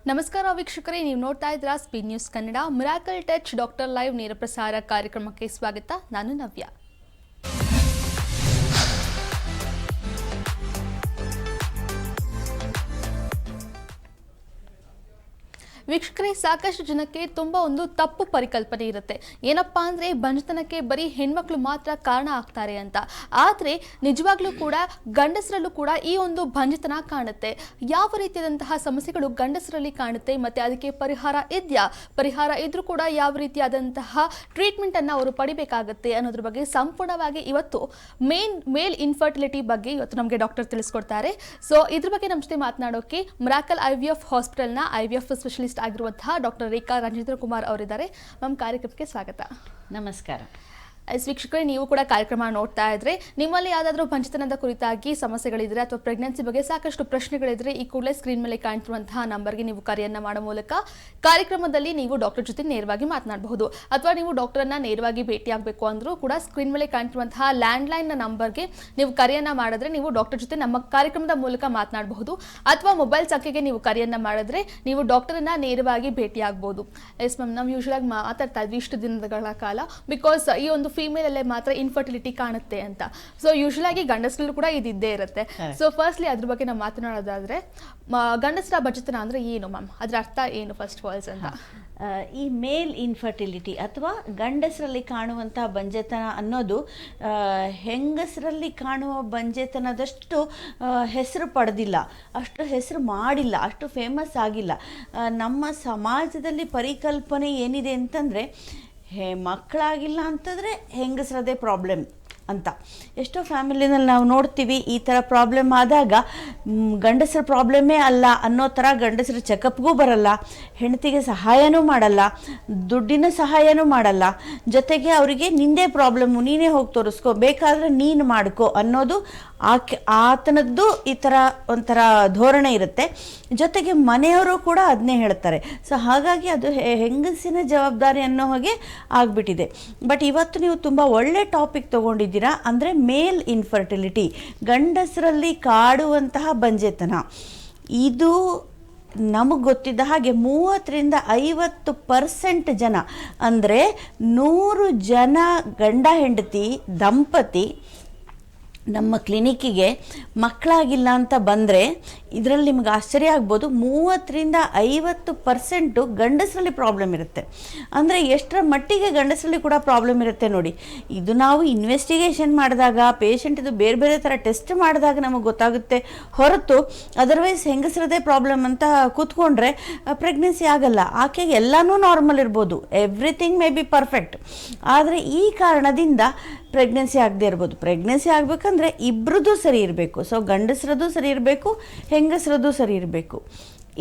ನಮಸ್ಕಾರ ವೀಕ್ಷಕರೇ, ನೀವು ನೋಡ್ತಾ ಇದ್ದೀರಾ speed news Kannada. Miracle touch doctor live ನೇರ ಪ್ರಸಾರ ಕಾರ್ಯಕ್ರಮಕ್ಕೆ ಸ್ವಾಗತ. ನಾನು ನವ್ಯ. ವೀಕ್ಷಕರೇ, ಸಾಕಷ್ಟು ಜನಕ್ಕೆ ತುಂಬಾ ಒಂದು ತಪ್ಪು ಪರಿಕಲ್ಪನೆ ಇರುತ್ತೆ. ಏನಪ್ಪಾ ಅಂದ್ರೆ ಬಂಜತನಕ್ಕೆ ಬರೀ ಹೆಣ್ಮಕ್ಳು ಮಾತ್ರ ಕಾರಣ ಆಗ್ತಾರೆ ಅಂತ. ಆದ್ರೆ ನಿಜವಾಗ್ಲೂ ಕೂಡ ಗಂಡಸರಲ್ಲೂ ಕೂಡ ಈ ಒಂದು ಬಂಜತನ ಕಾಣುತ್ತೆ. ಯಾವ ರೀತಿಯಾದಂತಹ ಸಮಸ್ಯೆಗಳು ಗಂಡಸರಲ್ಲಿ ಕಾಣುತ್ತೆ ಮತ್ತೆ ಅದಕ್ಕೆ ಪರಿಹಾರ ಇದೆಯಾ, ಪರಿಹಾರ ಇದ್ರೂ ಕೂಡ ಯಾವ ರೀತಿಯಾದಂತಹ ಟ್ರೀಟ್ಮೆಂಟ್ ಅನ್ನ ಅವರು ಪಡಿಬೇಕಾಗುತ್ತೆ ಅನ್ನೋದ್ರ ಬಗ್ಗೆ ಸಂಪೂರ್ಣವಾಗಿ ಇವತ್ತು ಮೇಲ್ ಇನ್ಫರ್ಟಿಲಿಟಿ ಬಗ್ಗೆ ಇವತ್ತು ನಮಗೆ ಡಾಕ್ಟರ್ ತಿಳಿಸ್ಕೊಡ್ತಾರೆ. ಸೊ ಇದ್ರ ಬಗ್ಗೆ ನಮ್ಮ ಜೊತೆ ಮಾತನಾಡೋಕೆ ಮಿರಾಕಲ್ IVF ಹಾಸ್ಪಿಟಲ್ನ IVF ಸ್ಪೆಷಲಿಸ್ಟ್ ಆಗಿರುವಂತಹ ಡಾಕ್ಟರ್ ರೇಖಾ ರಂಜಿಂದ್ರ ಕುಮಾರ್ ಅವರಿದ್ದಾರೆ. ಮ್ಯಾಮ್, ಕಾರ್ಯಕ್ರಮಕ್ಕೆ ಸ್ವಾಗತ. ನಮಸ್ಕಾರ. ವೀಕ್ಷಕರೇ, ನೀವು ಕೂಡ ಕಾರ್ಯಕ್ರಮ ನೋಡ್ತಾ ಇದ್ರೆ ನಿಮ್ಮಲ್ಲಿ ಯಾವುದಾದ್ರೂ ಬಂಜತನದ ಕುರಿತಾಗಿ ಸಮಸ್ಯೆಗಳಿದ್ರೆ ಅಥವಾ ಪ್ರೆಗ್ನೆನ್ಸಿ ಬಗ್ಗೆ ಸಾಕಷ್ಟು ಪ್ರಶ್ನೆಗಳಿದ್ರೆ ಈ ಕೂಡಲೇ ಸ್ಕ್ರೀನ್ ಮೇಲೆ ಕಾಣ್ತಿರುವಂತಹ ನಂಬರ್ಗೆ ನೀವು ಕರೆಯನ್ನ ಮಾಡೋ ಮೂಲಕ ಕಾರ್ಯಕ್ರಮದಲ್ಲಿ ನೀವು ಡಾಕ್ಟರ್ ಜೊತೆ ನೇರವಾಗಿ ಮಾತನಾಡಬಹುದು. ಅಥವಾ ನೀವು ಡಾಕ್ಟರನ್ನ ನೇರವಾಗಿ ಭೇಟಿಯಾಗಬೇಕು ಅಂದ್ರೂ ಕೂಡ ಸ್ಕ್ರೀನ್ ಮೇಲೆ ಕಾಣ್ತಿರುವಂತಹ ಲ್ಯಾಂಡ್ಲೈನ್ ನಂಬರ್ಗೆ ನೀವು ಕರೆಯನ್ನ ಮಾಡಿದ್ರೆ ನೀವು ಡಾಕ್ಟರ್ ಜೊತೆ ನಮ್ಮ ಕಾರ್ಯಕ್ರಮದ ಮೂಲಕ ಮಾತನಾಡಬಹುದು. ಅಥವಾ ಮೊಬೈಲ್ ಸಂಖ್ಯೆಗೆ ನೀವು ಕರೆಯನ್ನ ಮಾಡಿದ್ರೆ ನೀವು ಡಾಕ್ಟರನ್ನ ನೇರವಾಗಿ ಭೇಟಿಯಾಗಬಹುದು. ಎಸ್ ಮ್ಯಾಮ್, ನಾವು ಯೂಶುವಲ್ ಆಗಿ ಮಾತಾಡ್ತಾ ಇದ್ವಿ ಇಷ್ಟು ದಿನಗಳ ಕಾಲ, ಬಿಕಾಸ್ ಈ ಒಂದು ಫೀಮೇಲ್ ಅಲ್ಲೇ ಮಾತ್ರ ಇನ್ಫರ್ಟಿಲಿಟಿ ಕಾಣುತ್ತೆ ಅಂತ. ಸೊ ಯೂಶುವಲ್ ಆಗಿ ಗಂಡಸರಲ್ಲೂ ಕೂಡ ಇದ್ದೇ ಇರುತ್ತೆ. ಸೊ ಫಸ್ಟ್ಲಿ ಅದ್ರ ಬಗ್ಗೆ ನಾವು ಮಾತನಾಡೋದಾದ್ರೆ, ಗಂಡಸರ ಬಂಜತನ ಅಂದ್ರೆ ಏನು ಮ್ಯಾಮ್, ಅದ್ರ ಅರ್ಥ ಏನು ಫಸ್ಟ್ ಫಾಲ್ಸ್ ಅಂತ? ಈ ಮೇಲ್ ಇನ್ಫರ್ಟಿಲಿಟಿ ಅಥವಾ ಗಂಡಸರಲ್ಲಿ ಕಾಣುವಂತಹ ಬಂಜತನ ಅನ್ನೋದು ಹೆಂಗಸರಲ್ಲಿ ಕಾಣುವ ಬಂಜತನದಷ್ಟು ಹೆಸರು ಪಡೆದಿಲ್ಲ, ಅಷ್ಟು ಹೆಸರು ಮಾಡಿಲ್ಲ, ಅಷ್ಟು ಫೇಮಸ್ ಆಗಿಲ್ಲ. ನಮ್ಮ ಸಮಾಜದಲ್ಲಿ ಪರಿಕಲ್ಪನೆ ಏನಿದೆ ಅಂತಂದರೆ, ಮಕ್ಕಳಾಗಿಲ್ಲ ಅಂತಂದರೆ ಹೆಂಗಸರದೇ ಪ್ರಾಬ್ಲಮ್ ಅಂತ. ಎಷ್ಟೋ ಫ್ಯಾಮಿಲಿನಲ್ಲಿ ನಾವು ನೋಡ್ತೀವಿ, ಈ ಥರ ಪ್ರಾಬ್ಲಮ್ ಆದಾಗ ಗಂಡಸರ ಪ್ರಾಬ್ಲಮ್ಮೇ ಅಲ್ಲ ಅನ್ನೋ ಥರ ಗಂಡಸರು ಚೆಕಪ್ಗೂ ಬರಲ್ಲ, ಹೆಂಡತಿಗೆ ಸಹಾಯನೂ ಮಾಡಲ್ಲ, ದುಡ್ಡಿನ ಸಹಾಯನೂ ಮಾಡಲ್ಲ, ಜೊತೆಗೆ ಅವರಿಗೆ ನಿಂದೇ ಪ್ರಾಬ್ಲಮ್ಮು, ನೀನೇ ಹೋಗಿ ತೋರಿಸ್ಕೊ, ಬೇಕಾದರೆ ನೀನು ಮಾಡ್ಕೊ ಅನ್ನೋದು ಆತನದ್ದು ಈ ಥರ ಒಂಥರ ಧೋರಣೆ ಇರುತ್ತೆ. ಜೊತೆಗೆ ಮನೆಯವರು ಕೂಡ ಅದನ್ನೇ ಹೇಳ್ತಾರೆ. ಸೊ ಹಾಗಾಗಿ ಅದು ಹೆಂಗಸಿನ ಜವಾಬ್ದಾರಿ ಅನ್ನೋ ಹಾಗೆ ಆಗಿಬಿಟ್ಟಿದೆ. ಬಟ್ ಇವತ್ತು ನೀವು ತುಂಬ ಒಳ್ಳೆ ಟಾಪಿಕ್ ತೊಗೊಂಡಿದ್ದೀರಾ. ಅಂದರೆ ಮೇಲ್ ಇನ್ಫರ್ಟಿಲಿಟಿ, ಗಂಡಸರಲ್ಲಿ ಕಾಡುವಂತಹ ಬಂಜೆತನ. ಇದು ನಮಗೆ ಗೊತ್ತಿದ್ದ ಹಾಗೆ 30-50% ಜನ, ಅಂದರೆ 100 ಜನ ಗಂಡ ಹೆಂಡತಿ ದಂಪತಿ ನಮ್ಮ ಕ್ಲಿನಿಕ್ಕಿಗೆ ಮಕ್ಕಳಾಗಿಲ್ಲ ಅಂತ ಬಂದರೆ ಇದರಲ್ಲಿ ನಿಮ್ಗೆ ಆಶ್ಚರ್ಯ ಆಗ್ಬೋದು, 30-50% ಗಂಡಸರಲ್ಲಿ ಪ್ರಾಬ್ಲಮ್ ಇರುತ್ತೆ. ಅಂದರೆ ಎಷ್ಟರ ಮಟ್ಟಿಗೆ ಗಂಡಸರಲ್ಲಿ ಕೂಡ ಪ್ರಾಬ್ಲಮ್ ಇರುತ್ತೆ ನೋಡಿ. ಇದು ನಾವು ಇನ್ವೆಸ್ಟಿಗೇಷನ್ ಮಾಡಿದಾಗ, ಪೇಷಂಟಿದು ಬೇರೆ ಬೇರೆ ಥರ ಟೆಸ್ಟ್ ಮಾಡಿದಾಗ ನಮಗೆ ಗೊತ್ತಾಗುತ್ತೆ ಹೊರತು ಅದರ್ವೈಸ್ ಹೆಂಗಸರದೇ ಪ್ರಾಬ್ಲಮ್ ಅಂತ ಕೂತ್ಕೊಂಡ್ರೆ ಪ್ರೆಗ್ನೆನ್ಸಿ ಆಗಲ್ಲ. ಆಕೆಗೆ ಎಲ್ಲನೂ ನಾರ್ಮಲ್ ಇರ್ಬೋದು, ಎವ್ರಿಥಿಂಗ್ ಮೇ ಬಿ ಪರ್ಫೆಕ್ಟ್, ಆದರೆ ಈ ಕಾರಣದಿಂದ ಪ್ರೆಗ್ನೆನ್ಸಿ ಆಗದೆ ಇರ್ಬೋದು. ಪ್ರೆಗ್ನೆನ್ಸಿ ಆಗಬೇಕಂದ್ರೆ ಇಬ್ಬರದ್ದು ಸರಿ ಇರಬೇಕು. ಸೊ ಗಂಡಸರದ್ದು ಸರಿ ಇರಬೇಕು, ಹೆಂಗಸರದ್ದು ಸರಿ ಇರಬೇಕು.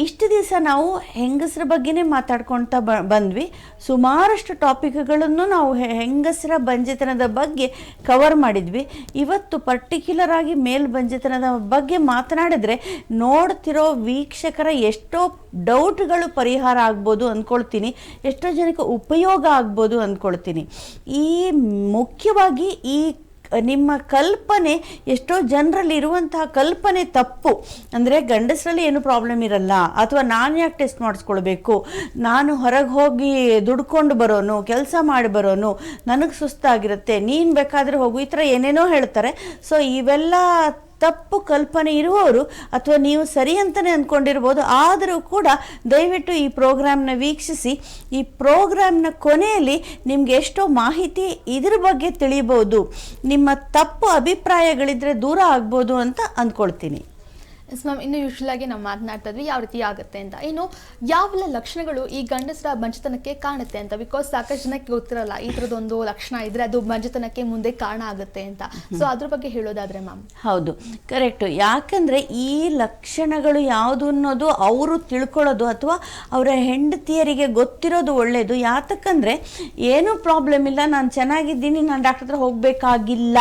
ಇಷ್ಟು ದಿವಸ ನಾವು ಹೆಂಗಸರ ಬಗ್ಗೆನೇ ಮಾತಾಡ್ಕೊಳ್ತಾ ಬಂದ್ವಿ. ಸುಮಾರಷ್ಟು ಟಾಪಿಕ್ಗಳನ್ನು ನಾವು ಹೆಂಗಸರ ಬಂಜೆತನದ ಬಗ್ಗೆ ಕವರ್ ಮಾಡಿದ್ವಿ. ಇವತ್ತು ಪರ್ಟಿಕ್ಯುಲರ್ ಆಗಿ ಮೇಲ್ ಬಂಜೆತನದ ಬಗ್ಗೆ ಮಾತನಾಡಿದ್ರೆ ನೋಡ್ತಿರೋ ವೀಕ್ಷಕರ ಎಷ್ಟೋ ಡೌಟ್ಗಳು ಪರಿಹಾರ ಆಗ್ಬೋದು ಅಂದ್ಕೊಳ್ತೀನಿ, ಎಷ್ಟೋ ಜನಕ್ಕೆ ಉಪಯೋಗ ಆಗ್ಬೋದು ಅಂದ್ಕೊಳ್ತೀನಿ. ಈ ಮುಖ್ಯವಾಗಿ ಈ ನಿಮ್ಮ ಕಲ್ಪನೆ, ಎಷ್ಟೋ ಜನರಲ್ಲಿ ಇರುವಂತಹ ಕಲ್ಪನೆ ತಪ್ಪು. ಅಂದರೆ ಗಂಡಸರಲ್ಲಿ ಏನು ಪ್ರಾಬ್ಲಮ್ ಇರಲ್ಲ, ಅಥವಾ ನಾನು ಯಾಕೆ ಟೆಸ್ಟ್ ಮಾಡಿಸ್ಕೊಳ್ಬೇಕು, ನಾನು ಹೊರಗೆ ಹೋಗಿ ದುಡ್ಕೊಂಡು ಬರೋನು, ಕೆಲಸ ಮಾಡಿ ಬರೋನು, ನನಗೆ ಸುಸ್ತಾಗಿರುತ್ತೆ, ನೀನು ಬೇಕಾದರೆ ಹೋಗು, ಈ ಥರ ಏನೇನೋ ಹೇಳ್ತಾರೆ. ಸೊ ಇವೆಲ್ಲ ತಪ್ಪು ಕಲ್ಪನೆ ಇರುವವರು, ಅಥವಾ ನೀವು ಸರಿ ಅಂತಲೇ ಅಂದ್ಕೊಂಡಿರ್ಬೋದು, ಆದರೂ ಕೂಡ ದಯವಿಟ್ಟು ಈ ಪ್ರೋಗ್ರಾಮ್ನ ವೀಕ್ಷಿಸಿ. ಈ ಪ್ರೋಗ್ರಾಮ್ನ ಕೊನೆಯಲ್ಲಿ ನಿಮಗೆ ಎಷ್ಟೋ ಮಾಹಿತಿ ಇದ್ರ ಬಗ್ಗೆ ತಿಳಿಬೋದು, ನಿಮ್ಮ ತಪ್ಪು ಅಭಿಪ್ರಾಯಗಳಿದ್ರೆ ದೂರ ಆಗ್ಬೋದು ಅಂತ ಅಂದ್ಕೊಳ್ತೀನಿ. ಎಸ್ ಮ್ಯಾಮ್, ಇನ್ನು ಯೂಶುವಲ್ ಆಗಿ ನಾವು ಮಾತನಾಡ್ತಾ ಇದ್ವಿ ಯಾವ ರೀತಿ ಆಗುತ್ತೆ ಅಂತ. ಇನ್ನು ಯಾವೆಲ್ಲ ಲಕ್ಷಣಗಳು ಈ ಗಂಡಸರ ಬಂಜತನಕ್ಕೆ ಕಾಣುತ್ತೆ ಅಂತ, ಬಿಕಾಸ್ ಸಾಕಷ್ಟು ಜನಕ್ಕೆ ಗೊತ್ತಿರಲ್ಲ ಈ ಥರದೊಂದು ಲಕ್ಷಣ ಇದ್ರೆ ಅದು ಬಂಜತನಕ್ಕೆ ಮುಂದೆ ಕಾರಣ ಆಗುತ್ತೆ ಅಂತ. ಸೊ ಅದ್ರ ಬಗ್ಗೆ ಹೇಳೋದಾದ್ರೆ ಮ್ಯಾಮ್? ಹೌದು, ಕರೆಕ್ಟು. ಯಾಕಂದರೆ ಈ ಲಕ್ಷಣಗಳು ಯಾವುದು ಅನ್ನೋದು ಅವರು ತಿಳ್ಕೊಳ್ಳೋದು ಅಥವಾ ಅವರ ಹೆಂಡತಿಯರಿಗೆ ಗೊತ್ತಿರೋದು ಒಳ್ಳೆಯದು. ಯಾತಕ್ಕಂದರೆ ಏನೂ ಪ್ರಾಬ್ಲಮ್ ಇಲ್ಲ, ನಾನು ಚೆನ್ನಾಗಿದ್ದೀನಿ, ನಾನು ಡಾಕ್ಟರ್ ಹತ್ರ ಹೋಗಬೇಕಾಗಿಲ್ಲ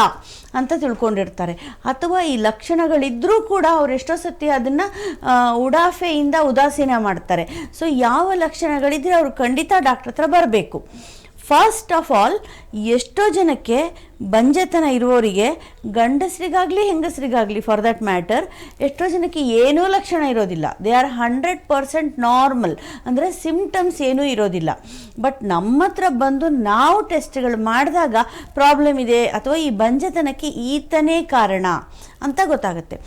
ಅಂತ ತಿಳ್ಕೊಂಡಿರ್ತಾರೆ. ಅಥವಾ ಈ ಲಕ್ಷಣಗಳಿದ್ರೂ ಕೂಡ ಅವರೆಷ್ಟೋ ಸತಿ ಅದನ್ನು ಉಡಾಫೆಯಿಂದ ಉದಾಸೀನ ಮಾಡ್ತಾರೆ. ಸೊ ಯಾವ ಲಕ್ಷಣಗಳಿದ್ರೆ ಅವರು ಖಂಡಿತ ಡಾಕ್ಟರ್ ಹತ್ರ ಬರಬೇಕು. ಫಸ್ಟ್ ಆಫ್ ಆಲ್, ಎಷ್ಟೋ ಜನಕ್ಕೆ ಬಂಜೆತನ ಇರುವವರಿಗೆ ಗಂಡಸರಿಗಾಗಲಿ ಹೆಂಗಸರಿಗಾಗಲಿ ಫಾರ್ ದಟ್ ಮ್ಯಾಟರ್ ಎಷ್ಟೋ ಜನಕ್ಕೆ ಏನೂ ಲಕ್ಷಣ ಇರೋದಿಲ್ಲ. ದೇ ಆರ್ 100% ನಾರ್ಮಲ್, ಅಂದರೆ ಸಿಮ್ಟಮ್ಸ್ ಏನೂ ಇರೋದಿಲ್ಲ. ಬಟ್ ನಮ್ಮ ಹತ್ರ ಬಂದು ನಾವು ಟೆಸ್ಟ್ಗಳು ಮಾಡಿದಾಗ ಪ್ರಾಬ್ಲಮ್ ಇದೆ ಅಥವಾ ಈ ಬಂಜೆತನಕ್ಕೆ ಈತನೇ ಕಾರಣ ಅಂತ ಗೊತ್ತಾಗುತ್ತೆ.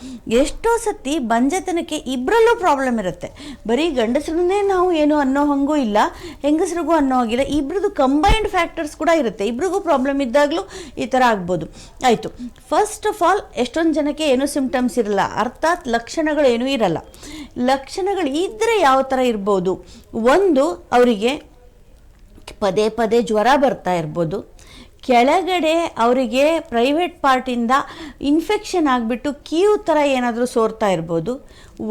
ಎಷ್ಟೋ ಸತಿ ಬಂಜೆತನಕ್ಕೆ ಇಬ್ಬರಲ್ಲೂ ಪ್ರಾಬ್ಲಮ್ ಇರುತ್ತೆ. ಬರೀ ಗಂಡಸರನ್ನೇ ನಾವು ಏನು ಅನ್ನೋ ಹಂಗೂ ಇಲ್ಲ, ಹೆಂಗಸರಿಗೂ ಅನ್ನೋ ಹಾಗಿಲ್ಲ. ಇಬ್ಬರದು ಕಂಬೈನ್ಡ್ ಫ್ಯಾಕ್ಟರ್ಸ್ ಕೂಡ ಇರುತ್ತೆ. ಇಬ್ರಿಗೂ ಪ್ರಾಬ್ಲಮ್ ಇದ್ದಾಗಲೂ ಈ ಥರ ಆಗ್ಬೋದು. ಆಯಿತು, ಫಸ್ಟ್ ಆಫ್ ಆಲ್ ಎಷ್ಟೊಂದು ಜನಕ್ಕೆ ಏನೂ ಸಿಮ್ಟಮ್ಸ್ ಇರಲ್ಲ, ಅರ್ಥಾತ್ ಲಕ್ಷಣಗಳು ಏನೂ ಇರಲ್ಲ. ಲಕ್ಷಣಗಳು ಇದ್ದರೆ ಯಾವ ಥರ ಇರ್ಬೋದು? ಒಂದು, ಅವರಿಗೆ ಪದೇ ಪದೇ ಜ್ವರ ಬರ್ತಾ ಇರ್ಬೋದು. ಕೆಳಗಡೆ ಅವರಿಗೆ ಪ್ರೈವೇಟ್ ಪಾರ್ಟಿಂದ ಇನ್ಫೆಕ್ಷನ್ ಆಗಿಬಿಟ್ಟು ಕೀವು ಥರ ಏನಾದರೂ ಸೋರ್ತಾ ಇರ್ಬೋದು.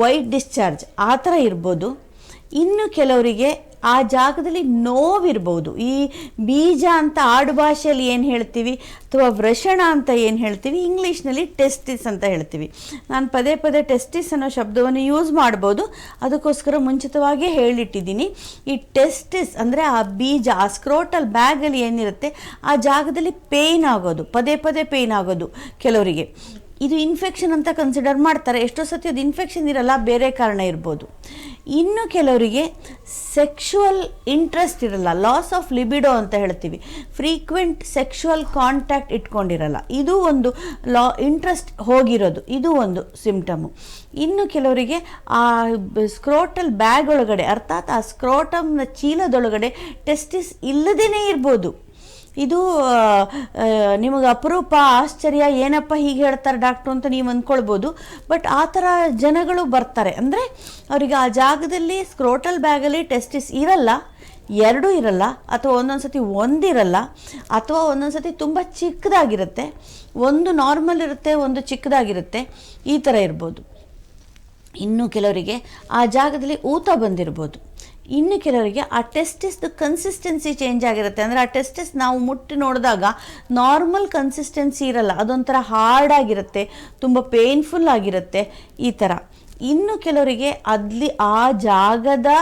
ವೈಟ್ ಡಿಸ್ಚಾರ್ಜ್ ಆ ಥರ ಇರ್ಬೋದು. ಇನ್ನು ಕೆಲವರಿಗೆ ಆ ಜಾಗದಲ್ಲಿ ನೋವಿರ್ಬೋದು. ಈ ಬೀಜ ಅಂತ ಆಡು ಭಾಷೆಯಲ್ಲಿ ಏನು ಹೇಳ್ತೀವಿ ಅಥವಾ ವೃಷಣ ಅಂತ ಏನು ಹೇಳ್ತೀವಿ, ಇಂಗ್ಲೀಷ್ನಲ್ಲಿ ಟೆಸ್ಟಿಸ್ ಅಂತ ಹೇಳ್ತೀವಿ. ನಾನು ಪದೇ ಪದೇ ಟೆಸ್ಟಿಸ್ ಅನ್ನೋ ಶಬ್ದವನ್ನು ಯೂಸ್ ಮಾಡ್ಬೋದು, ಅದಕ್ಕೋಸ್ಕರ ಮುಂಚಿತವಾಗೇ ಹೇಳಿಟ್ಟಿದ್ದೀನಿ. ಈ ಟೆಸ್ಟಿಸ್ ಅಂದರೆ ಆ ಬೀಜ, ಆ ಸ್ಕ್ರೋಟಲ್ ಬ್ಯಾಗಲ್ಲಿ ಏನಿರುತ್ತೆ ಆ ಜಾಗದಲ್ಲಿ ಪೇಯ್ನ್ ಆಗೋದು, ಪದೇ ಪದೇ ಪೇಯ್ನ್ ಆಗೋದು ಕೆಲವರಿಗೆ. ಇದು ಇನ್ಫೆಕ್ಷನ್ ಅಂತ ಕನ್ಸಿಡರ್ ಮಾಡ್ತಾರೆ. ಎಷ್ಟೋ ಸತಿ ಅದು ಇನ್ಫೆಕ್ಷನ್ ಇರಲ್ಲ, ಬೇರೆ ಕಾರಣ ಇರ್ಬೋದು. ಇನ್ನು ಕೆಲವರಿಗೆ ಸೆಕ್ಷುವಲ್ ಇಂಟ್ರೆಸ್ಟ್ ಇರಲ್ಲ, ಲಾಸ್ ಆಫ್ ಲಿಬಿಡೋ ಅಂತ ಹೇಳ್ತೀವಿ. ಫ್ರೀಕ್ವೆಂಟ್ ಸೆಕ್ಷುವಲ್ ಕಾಂಟ್ಯಾಕ್ಟ್ ಇಟ್ಕೊಂಡಿರಲ್ಲ, ಇದು ಒಂದು ಇಂಟ್ರೆಸ್ಟ್ ಹೋಗಿರೋದು, ಇದು ಒಂದು ಸಿಂಪ್ಟಮು. ಇನ್ನು ಕೆಲವರಿಗೆ ಆ ಸ್ಕ್ರೋಟಲ್ ಬ್ಯಾಗ್ ಒಳಗಡೆ, ಅರ್ಥಾತ್ ಆ ಸ್ಕ್ರೋಟಮ್ನ ಚೀಲದೊಳಗಡೆ ಟೆಸ್ಟಿಸ್ ಇಲ್ಲದೇ ಇರ್ಬೋದು. ಇದು ನಿಮಗೆ ಅಪರೂಪ, ಆಶ್ಚರ್ಯ, ಏನಪ್ಪ ಹೀಗೆ ಹೇಳ್ತಾರೆ ಡಾಕ್ಟ್ರು ಅಂತ ನೀವು ಅಂದ್ಕೊಳ್ಬೋದು. ಬಟ್ ಆ ಥರ ಜನಗಳು ಬರ್ತಾರೆ. ಅಂದರೆ ಅವರಿಗೆ ಆ ಜಾಗದಲ್ಲಿ ಸ್ಕ್ರೋಟಲ್ ಬ್ಯಾಗಲ್ಲಿ ಟೆಸ್ಟಿಸ್ ಇರಲ್ಲ, ಎರಡೂ ಇರಲ್ಲ, ಅಥವಾ ಒಂದೊಂದು ಸತಿ ಒಂದಿರಲ್ಲ, ಅಥವಾ ಒಂದೊಂದು ಸತಿ ತುಂಬ ಚಿಕ್ಕದಾಗಿರುತ್ತೆ, ಒಂದು ನಾರ್ಮಲ್ ಇರುತ್ತೆ, ಒಂದು ಚಿಕ್ಕದಾಗಿರುತ್ತೆ, ಈ ಥರ ಇರ್ಬೋದು. ಇನ್ನು ಕೆಲವರಿಗೆ ಆ ಜಾಗದಲ್ಲಿ ಊತ ಬಂದಿರ್ಬೋದು. ಇನ್ನು ಕೆಲವರಿಗೆ ಆ ಟೆಸ್ಟಿಸ್ದು ಕನ್ಸಿಸ್ಟೆನ್ಸಿ ಚೇಂಜ್ ಆಗಿರುತ್ತೆ. ಅಂದರೆ ಆ ಟೆಸ್ಟಿಸ್ ನಾವು ಮುಟ್ಟಿ ನೋಡಿದಾಗ ನಾರ್ಮಲ್ ಕನ್ಸಿಸ್ಟೆನ್ಸಿ ಇರಲ್ಲ, ಅದೊಂಥರ ಹಾರ್ಡ್ ಆಗಿರುತ್ತೆ, ತುಂಬ ಪೇನ್ಫುಲ್ ಆಗಿರುತ್ತೆ, ಈ ಥರ. ಇನ್ನು ಕೆಲವರಿಗೆ ಅಲ್ಲಿ ಆ ಜಾಗದ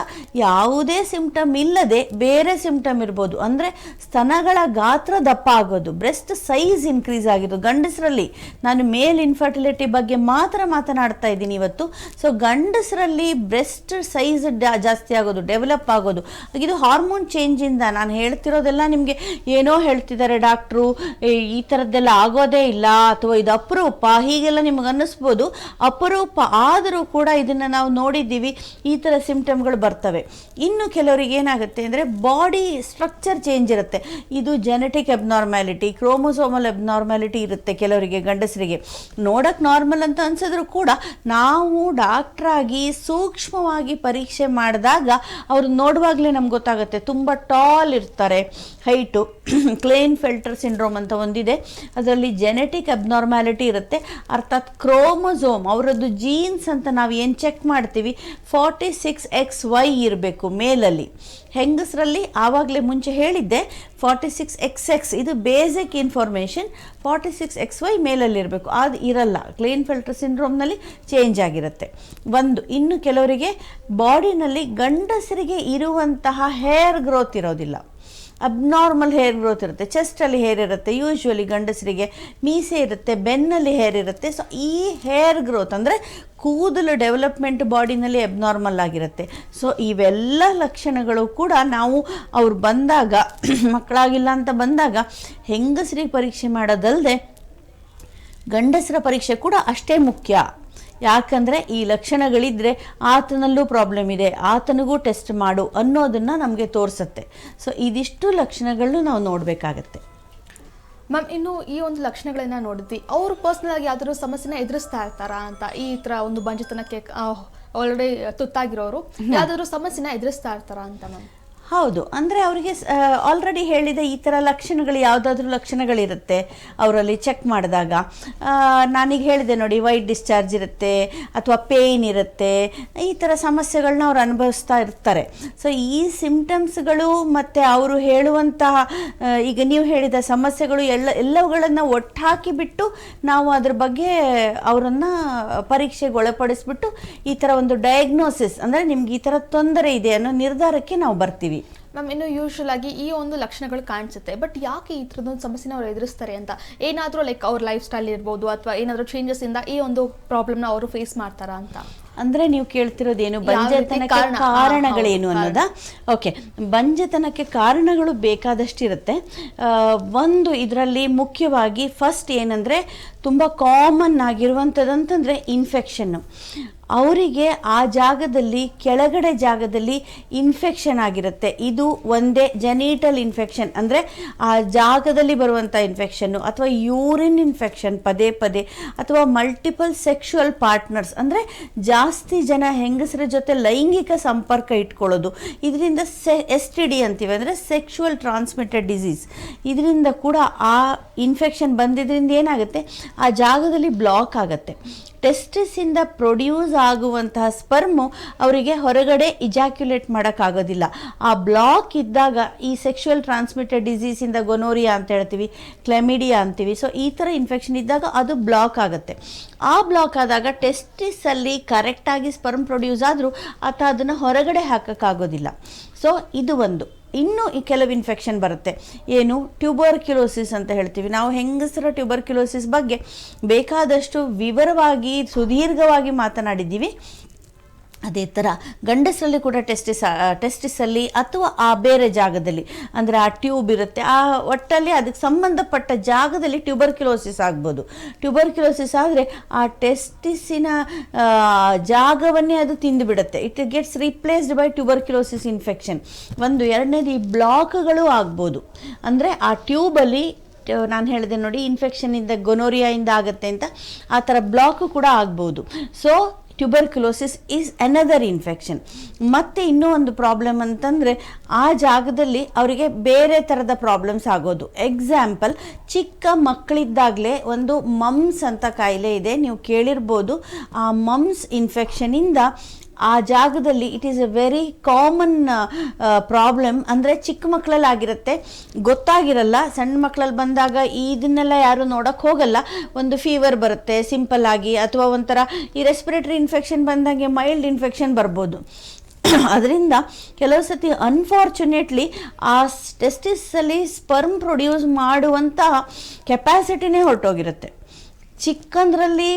ಯಾವುದೇ ಸಿಂಪ್ಟಮ್ ಇಲ್ಲದೆ ಬೇರೆ ಸಿಂಪ್ಟಮ್ ಇರ್ಬೋದು. ಅಂದರೆ ಸ್ತನಗಳ ಗಾತ್ರ ದಪ್ಪ ಆಗೋದು, ಬ್ರೆಸ್ಟ್ ಸೈಜ್ ಇನ್ಕ್ರೀಸ್ ಆಗಿರೋದು. ಗಂಡಸರಲ್ಲಿ, ನಾನು ಮೇಲ್ ಇನ್ಫರ್ಟಿಲಿಟಿ ಬಗ್ಗೆ ಮಾತ್ರ ಮಾತನಾಡ್ತಾ ಇದ್ದೀನಿ ಇವತ್ತು. ಸೊ ಗಂಡಸರಲ್ಲಿ ಬ್ರೆಸ್ಟ್ ಸೈಜ್ ಜಾಸ್ತಿ ಆಗೋದು, ಡೆವಲಪ್ ಆಗೋದು, ಇದು ಹಾರ್ಮೋನ್ ಚೇಂಜಿಂದ. ನಾನು ಹೇಳ್ತಿರೋದೆಲ್ಲ ನಿಮಗೆ ಏನೋ ಹೇಳ್ತಿದ್ದಾರೆ ಡಾಕ್ಟ್ರು, ಈ ಥರದ್ದೆಲ್ಲ ಆಗೋದೇ ಇಲ್ಲ, ಅಥವಾ ಇದು ಅಪರೂಪ, ಹೀಗೆಲ್ಲ ನಿಮಗೆ ಅನ್ನಿಸ್ಬೋದು. ಅಪರೂಪ ಆದರೂ ಕೂಡ ಇದನ್ನು ನಾವು ನೋಡಿದ್ದೀವಿ, ಈ ಥರ ಸಿಂಪ್ಟಮ್ಗಳು ಬರ್ತವೆ. ಇನ್ನು ಕೆಲವರಿಗೆ ಏನಾಗುತ್ತೆ ಅಂದರೆ ಬಾಡಿ ಸ್ಟ್ರಕ್ಚರ್ ಚೇಂಜ್ ಇರುತ್ತೆ. ಇದು ಜೆನೆಟಿಕ್ ಅಬ್ನಾರ್ಮ್ಯಾಲಿಟಿ, ಕ್ರೋಮೋಸೋಮಲ್ ಅಬ್ನಾರ್ಮ್ಯಾಲಿಟಿ ಇರುತ್ತೆ ಕೆಲವರಿಗೆ. ಗಂಡಸರಿಗೆ ನೋಡೋಕ್ಕೆ ನಾರ್ಮಲ್ ಅಂತ ಅನ್ಸಿದ್ರು ಕೂಡ ನಾವು ಡಾಕ್ಟ್ರಾಗಿ ಸೂಕ್ಷ್ಮವಾಗಿ ಪರೀಕ್ಷೆ ಮಾಡಿದಾಗ ಅವ್ರು ನೋಡುವಾಗಲೇ ನಮ್ಗೆ ಗೊತ್ತಾಗುತ್ತೆ. ತುಂಬ ಟಾಲ್ ಇರ್ತಾರೆ, ಹೈಟು. ಕ್ಲೇನ್ಫೆಲ್ಟರ್ ಸಿಂಡ್ರೋಮ್ ಅಂತ ಒಂದಿದೆ, ಅದರಲ್ಲಿ ಜೆನೆಟಿಕ್ ಅಬ್ನಾರ್ಮ್ಯಾಲಿಟಿ ಇರುತ್ತೆ. ಅರ್ಥಾತ್ ಕ್ರೋಮೋಸೋಮ್, ಅವರದ್ದು ಜೀನ್ಸ್ ಅಂತ ನಾವು ಏನು ಚೆಕ್ ಮಾಡ್ತೀವಿ 46XY ಇರಬೇಕು ಮೇಲಲ್ಲಿ. ಹೆಂಗಸರಲ್ಲಿ ಆವಾಗಲೇ ಮುಂಚೆ ಹೇಳಿದ್ದೆ 46XX, ಇದು ಬೇಸಿಕ್ ಇನ್ಫಾರ್ಮೇಷನ್. 46XY ಮೇಲಲ್ಲಿರಬೇಕು, ಅದು ಇರಲ್ಲ. ಕ್ಲೇನ್ಫೆಲ್ಟರ್ ಸಿಂಡ್ರೋಮ್ನಲ್ಲಿ ಚೇಂಜ್ ಆಗಿರುತ್ತೆ ಒಂದು. ಇನ್ನು ಕೆಲವರಿಗೆ ಬಾಡಿನಲ್ಲಿ ಗಂಡಸರಿಗೆ ಇರುವಂತಹ ಹೇರ್ ಗ್ರೋತ್ ಇರೋದಿಲ್ಲ, ಅಬ್ನಾರ್ಮಲ್ ಹೇರ್ ಗ್ರೋತ್ ಇರುತ್ತೆ. ಚೆಸ್ಟಲ್ಲಿ ಹೇರ್ ಇರುತ್ತೆ ಯೂಶ್ವಲಿ ಗಂಡಸರಿಗೆ, ಮೀಸೆ ಇರುತ್ತೆ, ಬೆನ್ನಲ್ಲಿ ಹೇರ್ ಇರುತ್ತೆ. ಸೊ ಈ ಹೇರ್ ಗ್ರೋತ್ ಅಂದರೆ ಕೂದಲು ಡೆವಲಪ್ಮೆಂಟ್ ಬಾಡಿನಲ್ಲಿ ಅಬ್ನಾರ್ಮಲ್ ಆಗಿರುತ್ತೆ. ಸೊ ಇವೆಲ್ಲ ಲಕ್ಷಣಗಳು ಕೂಡ ನಾವು ಅವ್ರು ಬಂದಾಗ, ಮಕ್ಕಳಾಗಿಲ್ಲ ಅಂತ ಬಂದಾಗ ಹೆಂಗಸರಿಗೆ ಪರೀಕ್ಷೆ ಮಾಡೋದಲ್ಲದೆ ಗಂಡಸರ ಪರೀಕ್ಷೆ ಕೂಡ ಅಷ್ಟೇ ಮುಖ್ಯ. ಯಾಕಂದರೆ ಈ ಲಕ್ಷಣಗಳಿದ್ದರೆ ಆತನಲ್ಲೂ ಪ್ರಾಬ್ಲಮ್ ಇದೆ, ಆತನಿಗೂ ಟೆಸ್ಟ್ ಮಾಡು ಅನ್ನೋದನ್ನು ನಮಗೆ ತೋರಿಸುತ್ತೆ. ಸೊ ಇದಿಷ್ಟು ಲಕ್ಷಣಗಳನ್ನು ನಾವು ನೋಡಬೇಕಾಗತ್ತೆ. ಮ್ಯಾಮ್, ಇನ್ನು ಈ ಒಂದು ಲಕ್ಷಣಗಳನ್ನ ನೋಡಿದ್ವಿ, ಅವರು ಪರ್ಸ್ನಲ್ ಆಗಿ ಯಾವ್ದಾದ್ರು ಸಮಸ್ಯೆನ ಎದುರಿಸ್ತಾ ಇರ್ತಾರಾ ಅಂತ? ಈ ಥರ ಒಂದು ಬಂಜೆತನಕ್ಕೆ ಆಲ್ರೆಡಿ ತುತ್ತಾಗಿರೋರು ಯಾವ್ದಾದ್ರು ಸಮಸ್ಯೆನ ಎದುರಿಸ್ತಾ ಇರ್ತಾರಾ ಅಂತ ಮ್ಯಾಮ್? ಹೌದು, ಅಂದರೆ ಅವರಿಗೆ ಆಲ್ರೆಡಿ ಹೇಳಿದ ಈ ಥರ ಲಕ್ಷಣಗಳು, ಯಾವುದಾದ್ರೂ ಲಕ್ಷಣಗಳಿರುತ್ತೆ ಅವರಲ್ಲಿ ಚೆಕ್ ಮಾಡಿದಾಗ. ನಾನೀಗ ಹೇಳಿದೆ ನೋಡಿ, ವೈಟ್ ಡಿಸ್ಚಾರ್ಜ್ ಇರುತ್ತೆ ಅಥವಾ ಪೇಯ್ನ್ ಇರುತ್ತೆ, ಈ ಥರ ಸಮಸ್ಯೆಗಳನ್ನ ಅವ್ರು ಅನುಭವಿಸ್ತಾ ಇರ್ತಾರೆ. ಸೊ ಈ ಸಿಂಪ್ಟಮ್ಸ್ಗಳು ಮತ್ತು ಅವರು ಹೇಳುವಂತಹ ಈಗ ನೀವು ಹೇಳಿದ ಸಮಸ್ಯೆಗಳು ಎಲ್ಲವುಗಳನ್ನು ಒಟ್ಟಾಕಿಬಿಟ್ಟು ನಾವು ಅದ್ರ ಬಗ್ಗೆ ಅವರನ್ನು ಪರೀಕ್ಷೆಗೆ ಒಳಪಡಿಸ್ಬಿಟ್ಟು ಈ ಥರ ಒಂದು ಡಯಾಗ್ನೋಸಿಸ್, ಅಂದರೆ ನಿಮ್ಗೆ ಈ ಥರ ತೊಂದರೆ ಇದೆ ಅನ್ನೋ ನಿರ್ಧಾರಕ್ಕೆ ನಾವು ಬರ್ತೀವಿ. ಮ್ಯಾಮ್, ಇನ್ನು ಯೂಶುವಲ್ ಆಗಿ ಈ ಒಂದು ಲಕ್ಷಣಗಳು ಕಾಣಿಸುತ್ತೆ, ಬಟ್ ಯಾಕೆ ಈ ಥರದೊಂದು ಸಮಸ್ಯೆನ ಅವ್ರು ಎದುರಿಸ್ತಾರೆ ಅಂತ? ಏನಾದರೂ ಲೈಕ್ ಅವ್ರ ಲೈಫ್ ಸ್ಟೈಲ್ ಇರ್ಬೋದು ಅಥವಾ ಏನಾದರೂ ಚೇಂಜಸ್ ಇಂದ ಈ ಒಂದು ಪ್ರಾಬ್ಲಮ್ನ ಅವರು ಫೇಸ್ ಮಾಡ್ತಾರಾ ಅಂತ? ಅಂದ್ರೆ ನೀವು ಕೇಳ್ತಿರೋದೇನು, ಬಂಜೆತನಕ್ಕೆ ಕಾರಣಗಳೇನು ಅನ್ನೋದಾ? ಓಕೆ, ಬಂಜೆತನಕ್ಕೆ ಕಾರಣಗಳು ಬೇಕಾದಷ್ಟಿರುತ್ತೆ. ಒಂದು ಇದರಲ್ಲಿ ಮುಖ್ಯವಾಗಿ ಫಸ್ಟ್ ಏನಂದ್ರೆ ತುಂಬ ಕಾಮನ್ ಆಗಿರುವಂಥದ್ದಂತಂದರೆ ಇನ್ಫೆಕ್ಷನ್ನು. ಅವರಿಗೆ ಆ ಜಾಗದಲ್ಲಿ ಕೆಳಗಡೆ ಜಾಗದಲ್ಲಿ ಇನ್ಫೆಕ್ಷನ್ ಆಗಿರುತ್ತೆ. ಇದು ಒಂದೇ ಜೆನಿಟಲ್ ಇನ್ಫೆಕ್ಷನ್, ಅಂದರೆ ಆ ಜಾಗದಲ್ಲಿ ಬರುವಂಥ ಇನ್ಫೆಕ್ಷನ್ನು, ಅಥವಾ ಯೂರಿನ್ ಇನ್ಫೆಕ್ಷನ್ ಪದೇ ಪದೇ, ಅಥವಾ ಮಲ್ಟಿಪಲ್ ಸೆಕ್ಷುವಲ್ ಪಾರ್ಟ್ನರ್ಸ್, ಅಂದರೆ ಜಾಸ್ತಿ ಜನ ಹೆಂಗಸರ ಜೊತೆ ಲೈಂಗಿಕ ಸಂಪರ್ಕ ಇಟ್ಕೊಳ್ಳೋದು. ಇದರಿಂದ STD ಅಂತೀವಿ, ಅಂದರೆ ಸೆಕ್ಷುವಲ್ ಟ್ರಾನ್ಸ್ಮಿಟೆಡ್ ಡಿಸೀಸ್. ಇದರಿಂದ ಕೂಡ ಆ ಇನ್ಫೆಕ್ಷನ್ ಬಂದಿದ್ದರಿಂದ ಏನಾಗುತ್ತೆ, ಆ ಜಾಗದಲ್ಲಿ ಬ್ಲಾಕ್ ಆಗುತ್ತೆ. ಟೆಸ್ಟಿಸಿಂದ ಪ್ರೊಡ್ಯೂಸ್ ಆಗುವಂತಹ ಸ್ಪರ್ಮು ಅವರಿಗೆ ಹೊರಗಡೆ ಇಜಾಕ್ಯುಲೇಟ್ ಮಾಡೋಕ್ಕಾಗೋದಿಲ್ಲ. ಆ ಬ್ಲಾಕ್ ಇದ್ದಾಗ ಈ ಸೆಕ್ಷುವಲ್ ಟ್ರಾನ್ಸ್ಮಿಟೆಡ್ ಡಿಸೀಸಿಂದ ಗೊನೋರಿಯಾ ಅಂತ ಹೇಳ್ತೀವಿ, ಕ್ಲೆಮಿಡಿಯಾ ಅಂತೀವಿ. ಸೊ ಈ ಥರ ಇನ್ಫೆಕ್ಷನ್ ಇದ್ದಾಗ ಅದು ಬ್ಲಾಕ್ ಆಗುತ್ತೆ. ಆ ಬ್ಲಾಕ್ ಆದಾಗ ಟೆಸ್ಟಿಸಲ್ಲಿ ಕರೆಕ್ಟಾಗಿ ಸ್ಪರ್ಮ್ ಪ್ರೊಡ್ಯೂಸ್ ಆದರೂ ಅಥವಾ ಅದನ್ನು ಹೊರಗಡೆ ಹಾಕೋಕ್ಕಾಗೋದಿಲ್ಲ. ಸೊ ಇದು ಒಂದು. ಇನ್ನು ಈ ಕೆಲವು ಇನ್ಫೆಕ್ಷನ್ ಬರುತ್ತೆ, ಏನು ಟ್ಯೂಬರ್ಕ್ಯುಲೋಸಿಸ್ ಅಂತ ಹೇಳ್ತೀವಿ ನಾವು. ಹೆಂಗಸರ ಟ್ಯೂಬರ್ಕ್ಯುಲೋಸಿಸ್ ಬಗ್ಗೆ ಬೇಕಾದಷ್ಟು ವಿವರವಾಗಿ ಸುದೀರ್ಘವಾಗಿ ಮಾತನಾಡಿದ್ದೀವಿ. ಅದೇ ಥರ ಗಂಡಸರಲ್ಲಿ ಕೂಡ ಟೆಸ್ಟಿಸಲ್ಲಿ ಅಥವಾ ಆ ಬೇರೆ ಜಾಗದಲ್ಲಿ, ಅಂದರೆ ಆ ಟ್ಯೂಬ್ ಇರುತ್ತೆ, ಆ ಒಟ್ಟಲ್ಲಿ ಅದಕ್ಕೆ ಸಂಬಂಧಪಟ್ಟ ಜಾಗದಲ್ಲಿ ಟ್ಯೂಬರ್ಕ್ಯುಲೋಸಿಸ್ ಆಗ್ಬೋದು. ಟ್ಯೂಬರ್ಕ್ಯುಲೋಸಿಸ್ ಆದರೆ ಆ ಟೆಸ್ಟಿಸಿನ ಜಾಗವನ್ನೇ ಅದು ತಿಂದುಬಿಡುತ್ತೆ. It gets replaced by tuberculosis infection. ಒಂದು. ಎರಡನೇದು, ಈ ಬ್ಲಾಕ್ಗಳು ಆಗ್ಬೋದು. ಅಂದರೆ ಆ ಟ್ಯೂಬಲ್ಲಿ ನಾನು ಹೇಳಿದೆ ನೋಡಿ, ಇನ್ಫೆಕ್ಷನಿಂದ ಗೊನೋರಿಯಾಯಿಂದ ಆಗುತ್ತೆ ಅಂತ, ಆ ಥರ ಬ್ಲಾಕು ಕೂಡ ಆಗ್ಬೋದು. So tuberculosis is another infection. ಮತ್ತು ಇನ್ನೂ ಒಂದು ಪ್ರಾಬ್ಲಮ್ ಅಂತಂದರೆ ಆ ಜಾಗದಲ್ಲಿ ಅವರಿಗೆ ಬೇರೆ ಥರದ ಪ್ರಾಬ್ಲಮ್ಸ್ ಆಗೋದು. ಎಕ್ಸಾಂಪಲ್, ಚಿಕ್ಕ ಮಕ್ಕಳಿದ್ದಾಗಲೇ ಒಂದು ಮಮ್ಸ್ ಅಂತ ಕಾಯಿಲೆ ಇದೆ, ನೀವು ಕೇಳಿರ್ಬೋದು. ಆ ಮಮ್ಸ್ ಇನ್ಫೆಕ್ಷನಿಂದ ಆ ಜಾಗದಲ್ಲಿ it is A very common problem. ಅಂದರೆ ಚಿಕ್ಕ ಮಕ್ಕಳಲ್ಲಿ ಆಗಿರುತ್ತೆ, ಗೊತ್ತಾಗಿರಲ್ಲ. ಸಣ್ಣ ಮಕ್ಕಳಲ್ಲಿ ಬಂದಾಗ ಇದನ್ನೆಲ್ಲ ಯಾರು ನೋಡೋಕ್ಕೆ ಹೋಗಲ್ಲ. ಒಂದು ಫೀವರ್ ಬರುತ್ತೆ ಸಿಂಪಲ್ ಆಗಿ, ಅಥವಾ ಒಂಥರ ಈ ರೆಸ್ಪಿರೇಟರಿ ಇನ್ಫೆಕ್ಷನ್ ಬಂದಂಗೆ ಮೈಲ್ಡ್ ಇನ್ಫೆಕ್ಷನ್ ಬರ್ಬೋದು. ಅದರಿಂದ ಕೆಲವು ಸತಿ ಅನ್ಫಾರ್ಚುನೇಟ್ಲಿ ಆ ಟೆಸ್ಟಿಸಲ್ಲಿ ಸ್ಪರ್ಮ್ ಪ್ರೊಡ್ಯೂಸ್ ಮಾಡುವಂತಹ ಕೆಪಾಸಿಟಿನೇ ಹೊರಟೋಗಿರುತ್ತೆ. ಚಿಕ್ಕಂದ್ರಲ್ಲಿ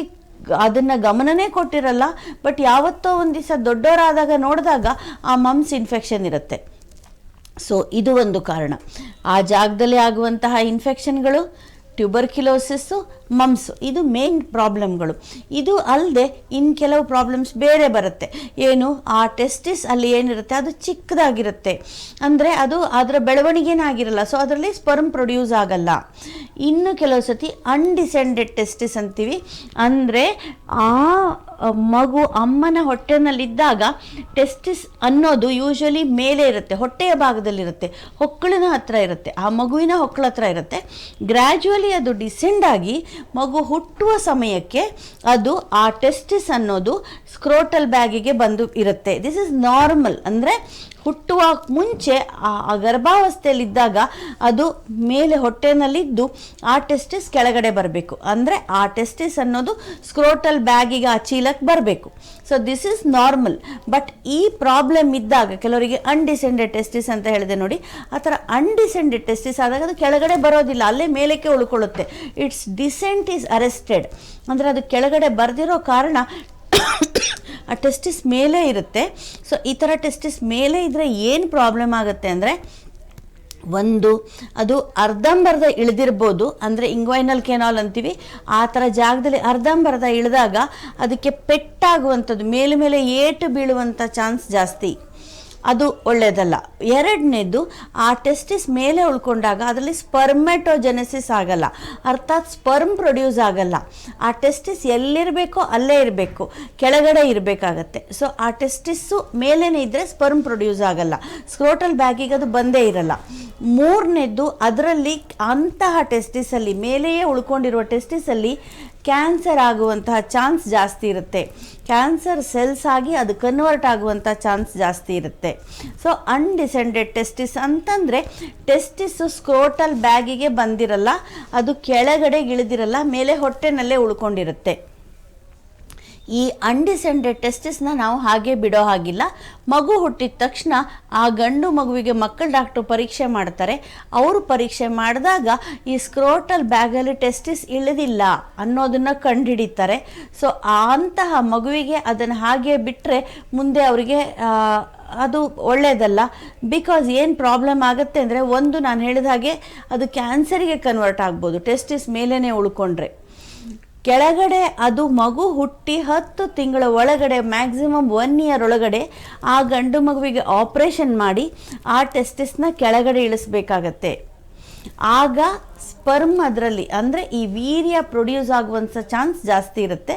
ಅದನ್ನು ಗಮನನೇ ಕೊಟ್ಟಿರಲ್ಲ, ಬಟ್ ಯಾವತ್ತೋ ಒಂದು ದಿವಸ ದೊಡ್ಡವರಾದಾಗ ನೋಡಿದಾಗ ಆ ಮಮ್ಸ್ ಇನ್ಫೆಕ್ಷನ್ ಇರುತ್ತೆ. ಸೊ ಇದು ಒಂದು ಕಾರಣ. ಆ ಜಾಗದಲ್ಲಿ ಆಗುವಂತಹ ಇನ್ಫೆಕ್ಷನ್ಗಳು, ಟ್ಯೂಬರ್ಕ್ಯುಲೋಸಿಸ್ಸು, ಮಮ್ಸು, ಇದು ಮೇನ್ ಪ್ರಾಬ್ಲಮ್ಗಳು. ಇದು ಅಲ್ಲದೆ ಇನ್ನು ಕೆಲವು ಪ್ರಾಬ್ಲಮ್ಸ್ ಬೇರೆ ಬರುತ್ತೆ. ಏನು, ಆ ಟೆಸ್ಟಿಸ್ ಅಲ್ಲಿ ಏನಿರುತ್ತೆ ಅದು ಚಿಕ್ಕದಾಗಿರುತ್ತೆ, ಅಂದರೆ ಅದು ಅದರ ಬೆಳವಣಿಗೆನೇ ಆಗಿರಲ್ಲ. ಸೊ ಅದರಲ್ಲಿ ಸ್ಪರ್ಮ್ ಪ್ರೊಡ್ಯೂಸ್ ಆಗಲ್ಲ. ಇನ್ನು ಕೆಲವು ಸತಿ ಅನ್ಡಿಸೆಂಡೆಡ್ ಟೆಸ್ಟಿಸ್ ಅಂತೀವಿ, ಅಂದರೆ ಆ ಮಗು ಅಮ್ಮನ ಹೊಟ್ಟೆನಲ್ಲಿದ್ದಾಗ ಟೆಸ್ಟಿಸ್ ಅನ್ನೋದು ಯೂಶಲಿ ಮೇಲೆ ಇರುತ್ತೆ, ಹೊಟ್ಟೆಯ ಭಾಗದಲ್ಲಿರುತ್ತೆ, ಹೊಕ್ಕಳಿನ ಹತ್ರ ಇರುತ್ತೆ, ಆ ಮಗುವಿನ ಹೊಕ್ಕಳ ಹತ್ರ ಇರುತ್ತೆ. ಗ್ರ್ಯಾಜುವಲಿ ಅದು ಡಿಸೆಂಡ್ ಆಗಿ ಮಗು ಹುಟ್ಟುವ ಸಮಯಕ್ಕೆ ಅದು ಆ ಟೆಸ್ಟಿಸ್ ಅನ್ನೋದು ಸ್ಕ್ರೋಟಲ್ ಬ್ಯಾಗಿಗೆ ಬಂದು ಇರುತ್ತೆ. This is normal. ಅಂದರೆ ಹುಟ್ಟುವ ಮುಂಚೆ ಆ ಗರ್ಭಾವಸ್ಥೆಯಲ್ಲಿದ್ದಾಗ ಅದು ಮೇಲೆ ಹೊಟ್ಟೆನಲ್ಲಿದ್ದು ಆ ಟೆಸ್ಟಿಸ್ ಕೆಳಗಡೆ ಬರಬೇಕು. ಅಂದರೆ ಆ ಟೆಸ್ಟಿಸ್ ಅನ್ನೋದು ಸ್ಕ್ರೋಟಲ್ ಬ್ಯಾಗಿಗೆ ಆ ಚೀಲಕ್ಕೆ ಬರಬೇಕು. So this is normal. But ಈ ಪ್ರಾಬ್ಲಮ್ ಇದ್ದಾಗ ಕೆಲವರಿಗೆ ಅನ್ಡಿಸೆಂಡೆಡ್ ಟೆಸ್ಟಿಸ್ ಅಂತ ಹೇಳಿದೆ ನೋಡಿ, ಆ ಥರ ಅನ್ಡಿಸೆಂಡೆಡ್ ಟೆಸ್ಟಿಸ್ ಆದಾಗ ಅದು ಕೆಳಗಡೆ ಬರೋದಿಲ್ಲ, ಅಲ್ಲೇ ಮೇಲಕ್ಕೆ ಉಳ್ಕೊಳ್ಳುತ್ತೆ. It's descent is arrested. ಅಂದರೆ ಅದು ಕೆಳಗಡೆ ಬರೆದಿರೋ ಕಾರಣ ಆ ಟೆಸ್ಟಿಸ್ ಮೇಲೆ ಇರುತ್ತೆ. ಸೊ ಈ ಥರ ಟೆಸ್ಟಿಸ್ ಮೇಲೆ ಇದ್ದರೆ ಏನು ಪ್ರಾಬ್ಲಮ್ ಆಗುತ್ತೆ ಅಂದರೆ, ಒಂದು, ಅದು ಅರ್ಧಂಬರ್ಧ ಇಳಿದಿರ್ಬೋದು, ಅಂದರೆ ಇಂಗ್ವೈನಲ್ ಕೆನಾಲ್ ಅಂತೀವಿ, ಆ ಥರ ಜಾಗದಲ್ಲಿ ಅರ್ಧಂಬರ್ಧ ಇಳಿದಾಗ ಅದಕ್ಕೆ ಪೆಟ್ಟಾಗುವಂಥದ್ದು, ಮೇಲೆ ಏಟು ಬೀಳುವಂಥ ಚಾನ್ಸ್ ಜಾಸ್ತಿ. ಅದು ಒಳ್ಳೆಯದಲ್ಲ. ಎರಡನೇದು, ಆ ಟೆಸ್ಟಿಸ್ ಮೇಲೆ ಉಳ್ಕೊಂಡಾಗ ಅದರಲ್ಲಿ ಸ್ಪರ್ಮೆಟೋಜೆನೆಸಿಸ್ ಆಗಲ್ಲ, ಅರ್ಥಾತ್ ಸ್ಪರ್ಮ್ ಪ್ರೊಡ್ಯೂಸ್ ಆಗಲ್ಲ. ಆ ಟೆಸ್ಟಿಸ್ ಎಲ್ಲಿರಬೇಕೋ ಅಲ್ಲೇ ಇರಬೇಕು, ಕೆಳಗಡೆ ಇರಬೇಕಾಗತ್ತೆ. ಸೊ ಆ ಟೆಸ್ಟಿಸ್ಸು ಮೇಲೇ ಇದ್ದರೆ ಸ್ಪರ್ಮ್ ಪ್ರೊಡ್ಯೂಸ್ ಆಗಲ್ಲ, ಸ್ಕ್ರೋಟಲ್ ಬ್ಯಾಗಿಗೆ ಅದು ಬಂದೇ ಇರಲ್ಲ. ಮೂರನೇದು, ಅದರಲ್ಲಿ ಅಂತಹ ಟೆಸ್ಟಿಸಲ್ಲಿ ಮೇಲೆಯೇ ಉಳ್ಕೊಂಡಿರುವ ಟೆಸ್ಟಿಸಲ್ಲಿ ಕ್ಯಾನ್ಸರ್ ಆಗುವಂತಹ ಚಾನ್ಸ್ ಜಾಸ್ತಿ ಇರುತ್ತೆ. ಕ್ಯಾನ್ಸರ್ ಸೆಲ್ಸ್ ಆಗಿ ಅದು ಕನ್ವರ್ಟ್ ಆಗುವಂಥ ಚಾನ್ಸ್ ಜಾಸ್ತಿ ಇರುತ್ತೆ. ಸೊ ಅನ್ಡಿಸೆಂಡೆಡ್ ಟೆಸ್ಟಿಸ್ ಅಂತಂದರೆ ಟೆಸ್ಟಿಸ್ಸು ಸ್ಕ್ರೋಟಲ್ ಬ್ಯಾಗಿಗೆ ಬಂದಿರಲ್ಲ, ಅದು ಕೆಳಗಡೆ ಇಳಿದಿರಲ್ಲ, ಮೇಲೆ ಹೊಟ್ಟೆನಲ್ಲೇ ಉಳ್ಕೊಂಡಿರುತ್ತೆ. ಈ ಅನ್ಡಿಸೆಂಡೆಡ್ ಟೆಸ್ಟಿಸ್ನ ನಾವು ಹಾಗೆ ಬಿಡೋ ಹಾಗಿಲ್ಲ. ಮಗು ಹುಟ್ಟಿದ ತಕ್ಷಣ ಆ ಗಂಡು ಮಗುವಿಗೆ ಮಕ್ಕಳ ಡಾಕ್ಟ್ರು ಪರೀಕ್ಷೆ ಮಾಡ್ತಾರೆ. ಅವರು ಪರೀಕ್ಷೆ ಮಾಡಿದಾಗ ಈ ಸ್ಕ್ರೋಟಲ್ ಬ್ಯಾಗಲ್ಲಿ ಟೆಸ್ಟಿಸ್ ಇಳಿದಿಲ್ಲ ಅನ್ನೋದನ್ನು ಕಂಡುಹಿಡಿತಾರೆ. ಸೊ ಅಂತಹ ಮಗುವಿಗೆ ಅದನ್ನು ಹಾಗೆ ಬಿಟ್ಟರೆ ಮುಂದೆ ಅವರಿಗೆ ಅದು ಒಳ್ಳೆಯದಲ್ಲ. ಬಿಕಾಸ್ ಏನು ಪ್ರಾಬ್ಲಮ್ ಆಗುತ್ತೆ ಅಂದರೆ, ಒಂದು ನಾನು ಹೇಳಿದ ಹಾಗೆ ಅದು ಕ್ಯಾನ್ಸರಿಗೆ ಕನ್ವರ್ಟ್ ಆಗ್ಬೋದು ಟೆಸ್ಟಿಸ್ ಮೇಲೇ ಉಳ್ಕೊಂಡ್ರೆ. ಕೆಳಗಡೆ ಅದು ಮಗು ಹುಟ್ಟಿ 10 ತಿಂಗಳ ಒಳಗಡೆ, ಮ್ಯಾಕ್ಸಿಮಮ್ 1 ಇಯರ್ ಒಳಗಡೆ ಆ ಗಂಡು ಮಗುವಿಗೆ ಆಪ್ರೇಷನ್ ಮಾಡಿ ಆ ಟೆಸ್ಟಿಸ್ನ ಕೆಳಗಡೆ ಇಳಿಸ್ಬೇಕಾಗತ್ತೆ. ಆಗ ಸ್ಪರ್ಮ್ ಅದರಲ್ಲಿ ಅಂದರೆ ಈ ವೀರ್ಯ ಪ್ರೊಡ್ಯೂಸ್ ಆಗುವಂಥ ಚಾನ್ಸ್ ಜಾಸ್ತಿ ಇರುತ್ತೆ.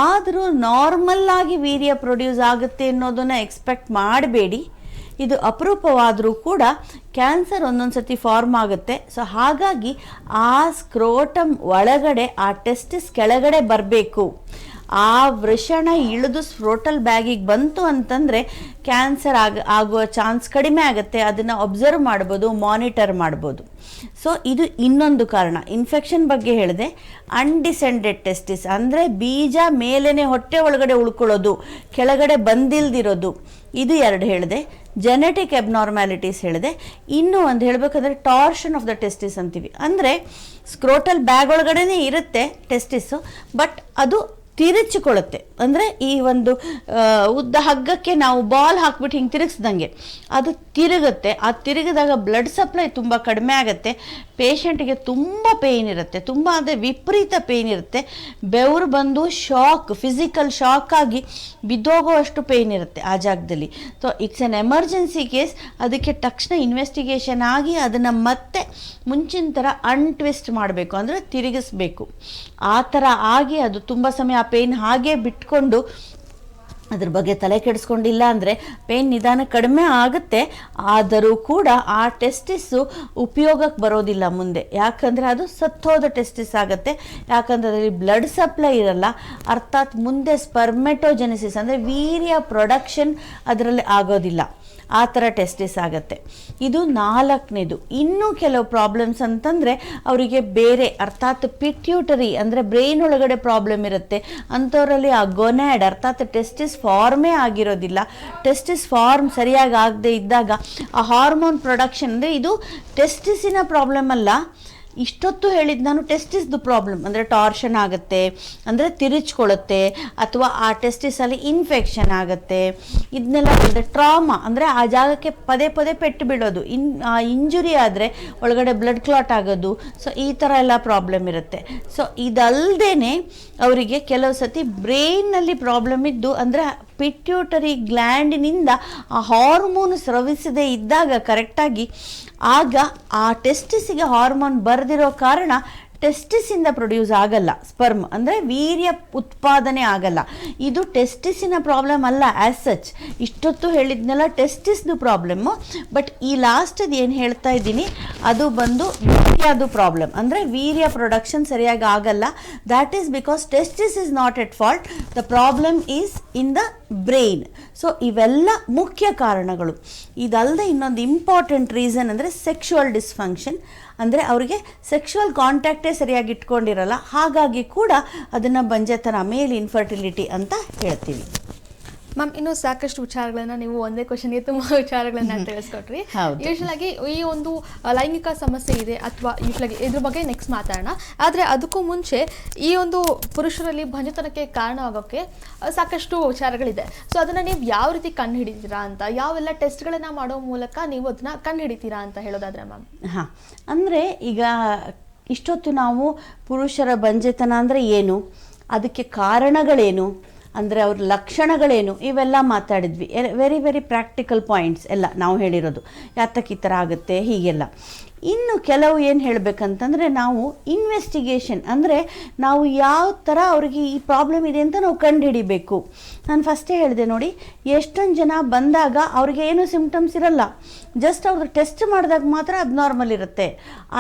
ಆದರೂ ನಾರ್ಮಲ್ ಆಗಿ ವೀರ್ಯ ಪ್ರೊಡ್ಯೂಸ್ ಆಗುತ್ತೆ ಅನ್ನೋದನ್ನು ಎಕ್ಸ್ಪೆಕ್ಟ್ ಮಾಡಬೇಡಿ. ಇದು ಅಪರೂಪವಾದರೂ ಕೂಡ ಕ್ಯಾನ್ಸರ್ ಒಂದೊಂದು ಸತಿ ಫಾರ್ಮ್ ಆಗುತ್ತೆ. ಸೊ ಹಾಗಾಗಿ ಆ ಸ್ಕ್ರೋಟಮ್ ಒಳಗಡೆ ಆ ಟೆಸ್ಟಿಸ್ ಕೆಳಗಡೆ ಬರಬೇಕು. ಆ ವೃಷಣ ಇಳಿದು ಸ್ಕ್ರೋಟಲ್ ಬ್ಯಾಗಿಗೆ ಬಂತು ಅಂತಂದರೆ ಕ್ಯಾನ್ಸರ್ ಆಗುವ ಚಾನ್ಸ್ ಕಡಿಮೆ ಆಗುತ್ತೆ. ಅದನ್ನು ಅಬ್ಸರ್ವ್ ಮಾಡ್ಬೋದು, ಮಾನಿಟರ್ ಮಾಡ್ಬೋದು. ಸೊ ಇದು ಇನ್ನೊಂದು ಕಾರಣ. ಇನ್ಫೆಕ್ಷನ್ ಬಗ್ಗೆ ಹೇಳಿದೆ. ಅನ್ಡಿಸೆಂಡೆಡ್ ಟೆಸ್ಟಿಸ್ ಅಂದರೆ ಬೀಜ ಮೇಲೇ ಹೊಟ್ಟೆ ಒಳಗಡೆ ಉಳ್ಕೊಳ್ಳೋದು, ಕೆಳಗಡೆ ಬಂದಿಲ್ದಿರೋದು, ಇದು 2 ಹೇಳಿದೆ. ಜೆನೆಟಿಕ್ ಅಬ್ನಾರ್ಮ್ಯಾಲಿಟೀಸ್ ಹೇಳಿದೆ. ಇನ್ನೂ ಒಂದು ಹೇಳಬೇಕಂದ್ರೆ ಟಾರ್ಷನ್ ಆಫ್ ದ ಟೆಸ್ಟಿಸ್ ಅಂತೀವಿ. ಅಂದರೆ ಸ್ಕ್ರೋಟಲ್ ಬ್ಯಾಗ್ ಒಳಗಡೆನೇ ಇರುತ್ತೆ ಟೆಸ್ಟಿಸ್ಸು, ಬಟ್ ಅದು ತಿರುಚಿಕೊಳ್ಳುತ್ತೆ. ಅಂದರೆ ಈ ಒಂದು ಉದ್ದ ಹಗ್ಗಕ್ಕೆ ನಾವು ಬಾಲ್ ಹಾಕ್ಬಿಟ್ಟು ಹಿಂಗೆ ತಿರುಗಿಸ್ದಂಗೆ ಅದು ತಿರುಗುತ್ತೆ. ಆ ತಿರುಗಿದಾಗ ಬ್ಲಡ್ ಸಪ್ಲೈ ತುಂಬ ಕಡಿಮೆ ಆಗುತ್ತೆ. ಪೇಷಂಟಿಗೆ ತುಂಬ ಪೇಯ್ನ್ ಇರುತ್ತೆ, ತುಂಬ ಅಂದರೆ ವಿಪರೀತ ಪೇಯ್ನ್ ಇರುತ್ತೆ. ಬೆವರು ಬಂದು ಫಿಸಿಕಲ್ ಶಾಕ್ ಆಗಿ ಬಿದ್ದೋಗುವಷ್ಟು ಪೇಯ್ನ್ ಇರುತ್ತೆ ಆ ಜಾಗದಲ್ಲಿ. So it's an emergency case. ಅದಕ್ಕೆ ತಕ್ಷಣ ಇನ್ವೆಸ್ಟಿಗೇಷನ್ ಆಗಿ ಅದನ್ನು ಮತ್ತೆ ಮುಂಚಿನ ಥರ ಅನ್ಟ್ವಿಸ್ಟ್ ಮಾಡಬೇಕು, ಅಂದರೆ ತಿರುಗಿಸ್ಬೇಕು. ಆ ಥರ ಆಗಿ ಅದು ತುಂಬ ಸಮಯ ಆ ಪೇಯ್ನ್ ಹಾಗೆ ಬಿಟ್ಕೊಂಡು ಅದ್ರ ಬಗ್ಗೆ ತಲೆ ಕೆಡಿಸ್ಕೊಂಡಿಲ್ಲ ಅಂದರೆ ಪೇಯ್ನ್ ನಿಧಾನ ಕಡಿಮೆ ಆಗುತ್ತೆ. ಆದರೂ ಕೂಡ ಆ ಟೆಸ್ಟಿಸ್ಸು ಉಪಯೋಗಕ್ಕೆ ಬರೋದಿಲ್ಲ ಮುಂದೆ. ಯಾಕಂದರೆ ಅದು ಸತ್ತೋದ ಟೆಸ್ಟಿಸ್ ಆಗುತ್ತೆ. ಯಾಕಂದರೆ ಅದರಲ್ಲಿ ಬ್ಲಡ್ ಸಪ್ಲೈ ಇರಲ್ಲ. ಅರ್ಥಾತ್ ಮುಂದೆ ಸ್ಪರ್ಮೆಟೋಜೆನಿಸಿಸ್ ಅಂದರೆ ವೀರ್ಯ ಪ್ರೊಡಕ್ಷನ್ ಅದರಲ್ಲಿ ಆಗೋದಿಲ್ಲ. ಆ ಥರ ಟೆಸ್ಟಿಸ್ ಆಗುತ್ತೆ. ಇದು 4ನೇದು. ಇನ್ನೂ ಕೆಲವು ಪ್ರಾಬ್ಲಮ್ಸ್ ಅಂತಂದರೆ ಅವರಿಗೆ ಬೇರೆ, ಅರ್ಥಾತ್ ಪಿಟ್ಯೂಟರಿ ಅಂದರೆ ಬ್ರೈನ್ ಒಳಗಡೆ ಪ್ರಾಬ್ಲಮ್ ಇರುತ್ತೆ. ಅಂಥವರಲ್ಲಿ ಆ ಗೊನ್ಯಾಡ್ ಅರ್ಥಾತ್ ಟೆಸ್ಟಿಸ್ ಫಾರ್ಮೇ ಆಗಿರೋದಿಲ್ಲ. ಟೆಸ್ಟಿಸ್ ಫಾರ್ಮ್ ಸರಿಯಾಗಿ ಆಗದೆ ಇದ್ದಾಗ ಆ ಹಾರ್ಮೋನ್ ಪ್ರೊಡಕ್ಷನ್ ಅಂದರೆ ಇದು ಟೆಸ್ಟಿಸಿನ ಪ್ರಾಬ್ಲಮ್ ಅಲ್ಲ. ಇಷ್ಟೊತ್ತು ಹೇಳಿದ್ದು ನಾನು ಟೆಸ್ಟಿಸ್ದು ಪ್ರಾಬ್ಲಮ್ ಅಂದರೆ ಟಾರ್ಷನ್ ಆಗುತ್ತೆ, ಅಂದರೆ ತಿರುಚ್ಕೊಳ್ಳುತ್ತೆ, ಅಥವಾ ಆ ಟೆಸ್ಟಿಸಲ್ಲಿ ಇನ್ಫೆಕ್ಷನ್ ಆಗುತ್ತೆ. ಇದನ್ನೆಲ್ಲ ಅಂದರೆ ಟ್ರಾಮಾ ಅಂದರೆ ಆ ಜಾಗಕ್ಕೆ ಪದೇ ಪದೇ ಪೆಟ್ಟು ಬೀಳೋದು, ಇಂಜುರಿ ಆದರೆ ಒಳಗಡೆ ಬ್ಲಡ್ ಕ್ಲಾಟ್ ಆಗೋದು. ಸೊ ಈ ಥರ ಎಲ್ಲ ಪ್ರಾಬ್ಲಮ್ ಇರುತ್ತೆ. ಸೊ ಇದಲ್ಲದೇ ಅವರಿಗೆ ಕೆಲವು ಸತಿ ಬ್ರೈನ್ನಲ್ಲಿ ಪ್ರಾಬ್ಲಮ್ ಇದ್ದು, ಅಂದರೆ ಪಿಟ್ಯೂಟರಿ ಗ್ಲ್ಯಾಂಡಿನಿಂದ ಆ ಹಾರ್ಮೋನ್ ಸ್ರವಿಸದೇ ಇದ್ದಾಗ ಕರೆಕ್ಟಾಗಿ, ಆಗ ಆ ಟೆಸ್ಟಿಸಿಗೆ ಹಾರ್ಮೋನ್ ಬರೆದಿರೋ ಕಾರಣ ಟೆಸ್ಟಿಸಿಂದ ಪ್ರೊಡ್ಯೂಸ್ ಆಗಲ್ಲ ಸ್ಪರ್ಮ್, ಅಂದರೆ ವೀರ್ಯ ಉತ್ಪಾದನೆ ಆಗಲ್ಲ. ಇದು ಟೆಸ್ಟಿಸಿನ ಪ್ರಾಬ್ಲಮ್ ಅಲ್ಲ ಆ್ಯಸ್ ಸಚ್. ಇಷ್ಟೊತ್ತು ಹೇಳಿದ್ನೆಲ್ಲ ಟೆಸ್ಟಿಸ್ದು ಪ್ರಾಬ್ಲಮ್ಮು. ಬಟ್ ಈ ಲಾಸ್ಟದು ಏನು ಹೇಳ್ತಾ ಇದ್ದೀನಿ ಅದು ಬಂದು ವೀರ್ಯದು ಪ್ರಾಬ್ಲಮ್, ಅಂದರೆ ವೀರ್ಯ ಪ್ರೊಡಕ್ಷನ್ ಸರಿಯಾಗಿ ಆಗಲ್ಲ. That is because testis is not at fault, the problem is in the brain. So ಇವೆಲ್ಲ ಮುಖ್ಯ ಕಾರಣಗಳು. ಇದಲ್ಲದೆ ಇನ್ನೊಂದು ಇಂಪಾರ್ಟೆಂಟ್ ರೀಸನ್ ಅಂದರೆ ಸೆಕ್ಷುವಲ್ ಡಿಸ್ಫಂಕ್ಷನ್, ಅಂದರೆ ಅವರಿಗೆ ಸೆಕ್ಷುವಲ್ ಕಾಂಟ್ಯಾಕ್ಟೇ ಸರಿಯಾಗಿ ಇಟ್ಕೊಂಡಿರಲ್ಲ. ಹಾಗಾಗಿ ಕೂಡ ಅದನ್ನು ಬಂಜೆತನ, ಮೇಲ್ ಇನ್ಫರ್ಟಿಲಿಟಿ ಅಂತ ಹೇಳ್ತೀವಿ. ಮ್ಯಾಮ್, ಇನ್ನು ಸಾಕಷ್ಟು ವಿಚಾರಗಳನ್ನ ನೀವು ಒಂದೇ ಕ್ವಶನ್ಗೆ ತುಂಬ ವಿಚಾರಗಳನ್ನ ತಿಳಿಸ್ಕೊಟ್ರಿ. ಯೂಶಲ್ ಆಗಿ ಈ ಒಂದು ಲೈಂಗಿಕ ಸಮಸ್ಯೆ ಇದೆ ಅಥವಾ ಯೂಶಲಾಗಿ ಇದ್ರ ಬಗ್ಗೆ ನೆಕ್ಸ್ಟ್ ಮಾತಾಡೋಣ. ಆದರೆ ಅದಕ್ಕೂ ಮುಂಚೆ ಈ ಒಂದು ಪುರುಷರಲ್ಲಿ ಬಂಜೆತನಕ್ಕೆ ಕಾರಣವಾಗೋಕ್ಕೆ ಸಾಕಷ್ಟು ವಿಚಾರಗಳಿದೆ. ಸೊ ಅದನ್ನು ನೀವು ಯಾವ ರೀತಿ ಕಂಡು ಹಿಡಿತೀರಾ ಅಂತ, ಯಾವೆಲ್ಲ ಟೆಸ್ಟ್ಗಳನ್ನು ಮಾಡೋ ಮೂಲಕ ನೀವು ಅದನ್ನ ಕಂಡು ಹಿಡಿತೀರಾ ಅಂತ ಹೇಳೋದಾದ್ರೆ ಮ್ಯಾಮ್? ಹಾಂ, ಅಂದರೆ ಈಗ ಇಷ್ಟೊತ್ತು ನಾವು ಪುರುಷರ ಬಂಜೆತನ ಅಂದರೆ ಏನು, ಅದಕ್ಕೆ ಕಾರಣಗಳೇನು, ಅಂದರೆ ಅವ್ರ ಲಕ್ಷಣಗಳೇನು, ಇವೆಲ್ಲ ಮಾತಾಡಿದ್ವಿ. ವೆರಿ ವೆರಿ ಪ್ರಾಕ್ಟಿಕಲ್ ಪಾಯಿಂಟ್ಸ್ ಎಲ್ಲ ನಾವು ಹೇಳಿರೋದು. ಯಾತಕ್ಕೆ ಈ ಥರ ಆಗುತ್ತೆ ಹೀಗೆಲ್ಲ. ಇನ್ನು ಕೆಲವು ಏನು ಹೇಳಬೇಕಂತಂದರೆ, ನಾವು ಇನ್ವೆಸ್ಟಿಗೇಷನ್ ಅಂದರೆ ನಾವು ಯಾವ ಥರ ಅವ್ರಿಗೆ ಈ ಪ್ರಾಬ್ಲಮ್ ಇದೆ ಅಂತ ನಾವು ಕಂಡುಹಿಡಿಬೇಕು. ನಾನು ಫಸ್ಟೇ ಹೇಳಿದೆ ನೋಡಿ, ಎಷ್ಟೊಂದು ಜನ ಬಂದಾಗ ಅವ್ರಿಗೆ ಏನೂ ಸಿಮ್ಟಮ್ಸ್ ಇರಲ್ಲ, ಜಸ್ಟ್ ಅವ್ರಿಗೆ ಟೆಸ್ಟ್ ಮಾಡಿದಾಗ ಮಾತ್ರ ಅಬ್ನಾರ್ಮಲ್ ಇರುತ್ತೆ.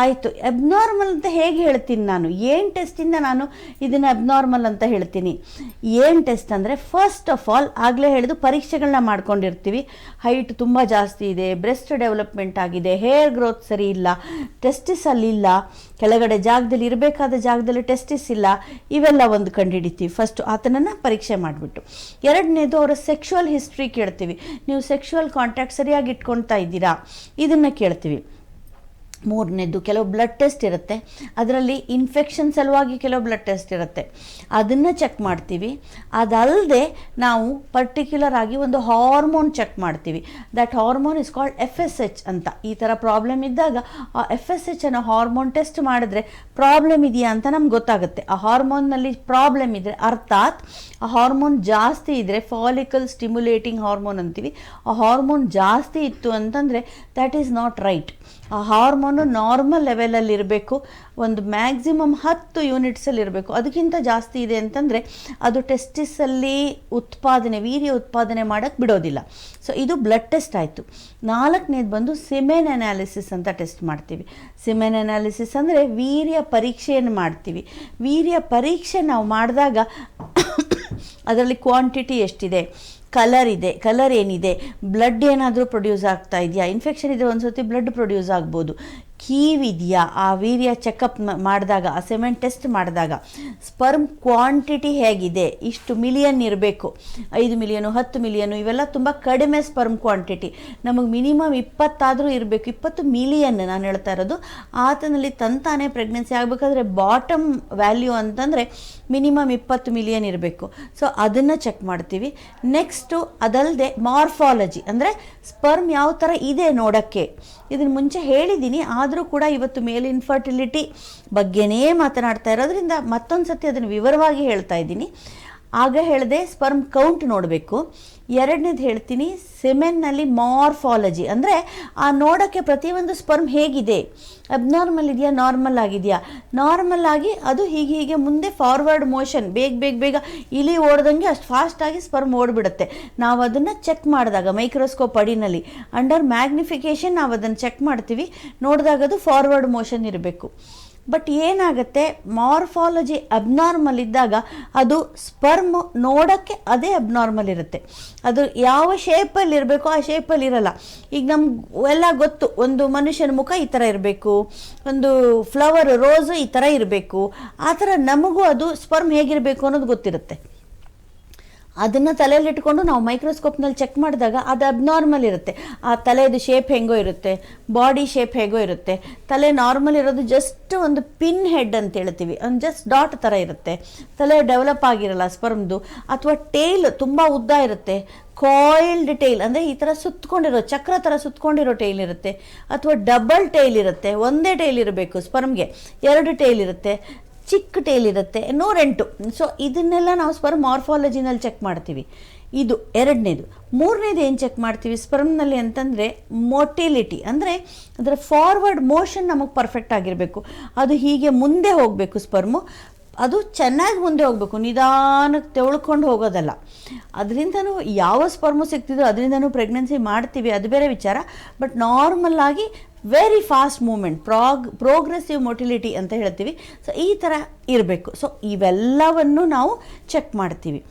ಆಯಿತು, ಅಬ್ನಾರ್ಮಲ್ ಅಂತ ಹೇಗೆ ಹೇಳ್ತೀನಿ ನಾನು? ಏನು ಟೆಸ್ಟಿಂದ ನಾನು ಇದನ್ನು ಅಬ್ನಾರ್ಮಲ್ ಅಂತ ಹೇಳ್ತೀನಿ? ಏನು ಟೆಸ್ಟ್ ಅಂದರೆ, ಫಸ್ಟ್ ಆಫ್ ಆಲ್ ಆಗಲೇ ಹೇಳಿದು ಪರೀಕ್ಷೆಗಳನ್ನ ಮಾಡ್ಕೊಂಡಿರ್ತೀವಿ. ಹೈಟ್ ತುಂಬ ಜಾಸ್ತಿ ಇದೆ, ಬ್ರೆಸ್ಟ್ ಡೆವಲಪ್ಮೆಂಟ್ ಆಗಿದೆ, ಹೇರ್ ಗ್ರೋತ್ ಸರಿ ಇಲ್ಲ, ಟೆಸ್ಟಿಸ್ ಅಲ್ಲಿಲ್ಲ, ಕೆಳಗಡೆ ಜಾಗದಲ್ಲಿ ಇರಬೇಕಾದ ಜಾಗದಲ್ಲಿ ಟೆಸ್ಟಿಸ್ ಇಲ್ಲ, ಇವೆಲ್ಲ ಒಂದು ಕಂಡುಹಿಡಿತೀವಿ ಫಸ್ಟು ಆತನನ್ನು ಪರೀಕ್ಷೆ ಮಾಡಿಬಿಟ್ಟು. ಎರಡನೇದು ಅವರ ಸೆಕ್ಷುವಲ್ ಹಿಸ್ಟ್ರಿ ಕೇಳ್ತೀವಿ. ನೀವು ಸೆಕ್ಷುವಲ್ ಕಾಂಟ್ಯಾಕ್ಟ್ ಸರಿಯಾಗಿ ಇಟ್ಕೊಳ್ತಾ ಇದ್ದೀರಾ, ಇದನ್ನು ಕೇಳ್ತೀವಿ. ಮೂರನೇದು ಕೆಲವು ಬ್ಲಡ್ ಟೆಸ್ಟ್ ಇರುತ್ತೆ, ಅದರಲ್ಲಿ ಇನ್ಫೆಕ್ಷನ್ ಸಲುವಾಗಿ ಕೆಲವು ಬ್ಲಡ್ ಟೆಸ್ಟ್ ಇರುತ್ತೆ, ಅದನ್ನು ಚೆಕ್ ಮಾಡ್ತೀವಿ. ಅದಲ್ಲದೆ ನಾವು ಪರ್ಟಿಕ್ಯುಲರ್ ಆಗಿ ಒಂದು ಹಾರ್ಮೋನ್ ಚೆಕ್ ಮಾಡ್ತೀವಿ. That hormone is called FSH ಅಂತ. ಈ ಥರ ಪ್ರಾಬ್ಲಮ್ ಇದ್ದಾಗ ಆ FSH ಅನ್ನೋ ಹಾರ್ಮೋನ್ ಟೆಸ್ಟ್ ಮಾಡಿದ್ರೆ ಪ್ರಾಬ್ಲಮ್ ಇದೆಯಾ ಅಂತ ನಮ್ಗೆ ಗೊತ್ತಾಗುತ್ತೆ. ಆ ಹಾರ್ಮೋನ್ನಲ್ಲಿ ಪ್ರಾಬ್ಲಮ್ ಇದ್ದರೆ, ಅರ್ಥಾತ್ ಆ ಹಾರ್ಮೋನ್ ಜಾಸ್ತಿ ಇದ್ದರೆ, ಫಾಲಿಕಲ್ ಸ್ಟಿಮ್ಯುಲೇಟಿಂಗ್ ಹಾರ್ಮೋನ್ ಅಂತೀವಿ, ಆ ಹಾರ್ಮೋನ್ ಜಾಸ್ತಿ ಇತ್ತು ಅಂತಂದರೆ ದ್ಯಾಟ್ ಈಸ್ ನಾಟ್ ರೈಟ್. ಆ ಹಾರ್ಮೋನು ನಾರ್ಮಲ್ ಲೆವೆಲಲ್ಲಿ ಇರಬೇಕು, ಒಂದು ಮ್ಯಾಕ್ಸಿಮಮ್ 10 ಯೂನಿಟ್ಸಲ್ಲಿ ಇರಬೇಕು. ಅದಕ್ಕಿಂತ ಜಾಸ್ತಿ ಇದೆ ಅಂತಂದರೆ ಅದು ಟೆಸ್ಟಿಸಲ್ಲಿ ವೀರ್ಯ ಉತ್ಪಾದನೆ ಮಾಡೋಕ್ಕೆ ಬಿಡೋದಿಲ್ಲ. ಸೊ ಇದು ಬ್ಲಡ್ ಟೆಸ್ಟ್ ಆಯಿತು. ನಾಲ್ಕನೇದು ಬಂದು ಸಿಮೆನ್ ಅನಾಲಿಸಿಸ್ ಅಂತ ಟೆಸ್ಟ್ ಮಾಡ್ತೀವಿ. ಸಿಮೆನ್ ಅನಾಲಿಸಿಸ್ ಅಂದರೆ ವೀರ್ಯ ಪರೀಕ್ಷೆಯನ್ನು ಮಾಡ್ತೀವಿ. ವೀರ್ಯ ಪರೀಕ್ಷೆ ನಾವು ಮಾಡಿದಾಗ ಅದರಲ್ಲಿ ಕ್ವಾಂಟಿಟಿ ಎಷ್ಟಿದೆ, ಕಲರ್ ಏನಿದೆ, ಬ್ಲಡ್ ಏನಾದರೂ ಪ್ರೊಡ್ಯೂಸ್ ಆಗ್ತಾ ಇದೆಯಾ, ಇನ್ಫೆಕ್ಷನ್ ಇದ್ದರೆ ಒಂದು ಸರ್ತಿ ಬ್ಲಡ್ ಪ್ರೊಡ್ಯೂಸ್ ಆಗ್ಬೋದು, ಕೀವಿದೆಯಾ, ಆ ವೀರ್ಯ ಚೆಕಪ್ ಮಾಡಿದಾಗ, ಆ ಸೆಮೆನ್ ಟೆಸ್ಟ್ ಮಾಡಿದಾಗ ಸ್ಪರ್ಮ್ ಕ್ವಾಂಟಿಟಿ ಹೇಗಿದೆ, ಇಷ್ಟು ಮಿಲಿಯನ್ ಇರಬೇಕು, 5 ಮಿಲಿಯನು 10 ಮಿಲಿಯನು, ಇವೆಲ್ಲ ತುಂಬ ಕಡಿಮೆ ಸ್ಪರ್ಮ್ ಕ್ವಾಂಟಿಟಿ. ನಮಗೆ ಮಿನಿಮಮ್ 20 ಆದರೂ ಇರಬೇಕು, 20 ಮಿಲಿಯನ್ ನಾನು ಹೇಳ್ತಾ ಇರೋದು. ಆತನಲ್ಲಿ ತಂತಾನೆ ಪ್ರೆಗ್ನೆನ್ಸಿ ಆಗಬೇಕಾದ್ರೆ ಬಾಟಮ್ ವ್ಯಾಲ್ಯೂ ಅಂತಂದರೆ ಮಿನಿಮಮ್ 20 ಮಿಲಿಯನ್ ಇರಬೇಕು. ಸೊ ಅದನ್ನು ಚೆಕ್ ಮಾಡ್ತೀವಿ. ನೆಕ್ಸ್ಟು ಅದಲ್ಲದೆ ಮಾರ್ಫಾಲಜಿ ಅಂದರೆ ಸ್ಪರ್ಮ್ ಯಾವ ಥರ ಇದೆ ನೋಡೋಕ್ಕೆ. ಇದನ್ನು ಮುಂಚೆ ಹೇಳಿದ್ದೀನಿ, ಆದರೂ ಕೂಡ ಇವತ್ತು ಮೇಲ್ ಇನ್ಫರ್ಟಿಲಿಟಿ ಬಗ್ಗೆನೇ ಮಾತನಾಡ್ತಾ ಇರೋದ್ರಿಂದ ಮತ್ತೊಂದು ಸತಿ ಅದನ್ನು ವಿವರವಾಗಿ ಹೇಳ್ತಾ ಇದ್ದೀನಿ. ಆಗ ಹೇಳಿದೆ ಸ್ಪರ್ಮ್ ಕೌಂಟ್ ನೋಡಬೇಕು. ಎರಡನೇದು ಹೇಳ್ತೀನಿ, ಸೆಮೆನ್ನಲ್ಲಿ ಮಾರ್ಫಾಲಜಿ ಅಂದರೆ ಆ ನೋಡೋಕ್ಕೆ ಪ್ರತಿಯೊಂದು ಸ್ಪರ್ಮ್ ಹೇಗಿದೆ, ಅಬ್ನಾರ್ಮಲ್ ಇದೆಯಾ, ನಾರ್ಮಲ್ ಆಗಿದೆಯಾ. ನಾರ್ಮಲ್ ಆಗಿ ಅದು ಹೀಗೆ ಮುಂದೆ ಫಾರ್ವರ್ಡ್ ಮೋಷನ್ ಬೇಗ ಇಲಿ ಓಡ್ದಂಗೆ ಅಷ್ಟು ಫಾಸ್ಟಾಗಿ ಸ್ಪರ್ಮ್ ಓಡಿಬಿಡುತ್ತೆ. ನಾವು ಅದನ್ನು ಚೆಕ್ ಮಾಡಿದಾಗ ಮೈಕ್ರೋಸ್ಕೋಪ್ ಅಡಿನಲ್ಲಿ ಅಂಡರ್ ಮ್ಯಾಗ್ನಿಫಿಕೇಷನ್ ನಾವು ಅದನ್ನು ಚೆಕ್ ಮಾಡ್ತೀವಿ. ನೋಡಿದಾಗ ಅದು ಫಾರ್ವರ್ಡ್ ಮೋಷನ್ ಇರಬೇಕು. ಬಟ್ ಏನಾಗುತ್ತೆ, ಮಾರ್ಫಾಲಜಿ ಅಬ್ನಾರ್ಮಲ್ ಇದ್ದಾಗ ಅದು ಸ್ಪರ್ಮ್ ನೋಡೋಕ್ಕೆ ಅದೇ ಅಬ್ನಾರ್ಮಲ್ ಇರುತ್ತೆ. ಅದು ಯಾವ ಶೇಪಲ್ಲಿ ಇರಬೇಕು ಆ ಶೇಪಲ್ಲಿ ಇರಲ್ಲ. ಈಗ ನಮ್ಗೆ ಎಲ್ಲ ಗೊತ್ತು, ಒಂದು ಮನುಷ್ಯನ ಮುಖ ಈ ಥರ ಇರಬೇಕು, ಒಂದು ಫ್ಲವರ್ ರೋಸು ಈ ಥರ ಇರಬೇಕು, ಆ ಥರ ನಮಗೂ ಅದು ಸ್ಪರ್ಮ್ ಹೇಗಿರಬೇಕು ಅನ್ನೋದು ಗೊತ್ತಿರುತ್ತೆ. ಅದನ್ನು ತಲೆಯಲ್ಲಿಟ್ಕೊಂಡು ನಾವು ಮೈಕ್ರೋಸ್ಕೋಪ್ನಲ್ಲಿ ಚೆಕ್ ಮಾಡಿದಾಗ ಅದು ಅಬ್ನಾರ್ಮಲ್ ಇರುತ್ತೆ. ಆ ತಲೆದು ಶೇಪ್ ಹೆಂಗೋ ಇರುತ್ತೆ, ಬಾಡಿ ಶೇಪ್ ಹೇಗೋ ಇರುತ್ತೆ. ತಲೆ ನಾರ್ಮಲ್ ಇರೋದು ಜಸ್ಟ್ ಒಂದು ಪಿನ್ ಹೆಡ್ ಅಂತ ಹೇಳ್ತೀವಿ, ಒಂದು ಜಸ್ಟ್ ಡಾಟ್ ಥರ ಇರುತ್ತೆ. ತಲೆ ಡೆವಲಪ್ ಆಗಿರಲ್ಲ ಸ್ಪರ್ಮ್ದು. ಅಥವಾ ಟೇಲ್ ತುಂಬ ಉದ್ದ ಇರುತ್ತೆ, ಕಾಯಿಲ್ಡ್ ಟೈಲ್ ಅಂದರೆ ಈ ಥರ ಸುತ್ತಕೊಂಡಿರೋ ಚಕ್ರ ಥರ ಸುತ್ತಕೊಂಡಿರೋ ಟೈಲ್ ಇರುತ್ತೆ. ಅಥವಾ ಡಬಲ್ ಟೈಲ್ ಇರುತ್ತೆ, ಒಂದೇ ಟೈಲ್ ಇರಬೇಕು ಸ್ಪರ್ಮ್ಗೆ, 2 ಟೈಲ್ ಇರುತ್ತೆ, ಚಿಕ್ಕ ಟೈಲ್ ಇರುತ್ತೆ, 108. ಸೊ ಇದನ್ನೆಲ್ಲ ನಾವು ಸ್ಪರ್ಮ್ ಮಾರ್ಫಾಲಜಿನಲ್ಲಿ ಚೆಕ್ ಮಾಡ್ತೀವಿ. ಇದು ಎರಡನೇದು. ಮೂರನೇದು ಏನು ಚೆಕ್ ಮಾಡ್ತೀವಿ ಸ್ಪರ್ಮ್ನಲ್ಲಿ ಅಂತಂದರೆ ಮೊಟಿಲಿಟಿ, ಅಂದರೆ ಅದರ ಫಾರ್ವರ್ಡ್ ಮೋಷನ್ ನಮಗೆ ಪರ್ಫೆಕ್ಟ್ ಆಗಿರಬೇಕು. ಅದು ಹೀಗೆ ಮುಂದೆ ಹೋಗಬೇಕು ಸ್ಪರ್ಮು, ಅದು ಚೆನ್ನಾಗಿ ಮುಂದೆ ಹೋಗಬೇಕು, ನಿಧಾನಕ್ಕೆ ತೆಳ್ಕೊಂಡು ಹೋಗೋದಲ್ಲ. ಅದರಿಂದನೂ ಯಾವ ಸ್ಪರ್ಮು ಸಿಗ್ತಿದೋ ಅದರಿಂದನೂ ಪ್ರೆಗ್ನೆನ್ಸಿ ಮಾಡ್ತೀವಿ, ಅದು ಬೇರೆ ವಿಚಾರ. ಬಟ್ ನಾರ್ಮಲ್ ಆಗಿ very fast movement, progressive motility ಅಂತ ಹೇಳ್ತೀವಿ. ಸೊ ಈ ಥರ ಇರಬೇಕು. ಸೊ ಇವೆಲ್ಲವನ್ನು ನಾವು ಚೆಕ್ ಮಾಡ್ತೀವಿ.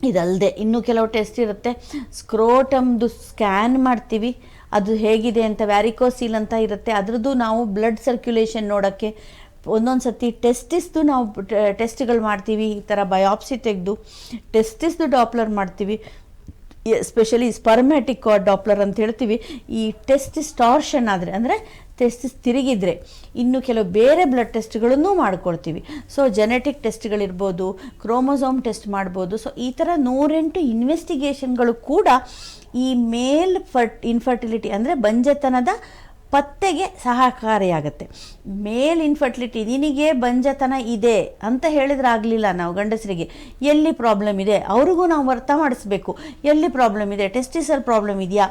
ಇದಲ್ಲದೆ ಇನ್ನೂ ಕೆಲವು ಟೆಸ್ಟ್ ಇರುತ್ತೆ. ಸ್ಕ್ರೋಟಮ್ದು ಸ್ಕ್ಯಾನ್ ಮಾಡ್ತೀವಿ, ಅದು ಹೇಗಿದೆ ಅಂತ. ವ್ಯಾರಿಕೋಸೀಲ್ ಅಂತ ಇರುತ್ತೆ, ಅದರದ್ದು ನಾವು ಬ್ಲಡ್ ಸರ್ಕ್ಯುಲೇಷನ್ ನೋಡೋಕ್ಕೆ. ಒಂದೊಂದು ಸತಿ ಟೆಸ್ಟಿಸ್ದು ನಾವು ಟೆಸ್ಟ್ಗಳು ಮಾಡ್ತೀವಿ, ಈ ಥರ ಬಯಾಪ್ಸಿ ತೆಗೆದು ಟೆಸ್ಟಿಸ್ದು ಡಾಪ್ಲರ್ ಮಾಡ್ತೀವಿ. ಎಸ್ಪೆಷಲಿ ಸ್ಪರ್ಮ್ಯಾಟಿಕ್ ಡಾಪ್ಲರ್ ಅಂತ ಹೇಳ್ತೀವಿ. ಈ ಟೆಸ್ಟಿಸ್ ಟಾರ್ಷನ್ ಆದರೆ ಅಂದರೆ ಟೆಸ್ಟಿಸ್ ತಿರುಗಿದ್ರೆ ಇನ್ನು ಕೆಲವು ಬೇರೆ ಬ್ಲಡ್ ಟೆಸ್ಟ್ಗಳನ್ನು ಮಾಡ್ಕೊಳ್ತೀವಿ. ಸೊ ಜೆನೆಟಿಕ್ ಟೆಸ್ಟ್ಗಳಿರ್ಬೋದು, ಕ್ರೋಮೋಸೋಮ್ ಟೆಸ್ಟ್ ಮಾಡ್ಬೋದು. ಸೊ ಈ ಥರ 108 ಇನ್ವೆಸ್ಟಿಗೇಷನ್ಗಳು ಕೂಡ ಈ ಮೇಲ್ ಇನ್ಫರ್ಟಿಲಿಟಿ ಅಂದರೆ ಬಂಜೆತನದ ಪತ್ತೆಗೆ ಸಹಕಾರಿಯಾಗುತ್ತೆ. ಮೇಲ್ ಇನ್ಫರ್ಟಿಲಿಟಿ, ನಿನಗೆ ಬಂಜತನ ಇದೆ ಅಂತ ಹೇಳಿದ್ರೆ ಆಗಲಿಲ್ಲ. ನಾವು ಗಂಡಸರಿಗೆ ಎಲ್ಲಿ ಪ್ರಾಬ್ಲಮ್ ಇದೆ ಅವ್ರಿಗೂ ನಾವು ಅರ್ಥ ಮಾಡಿಸ್ಬೇಕು. ಎಲ್ಲಿ ಪ್ರಾಬ್ಲಮ್ ಇದೆ, ಟೆಸ್ಟಿಸಲ್ ಪ್ರಾಬ್ಲಮ್ ಇದೆಯಾ,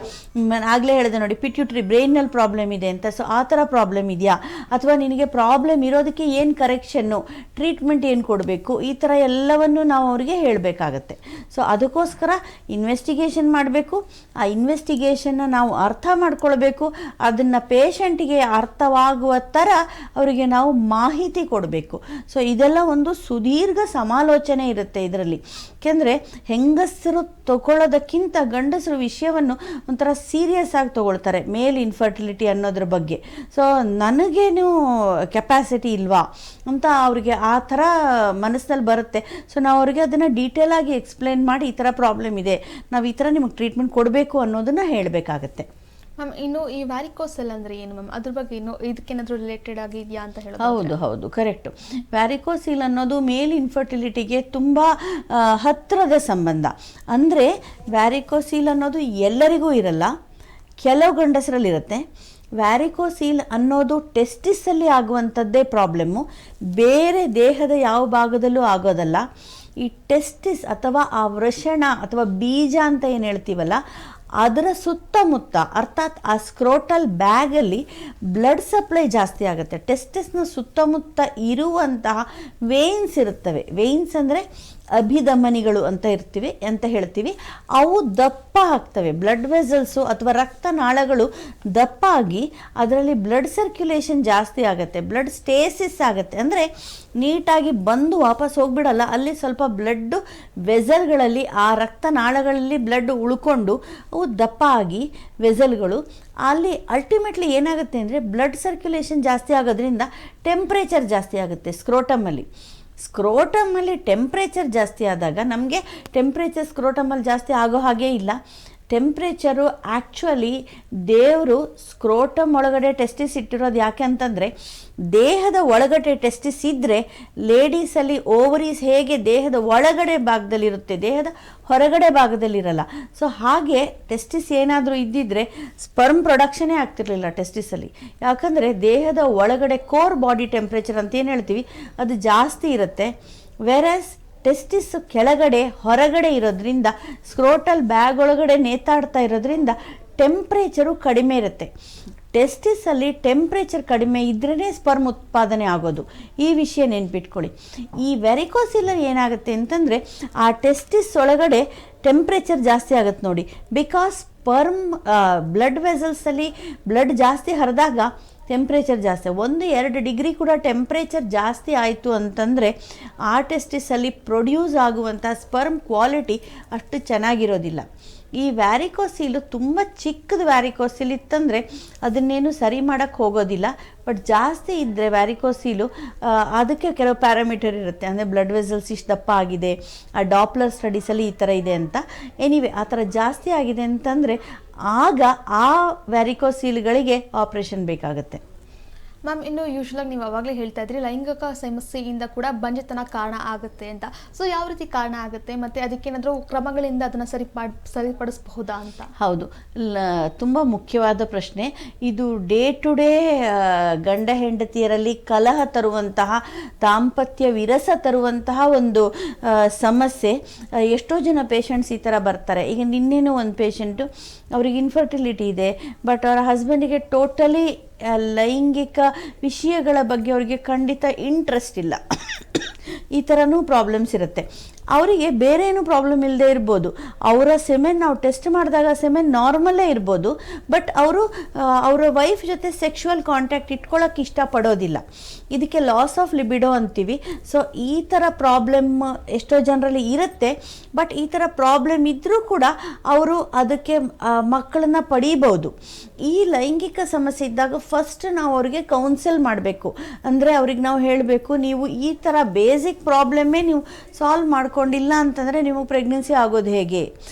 ಆಗಲೇ ಹೇಳಿದೆ ನೋಡಿ ಪಿಟ್ಯೂಟ್ರಿ ಬ್ರೈನ್ನಲ್ಲಿ ಪ್ರಾಬ್ಲಮ್ ಇದೆ ಅಂತ. ಸೊ ಆ ಥರ ಪ್ರಾಬ್ಲಮ್ ಇದೆಯಾ, ಅಥವಾ ನಿನಗೆ ಪ್ರಾಬ್ಲಮ್ ಇರೋದಕ್ಕೆ ಏನು ಕರೆಕ್ಷನ್ನು, ಟ್ರೀಟ್ಮೆಂಟ್ ಏನು ಕೊಡಬೇಕು, ಈ ಥರ ಎಲ್ಲವನ್ನು ನಾವು ಅವರಿಗೆ ಹೇಳಬೇಕಾಗತ್ತೆ. ಸೊ ಅದಕ್ಕೋಸ್ಕರ ಇನ್ವೆಸ್ಟಿಗೇಷನ್ ಮಾಡಬೇಕು. ಆ ಇನ್ವೆಸ್ಟಿಗೇಷನ್ನ ನಾವು ಅರ್ಥ ಮಾಡ್ಕೊಳ್ಬೇಕು, ಅದನ್ನು ಪೇಷಂಟಿಗೆ ಅರ್ಥವಾಗುವ ಥರ ಅವರಿಗೆ ನಾವು ಮಾಹಿತಿ ಕೊಡಬೇಕು. ಸೊ ಇದೆಲ್ಲ ಒಂದು ಸುದೀರ್ಘ ಸಮಾಲೋಚನೆ ಇರುತ್ತೆ ಇದರಲ್ಲಿ. ಏಕೆಂದರೆ ಹೆಂಗಸರು ತಗೊಳ್ಳೋದಕ್ಕಿಂತ ಗಂಡಸರು ವಿಷಯವನ್ನು ಒಂಥರ ಸೀರಿಯಸ್ ಆಗಿ ತಗೊಳ್ತಾರೆ, ಮೇಲ್ ಇನ್ಫರ್ಟಿಲಿಟಿ ಅನ್ನೋದ್ರ ಬಗ್ಗೆ. ಸೊ ನನಗೇನು ಕೆಪಾಸಿಟಿ ಇಲ್ವಾ ಅಂತ ಅವ್ರಿಗೆ ಆ ಥರ ಮನಸ್ಸಿನಲ್ಲಿ ಬರುತ್ತೆ. ಸೊ ನಾವು ಅವ್ರಿಗೆ ಅದನ್ನು ಡೀಟೇಲ್ ಆಗಿ ಎಕ್ಸ್ಪ್ಲೇನ್ ಮಾಡಿ ಈ ಥರ ಪ್ರಾಬ್ಲಮ್ ಇದೆ, ನಾವು ಈ ಥರ ನಿಮಗೆ ಟ್ರೀಟ್ಮೆಂಟ್ ಕೊಡಬೇಕು ಅನ್ನೋದನ್ನು ಹೇಳಬೇಕಾಗತ್ತೆ. ಮ್ಯಾಮ್, ಇನ್ನು ಈ ವ್ಯಾರಿಕೋಸೆಲ್ ಅಂದರೆ ಏನು ಮ್ಯಾಮ್? ಅದ್ರ ಬಗ್ಗೆ ಇನ್ನು ಇದಕ್ಕೇನಾದರೂ ರಿಲೇಟೆಡ್ ಆಗಿದೆಯಾ ಅಂತ ಹೇಳೋದು? ಹೌದು ಕರೆಕ್ಟು. ವ್ಯಾರಿಕೋಸೀಲ್ ಅನ್ನೋದು ಮೇಲ್ ಇನ್ಫರ್ಟಿಲಿಟಿಗೆ ತುಂಬ ಹತ್ತಿರದ ಸಂಬಂಧ. ಅಂದರೆ ವ್ಯಾರಿಕೋಸೀಲ್ ಅನ್ನೋದು ಎಲ್ಲರಿಗೂ ಇರಲ್ಲ, ಕೆಲವು ಗಂಡಸರಲ್ಲಿರುತ್ತೆ. ವ್ಯಾರಿಕೋಸೀಲ್ ಅನ್ನೋದು ಟೆಸ್ಟಿಸಲ್ಲಿ ಆಗುವಂಥದ್ದೇ ಪ್ರಾಬ್ಲಮ್ಮು, ಬೇರೆ ದೇಹದ ಯಾವ ಭಾಗದಲ್ಲೂ ಆಗೋದಲ್ಲ. ಈ ಟೆಸ್ಟಿಸ್ ಅಥವಾ ಆ ವೃಷಣ ಅಥವಾ ಬೀಜ ಅಂತ ಏನು ಹೇಳ್ತೀವಲ್ಲ, ಅದರ ಸುತ್ತಮುತ್ತ ಅರ್ಥಾತ್ ಆ ಸ್ಕ್ರೋಟಲ್ ಬ್ಯಾಗಲ್ಲಿ ಬ್ಲಡ್ ಸಪ್ಲೈ ಜಾಸ್ತಿ ಆಗುತ್ತೆ. ಟೆಸ್ಟಿಸ್ನ ಸುತ್ತಮುತ್ತ ಇರುವಂತಹ ವೇನ್ಸ್ ಇರುತ್ತವೆ. ವೇನ್ಸ್ ಅಂದರೆ ಅಭಿಧಮನಿಗಳು ಅಂತ ಹೇಳ್ತೀವಿ. ಅವು ದಪ್ಪ ಆಗ್ತವೆ. ಬ್ಲಡ್ ವೆಸಲ್ಸು ಅಥವಾ ರಕ್ತನಾಳಗಳು ದಪ್ಪ ಆಗಿ ಅದರಲ್ಲಿ ಬ್ಲಡ್ ಸರ್ಕ್ಯುಲೇಷನ್ ಜಾಸ್ತಿ ಆಗುತ್ತೆ, ಬ್ಲಡ್ ಸ್ಟೇಸಿಸ್ ಆಗುತ್ತೆ. ಅಂದರೆ ನೀಟಾಗಿ ಬಂದು ವಾಪಸ್ ಹೋಗ್ಬಿಡಲ್ಲ, ಅಲ್ಲಿ ಸ್ವಲ್ಪ ಬ್ಲಡ್ ವೆಸಲ್ಗಳಲ್ಲಿ ಆ ರಕ್ತನಾಳಗಳಲ್ಲಿ ಬ್ಲಡ್ ಉಳ್ಕೊಂಡು ಅವು ದಪ್ಪ ಆಗಿ ವೆಸಲ್ಗಳು ಅಲ್ಲಿ ಅಲ್ಟಿಮೇಟ್ಲಿ ಏನಾಗುತ್ತೆ ಅಂದರೆ ಬ್ಲಡ್ ಸರ್ಕ್ಯುಲೇಷನ್ ಜಾಸ್ತಿ ಆಗೋದ್ರಿಂದ ಟೆಂಪ್ರೇಚರ್ ಜಾಸ್ತಿ ಆಗುತ್ತೆ ಸ್ಕ್ರೋಟಮಲ್ಲಿ ಟೆಂಪ್ರೇಚರ್ ಜಾಸ್ತಿ ಆದಾಗ ನಮಗೆ ಟೆಂಪ್ರೇಚರ್ ಸ್ಕ್ರೋಟಮಲ್ಲಿ ಜಾಸ್ತಿ ಆಗೋ ಹಾಗೇ ಇಲ್ಲ. ಟೆಂಪ್ರೇಚರು ಆ್ಯಕ್ಚುಲಿ ದೇವರು ಸ್ಕ್ರೋಟಮ್ ಒಳಗಡೆ ಟೆಸ್ಟಿಸ್ ಇಟ್ಟಿರೋದು ಯಾಕೆ ಅಂತಂದರೆ, ದೇಹದ ಒಳಗಡೆ ಟೆಸ್ಟಿಸ್ ಇದ್ದರೆ ಲೇಡೀಸಲ್ಲಿ ಓವರೀಸ್ ಹೇಗೆ ದೇಹದ ಒಳಗಡೆ ಭಾಗದಲ್ಲಿರುತ್ತೆ, ದೇಹದ ಹೊರಗಡೆ ಭಾಗದಲ್ಲಿರಲ್ಲ. ಸೊ ಹಾಗೆ ಟೆಸ್ಟಿಸ್ ಏನಾದರೂ ಇದ್ದಿದ್ದರೆ ಸ್ಪರ್ಮ್ ಪ್ರೊಡಕ್ಷನೇ ಆಗ್ತಿರ್ಲಿಲ್ಲ ಟೆಸ್ಟಿಸಲ್ಲಿ. ಯಾಕಂದರೆ ದೇಹದ ಒಳಗಡೆ ಕೋರ್ ಬಾಡಿ ಟೆಂಪ್ರೇಚರ್ ಅಂತ ಏನು ಹೇಳ್ತೀವಿ ಅದು ಜಾಸ್ತಿ ಇರುತ್ತೆ. ವೆರಸ್ ಟೆಸ್ಟಿಸ್ ಕೆಳಗಡೆ ಹೊರಗಡೆ ಇರೋದ್ರಿಂದ ಸ್ಕ್ರೋಟಲ್ ಬ್ಯಾಗ್ ಒಳಗಡೆ ನೇತಾಡ್ತಾ ಇರೋದ್ರಿಂದ ಟೆಂಪ್ರೇಚರು ಕಡಿಮೆ ಇರುತ್ತೆ. ಟೆಸ್ಟಿಸಲ್ಲಿ ಟೆಂಪ್ರೇಚರ್ ಕಡಿಮೆ ಇದ್ರೇ ಸ್ಪರ್ಮ್ ಉತ್ಪಾದನೆ ಆಗೋದು. ಈ ವಿಷಯ ನೆನ್ಪಿಟ್ಕೊಳ್ಳಿ. ಈ ವೆರಿಕೋಸಿಲರ್ ಏನಾಗುತ್ತೆ ಅಂತಂದರೆ ಆ ಟೆಸ್ಟಿಸ್ ಒಳಗಡೆ ಟೆಂಪ್ರೇಚರ್ ಜಾಸ್ತಿ ಆಗುತ್ತೆ ನೋಡಿ. ಬಿಕಾಸ್ ಸ್ಪರ್ಮ್ ಬ್ಲಡ್ ವೆಸಲ್ಸಲ್ಲಿ ಬ್ಲಡ್ ಜಾಸ್ತಿ ಹರಿದಾಗ ಟೆಂಪ್ರೇಚರ್ ಜಾಸ್ತಿ, 1-2 ಡಿಗ್ರಿ ಕೂಡ ಟೆಂಪ್ರೇಚರ್ ಜಾಸ್ತಿ ಆಯಿತು ಅಂತಂದರೆ ಆ ಟೆಸ್ಟಿಸಲ್ಲಿ ಪ್ರೊಡ್ಯೂಸ್ ಆಗುವಂಥ ಸ್ಪರ್ಮ್ ಕ್ವಾಲಿಟಿ ಅಷ್ಟು ಚೆನ್ನಾಗಿರೋದಿಲ್ಲ. ಈ ವ್ಯಾರಿಕೋಸೀಲು ತುಂಬ ಚಿಕ್ಕದು ವ್ಯಾರಿಕೋಸೀಲ್ ಇತ್ತಂದರೆ ಅದನ್ನೇನು ಸರಿ ಮಾಡೋಕ್ಕೆ ಹೋಗೋದಿಲ್ಲ. ಬಟ್ ಜಾಸ್ತಿ ಇದ್ದರೆ ವ್ಯಾರಿಕೋಸೀಲು ಅದಕ್ಕೆ ಕೆಲವು ಪ್ಯಾರಾಮೀಟರ್ ಇರುತ್ತೆ. ಅಂದರೆ ಬ್ಲಡ್ ವೆಸಲ್ಸ್ ಇಷ್ಟು ದಪ್ಪ ಆಗಿದೆ, ಆ ಡಾಪ್ಲರ್ ಸ್ಟಡೀಸಲ್ಲಿ ಈ ಥರ ಇದೆ ಅಂತ. ಎನಿವೆ ಆ ಥರ ಜಾಸ್ತಿ ಆಗಿದೆ ಅಂತಂದರೆ ಆಗ ಆ ವ್ಯಾರಿಕೋಸೀಲ್ಗಳಿಗೆ ಆಪ್ರೇಷನ್ ಬೇಕಾಗುತ್ತೆ. ಮ್ಯಾಮ್, ಇನ್ನು ಯೂಶ್ವಲಾಗಿ ನೀವು ಅವಾಗಲೇ ಹೇಳ್ತಾ ಇದ್ರಿ ಲೈಂಗಿಕ ಸಮಸ್ಯೆಯಿಂದ ಕೂಡ ಬಂಜೆತನ ಕಾರಣ ಆಗುತ್ತೆ ಅಂತ. ಸೊ ಯಾವ ರೀತಿ ಕಾರಣ ಆಗುತ್ತೆ ಮತ್ತು ಅದಕ್ಕೇನಾದರೂ ಕ್ರಮಗಳಿಂದ ಅದನ್ನು ಸರಿಪಡಿಸಬಹುದಾ ಅಂತ? ಹೌದು, ತುಂಬ ಮುಖ್ಯವಾದ ಪ್ರಶ್ನೆ ಇದು. ಡೇ ಟು ಡೇ ಗಂಡ ಹೆಂಡತಿಯರಲ್ಲಿ ಕಲಹ ತರುವಂತಹ, ದಾಂಪತ್ಯ ವಿರಸ ತರುವಂತಹ ಒಂದು ಸಮಸ್ಯೆ. ಎಷ್ಟೋ ಜನ ಪೇಷಂಟ್ಸ್ ಈ ಥರ ಬರ್ತಾರೆ. ಈಗ ನಿನ್ನೇನು ಒಂದು ಪೇಷಂಟು, ಅವ್ರಿಗೆ ಇನ್ಫರ್ಟಿಲಿಟಿ ಇದೆ, ಬಟ್ ಅವರ ಹಸ್ಬೆಂಡಿಗೆ ಟೋಟಲಿ ಲೈಂಗಿಕ ವಿಷಯಗಳ ಬಗ್ಗೆ ಅವರಿಗೆ ಖಂಡಿತ ಇಂಟ್ರೆಸ್ಟ್ ಇಲ್ಲ. ಈ ಥರನೂ ಪ್ರಾಬ್ಲಮ್ಸ್ ಇರುತ್ತೆ. ಅವರಿಗೆ ಬೇರೆ ಏನೂ ಪ್ರಾಬ್ಲಮ್ ಇಲ್ಲದೆ ಇರ್ಬೋದು. ಅವರ ಸೆಮೆನ್ ನಾವು ಟೆಸ್ಟ್ ಮಾಡಿದಾಗ ಸೆಮೆನ್ ನಾರ್ಮಲ್ಲೇ ಇರ್ಬೋದು, ಬಟ್ ಅವರು ಅವರ ವೈಫ್ ಜೊತೆ ಸೆಕ್ಷುವಲ್ ಕಾಂಟ್ಯಾಕ್ಟ್ ಇಟ್ಕೊಳ್ಳೋಕೆ ಇಷ್ಟಪಡೋದಿಲ್ಲ. ಇದಕ್ಕೆ ಲಾಸ್ ಆಫ್ ಲಿಬಿಡೋ ಅಂತೀವಿ. ಸೊ ಈ ಥರ ಪ್ರಾಬ್ಲಮ್ ಎಷ್ಟೋ ಜನರಲ್ಲಿ ಇರುತ್ತೆ. ಬಟ್ ಈ ಥರ ಪ್ರಾಬ್ಲಮ್ ಇದ್ದರೂ ಕೂಡ ಅವರು ಅದಕ್ಕೆ ಮಕ್ಕಳನ್ನ ಪಡೀಬೋದು. ಈ ಲೈಂಗಿಕ ಸಮಸ್ಯೆ ಇದ್ದಾಗ ಫಸ್ಟ್ ನಾವು ಅವ್ರಿಗೆ ಕೌನ್ಸಿಲ್ ಮಾಡಬೇಕು. ಅಂದರೆ ಅವ್ರಿಗೆ ನಾವು ಹೇಳಬೇಕು, ನೀವು ಈ ಥರ ಬೇಸಿಕ್ ಪ್ರಾಬ್ಲಮ್ಮೇ ನೀವು ಸಾಲ್ವ್ ಮಾಡ್ಕೊಂಡಿಲ್ಲ ಅಂತಂದರೆ ನೀವು ಪ್ರೆಗ್ನೆನ್ಸಿ ಆಗೋದು ಹೇಗೆ?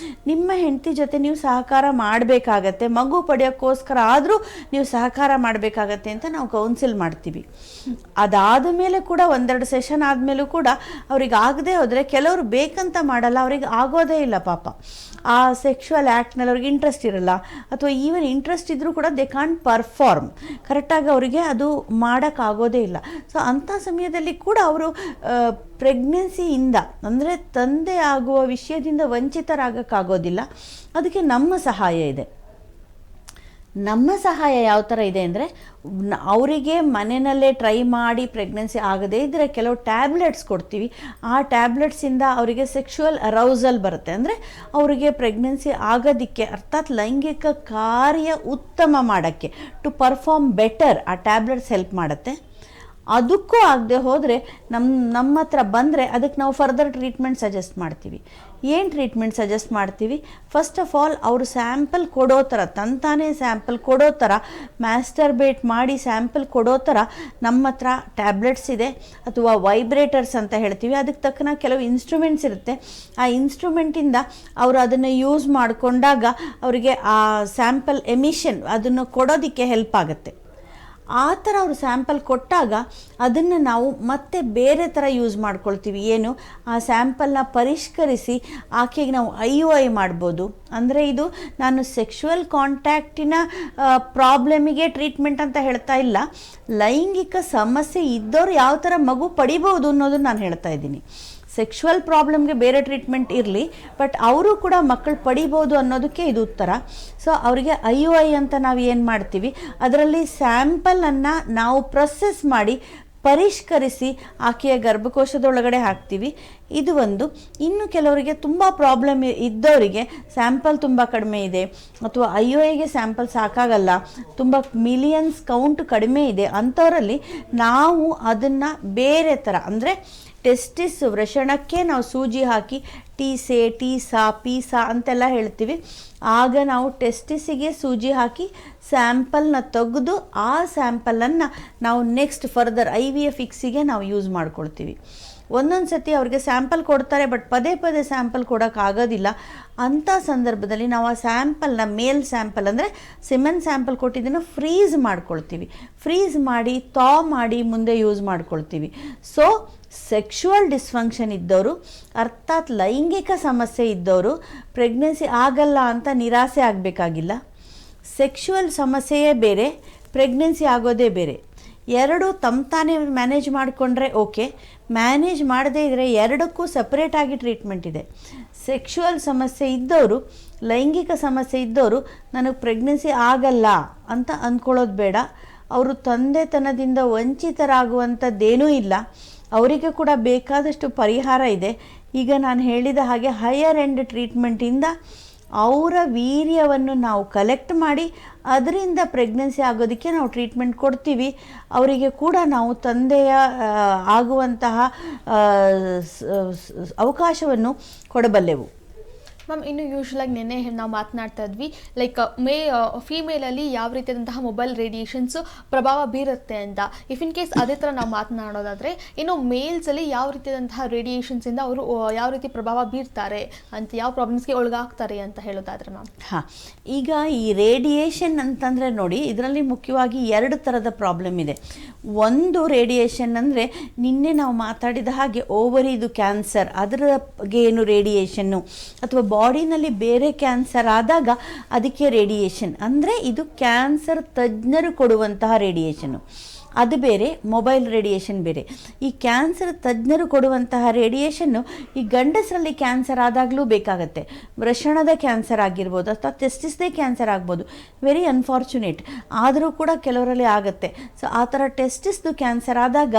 ನಿಮ್ಮ ಹೆಂಡತಿ ಜೊತೆ ನೀವು ಸಹಕಾರ ಮಾಡಬೇಕಾಗತ್ತೆ, ಮಗು ಪಡೆಯೋಕ್ಕೋಸ್ಕರ ಆದರೂ ನೀವು ಸಹಕಾರ ಮಾಡಬೇಕಾಗತ್ತೆ ಅಂತ ನಾವು ಕೌನ್ಸಿಲ್ ಮಾಡ್ತೀವಿ. ಅದಾದ ಮೇಲೆ ಕೂಡ 1-2 ಸೆಷನ್ ಆದಮೇಲೂ ಕೂಡ ಅವ್ರಿಗೆ ಆಗದೆ ಹೋದರೆ, ಕೆಲವರು ಬೇಕಂತ ಮಾಡಲ್ಲ, ಅವ್ರಿಗೆ ಆಗೋದೇ ಇಲ್ಲ ಪಾಪ. ಆ ಸೆಕ್ಷುವಲ್ ಆ್ಯಕ್ಟ್ನಲ್ಲಿ ಅವ್ರಿಗೆ ಇಂಟ್ರೆಸ್ಟ್ ಇರಲ್ಲ, ಅಥವಾ ಈವನ್ ಇಂಟ್ರೆಸ್ಟ್ ಇದ್ದರೂ ಕೂಡ ದೇ ಕಾಂಟ್ ಪರ್ಫಾರ್ಮ್ ಕರೆಕ್ಟಾಗಿ, ಅವರಿಗೆ ಅದು ಮಾಡೋಕ್ಕಾಗೋದೇ ಇಲ್ಲ. ಸೊ ಅಂಥ ಸಮಯದಲ್ಲಿ ಕೂಡ ಅವರು ಪ್ರೆಗ್ನೆನ್ಸಿಯಿಂದ ಅಂದರೆ ತಂದೆ ಆಗುವ ವಿಷಯದಿಂದ ವಂಚಿತರಾಗೋಕ್ಕಾಗೋದಿಲ್ಲ. ಅದಕ್ಕೆ ನಮ್ಮ ಸಹಾಯ ಇದೆ. ನಮ್ಮ ಸಹಾಯ ಯಾವ ಥರ ಇದೆ ಅಂದರೆ ಅವರಿಗೆ ಮನೆಯಲ್ಲೇ ಟ್ರೈ ಮಾಡಿ ಪ್ರೆಗ್ನೆನ್ಸಿ ಆಗದೇ ಇದ್ದರೆ ಕೆಲವು ಟ್ಯಾಬ್ಲೆಟ್ಸ್ ಕೊಡ್ತೀವಿ. ಆ ಟ್ಯಾಬ್ಲೆಟ್ಸಿಂದ ಅವರಿಗೆ ಸೆಕ್ಷುವಲ್ ಅರೌಸಲ್ ಬರುತ್ತೆ. ಅಂದರೆ ಅವರಿಗೆ ಪ್ರೆಗ್ನೆನ್ಸಿ ಆಗೋದಕ್ಕೆ ಅರ್ಥಾತ್ ಲೈಂಗಿಕ ಕಾರ್ಯ ಉತ್ತಮ ಮಾಡೋಕ್ಕೆ, ಪರ್ಫಾರ್ಮ್ ಬೆಟರ್ ಆ ಟ್ಯಾಬ್ಲೆಟ್ಸ್ ಹೆಲ್ಪ್ ಮಾಡುತ್ತೆ. ಅದಕ್ಕೂ ಆಗದೆ ಹೋದರೆ ನಮ್ಮ ಹತ್ರ ಬಂದರೆ ಅದಕ್ಕೆ ನಾವು ಫರ್ದರ್ ಟ್ರೀಟ್ಮೆಂಟ್ ಸಜೆಸ್ಟ್ ಮಾಡ್ತೀವಿ. ಏನು ಟ್ರೀಟ್ಮೆಂಟ್ ಸಜೆಸ್ಟ್ ಮಾಡ್ತೀವಿ? ಫಸ್ಟ್ ಆಫ್ ಆಲ್ ಅವರು ಸ್ಯಾಂಪಲ್ ಕೊಡೋ ಥರ, ತಂತಾನೇ ಸ್ಯಾಂಪಲ್ ಕೊಡೋ ಥರ, ಮ್ಯಾಸ್ಟರ್ಬೇಟ್ ಮಾಡಿ ಸ್ಯಾಂಪಲ್ ಕೊಡೋ ಥರ ನಮ್ಮ ಹತ್ರ ಟ್ಯಾಬ್ಲೆಟ್ಸ್ ಇದೆ, ಅಥವಾ ವೈಬ್ರೇಟರ್ಸ್ ಅಂತ ಹೇಳ್ತೀವಿ. ಅದಕ್ಕೆ ತಕ್ಕನ ಕೆಲವು ಇನ್ಸ್ಟ್ರೂಮೆಂಟ್ಸ್ ಇರುತ್ತೆ. ಆ ಇನ್ಸ್ಟ್ರೂಮೆಂಟಿಂದ ಅವರು ಅದನ್ನು ಯೂಸ್ ಮಾಡಿಕೊಂಡಾಗ ಅವರಿಗೆ ಆ ಸ್ಯಾಂಪಲ್ ಎಮಿಷನ್ ಅದನ್ನು ಕೊಡೋದಕ್ಕೆ ಹೆಲ್ಪ್ ಆಗುತ್ತೆ. ಆ ಥರ ಅವರು ಸ್ಯಾಂಪಲ್ ಕೊಟ್ಟಾಗ ಅದನ್ನು ನಾವು ಮತ್ತೆ ಬೇರೆ ಥರ ಯೂಸ್ ಮಾಡ್ಕೊಳ್ತೀವಿ. ಏನು, ಆ ಸ್ಯಾಂಪಲ್ನ ಪರಿಷ್ಕರಿಸಿ ಆಕೆಗೆ ನಾವು IUI ಮಾಡ್ಬೋದು. ಅಂದರೆ ಇದು ನಾನು ಸೆಕ್ಷುವಲ್ ಕಾಂಟ್ಯಾಕ್ಟಿನ ಪ್ರಾಬ್ಲಮಿಗೆ ಟ್ರೀಟ್ಮೆಂಟ್ ಅಂತ ಹೇಳ್ತಾ ಇಲ್ಲ, ಲೈಂಗಿಕ ಸಮಸ್ಯೆ ಇದ್ದವರು ಯಾವ ಥರ ಮಗು ಪಡಿಬೋದು ಅನ್ನೋದನ್ನು ನಾನು ಹೇಳ್ತಾ ಇದ್ದೀನಿ. ಸೆಕ್ಷುವಲ್ ಪ್ರಾಬ್ಲಮ್ಗೆ ಬೇರೆ ಟ್ರೀಟ್ಮೆಂಟ್ ಇರಲಿ, ಬಟ್ ಅವರು ಕೂಡ ಮಕ್ಕಳು ಪಡಿಬೋದು ಅನ್ನೋದಕ್ಕೆ ಇದು ಉತ್ತರ. ಸೊ ಅವರಿಗೆ IUI ಅಂತ ನಾವು ಏನು ಮಾಡ್ತೀವಿ, ಅದರಲ್ಲಿ ಸ್ಯಾಂಪಲನ್ನು ನಾವು ಪ್ರೊಸೆಸ್ ಮಾಡಿ ಪರಿಷ್ಕರಿಸಿ ಆಕೆಯ ಗರ್ಭಕೋಶದೊಳಗಡೆ ಹಾಕ್ತೀವಿ. ಇದು ಒಂದು. ಇನ್ನು ಕೆಲವರಿಗೆ ತುಂಬ ಪ್ರಾಬ್ಲಮ್ ಇದ್ದವರಿಗೆ ಸ್ಯಾಂಪಲ್ ತುಂಬ ಕಡಿಮೆ ಇದೆ, ಅಥವಾ IUIಗೆ ಸ್ಯಾಂಪಲ್ ಸಾಕಾಗಲ್ಲ, ತುಂಬ ಮಿಲಿಯನ್ಸ್ ಕೌಂಟ್ ಕಡಿಮೆ ಇದೆ, ಅಂಥವರಲ್ಲಿ ನಾವು ಅದನ್ನು ಬೇರೆ ಥರ, ಅಂದರೆ ಟೆಸ್ಟಿಸ್ ವೃಷಣಕ್ಕೆ ನಾವು ಸೂಜಿ ಹಾಕಿ ಟೀಸೆ, ಟೀಸಾ, ಪೀಸಾ ಅಂತೆಲ್ಲ ಹೇಳ್ತೀವಿ. ಆಗ ನಾವು ಟೆಸ್ಟಿಸಿಗೆ ಸೂಜಿ ಹಾಕಿ ಸ್ಯಾಂಪಲ್ನ ತೆಗೆದು ಆ ಸ್ಯಾಂಪಲನ್ನು ನಾವು ನೆಕ್ಸ್ಟ್ ಫರ್ದರ್ IVF ಫಿಕ್ಸಿಗೆ ನಾವು ಯೂಸ್ ಮಾಡ್ಕೊಳ್ತೀವಿ. ಒಂದೊಂದು ಸತಿ ಅವ್ರಿಗೆ ಸ್ಯಾಂಪಲ್ ಕೊಡ್ತಾರೆ, ಬಟ್ ಪದೇ ಪದೇ ಸ್ಯಾಂಪಲ್ ಕೊಡೋಕ್ಕಾಗೋದಿಲ್ಲ. ಅಂಥ ಸಂದರ್ಭದಲ್ಲಿ ನಾವು ಆ ಸ್ಯಾಂಪಲ್ನ ಮೇಲ್ ಸ್ಯಾಂಪಲ್ ಅಂದರೆ ಸಿಮೆನ್ ಸ್ಯಾಂಪಲ್ ಕೊಟ್ಟಿದ್ದನ್ನು ಫ್ರೀಸ್ ಮಾಡ್ಕೊಳ್ತೀವಿ. ಫ್ರೀಸ್ ಮಾಡಿ ಮಾಡಿ ಮುಂದೆ ಯೂಸ್ ಮಾಡ್ಕೊಳ್ತೀವಿ. ಸೊ ಸೆಕ್ಷುವಲ್ ಡಿಸ್ಫಂಕ್ಷನ್ ಇದ್ದವರು, ಅರ್ಥಾತ್ ಲೈಂಗಿಕ ಸಮಸ್ಯೆ ಇದ್ದವರು ಪ್ರೆಗ್ನೆನ್ಸಿ ಆಗಲ್ಲ ಅಂತ ನಿರಾಸೆ ಆಗಬೇಕಾಗಿಲ್ಲ. ಸೆಕ್ಷುವಲ್ ಸಮಸ್ಯೆಯೇ ಬೇರೆ, ಪ್ರೆಗ್ನೆನ್ಸಿ ಆಗೋದೇ ಬೇರೆ. ಎರಡು ತಾನೇ ಮ್ಯಾನೇಜ್ ಮಾಡಿಕೊಂಡ್ರೆ ಓಕೆ, ಮ್ಯಾನೇಜ್ ಮಾಡದೇ ಇದ್ದರೆ ಎರಡಕ್ಕೂ ಸಪ್ರೇಟಾಗಿ ಟ್ರೀಟ್ಮೆಂಟ್ ಇದೆ. ಸೆಕ್ಷುವಲ್ ಸಮಸ್ಯೆ ಇದ್ದವರು, ಲೈಂಗಿಕ ಸಮಸ್ಯೆ ಇದ್ದವರು ನನಗೆ ಪ್ರೆಗ್ನೆನ್ಸಿ ಆಗಲ್ಲ ಅಂತ ಅಂದ್ಕೊಳ್ಳೋದು ಬೇಡ. ಅವರು ತಂದೆತನದಿಂದ ವಂಚಿತರಾಗುವಂಥದ್ದೇನೂ ಇಲ್ಲ. ಅವರಿಗೆ ಕೂಡ ಬೇಕಾದಷ್ಟು ಪರಿಹಾರ ಇದೆ. ಈಗ ನಾನು ಹೇಳಿದ ಹಾಗೆ ಹೈಯರ್ ಎಂಡ್ ಟ್ರೀಟ್ಮೆಂಟಿಂದ ಅವರ ವೀರ್ಯವನ್ನು ನಾವು ಕಲೆಕ್ಟ್ ಮಾಡಿ ಅದರಿಂದ ಪ್ರೆಗ್ನೆನ್ಸಿ ಆಗೋದಕ್ಕೆ ನಾವು ಟ್ರೀಟ್ಮೆಂಟ್ ಕೊಡ್ತೀವಿ. ಅವರಿಗೆ ಕೂಡ ನಾವು ತಂದೆಯ ಆಗುವಂತಹ ಅವಕಾಶವನ್ನು ಕೊಡಬಲ್ಲೆವು. ಮ್ಯಾಮ್, ಇನ್ನು ಯೂಶ್ವಲಾಗಿ ನಿನ್ನೆ ನಾವು ಮಾತನಾಡ್ತಾ ಇದ್ವಿ, ಲೈಕ್ ಫೀಮೇಲಲ್ಲಿ ಯಾವ ರೀತಿಯಾದಂತಹ ಮೊಬೈಲ್ ರೇಡಿಯೇಷನ್ಸು ಪ್ರಭಾವ ಬೀರುತ್ತೆ ಅಂತ. ಇಫ್ ಇನ್ ಕೇಸ್ ಅದೇ ಥರ ನಾವು ಮಾತನಾಡೋದಾದರೆ, ಇನ್ನು ಮೇಲ್ಸಲ್ಲಿ ಯಾವ ರೀತಿಯಾದಂತಹ ರೇಡಿಯೇಷನ್ಸಿಂದ ಅವರು ಯಾವ ರೀತಿ ಪ್ರಭಾವ ಬೀರ್ತಾರೆ ಅಂತ, ಯಾವ ಪ್ರಾಬ್ಲಮ್ಸ್ಗೆ ಒಳಗಾಗ್ತಾರೆ ಅಂತ ಹೇಳೋದಾದರೆ ಮ್ಯಾಮ್? ಹಾಂ, ಈಗ ಈ ರೇಡಿಯೇಷನ್ ಅಂತಂದರೆ ನೋಡಿ, ಇದರಲ್ಲಿ ಮುಖ್ಯವಾಗಿ ಎರಡು ಥರದ ಪ್ರಾಬ್ಲಮ್ ಇದೆ. ಒಂದು ರೇಡಿಯೇಷನ್ ಅಂದರೆ ನಿನ್ನೆ ನಾವು ಮಾತಾಡಿದ ಹಾಗೆ ಓವರಿದು ಕ್ಯಾನ್ಸರ್, ಅದರ ಬಗ್ಗೆ ಏನು ರೇಡಿಯೇಷನ್ನು, ಅಥವಾ ಬಾಡಿನಲ್ಲಿ ಬೇರೆ ಕ್ಯಾನ್ಸರ್ ಆದಾಗ ಅದಕ್ಕೆ ರೇಡಿಯೇಷನ್, ಅಂದರೆ ಇದು ಕ್ಯಾನ್ಸರ್ ತಜ್ಞರು ಕೊಡುವಂತಹ ರೇಡಿಯೇಷನ್ನು. ಅದು ಬೇರೆ, ಮೊಬೈಲ್ ರೇಡಿಯೇಷನ್ ಬೇರೆ. ಈ ಕ್ಯಾನ್ಸರ್ ತಜ್ಞರು ಕೊಡುವಂತಹ ರೇಡಿಯೇಷನ್ನು ಈ ಗಂಡಸರಲ್ಲಿ ಕ್ಯಾನ್ಸರ್ ಆದಾಗಲೂ ಬೇಕಾಗತ್ತೆ. ವೃಷಣದ ಕ್ಯಾನ್ಸರ್ ಆಗಿರ್ಬೋದು, ಅಥವಾ ಟೆಸ್ಟಿಸ್ದೇ ಕ್ಯಾನ್ಸರ್ ಆಗ್ಬೋದು. ವೆರಿ ಅನ್ಫಾರ್ಚುನೇಟ್, ಆದರೂ ಕೂಡ ಕೆಲವರಲ್ಲಿ ಆಗುತ್ತೆ. ಸೊ ಆ ಥರ ಟೆಸ್ಟಿಸ್ದು ಕ್ಯಾನ್ಸರ್ ಆದಾಗ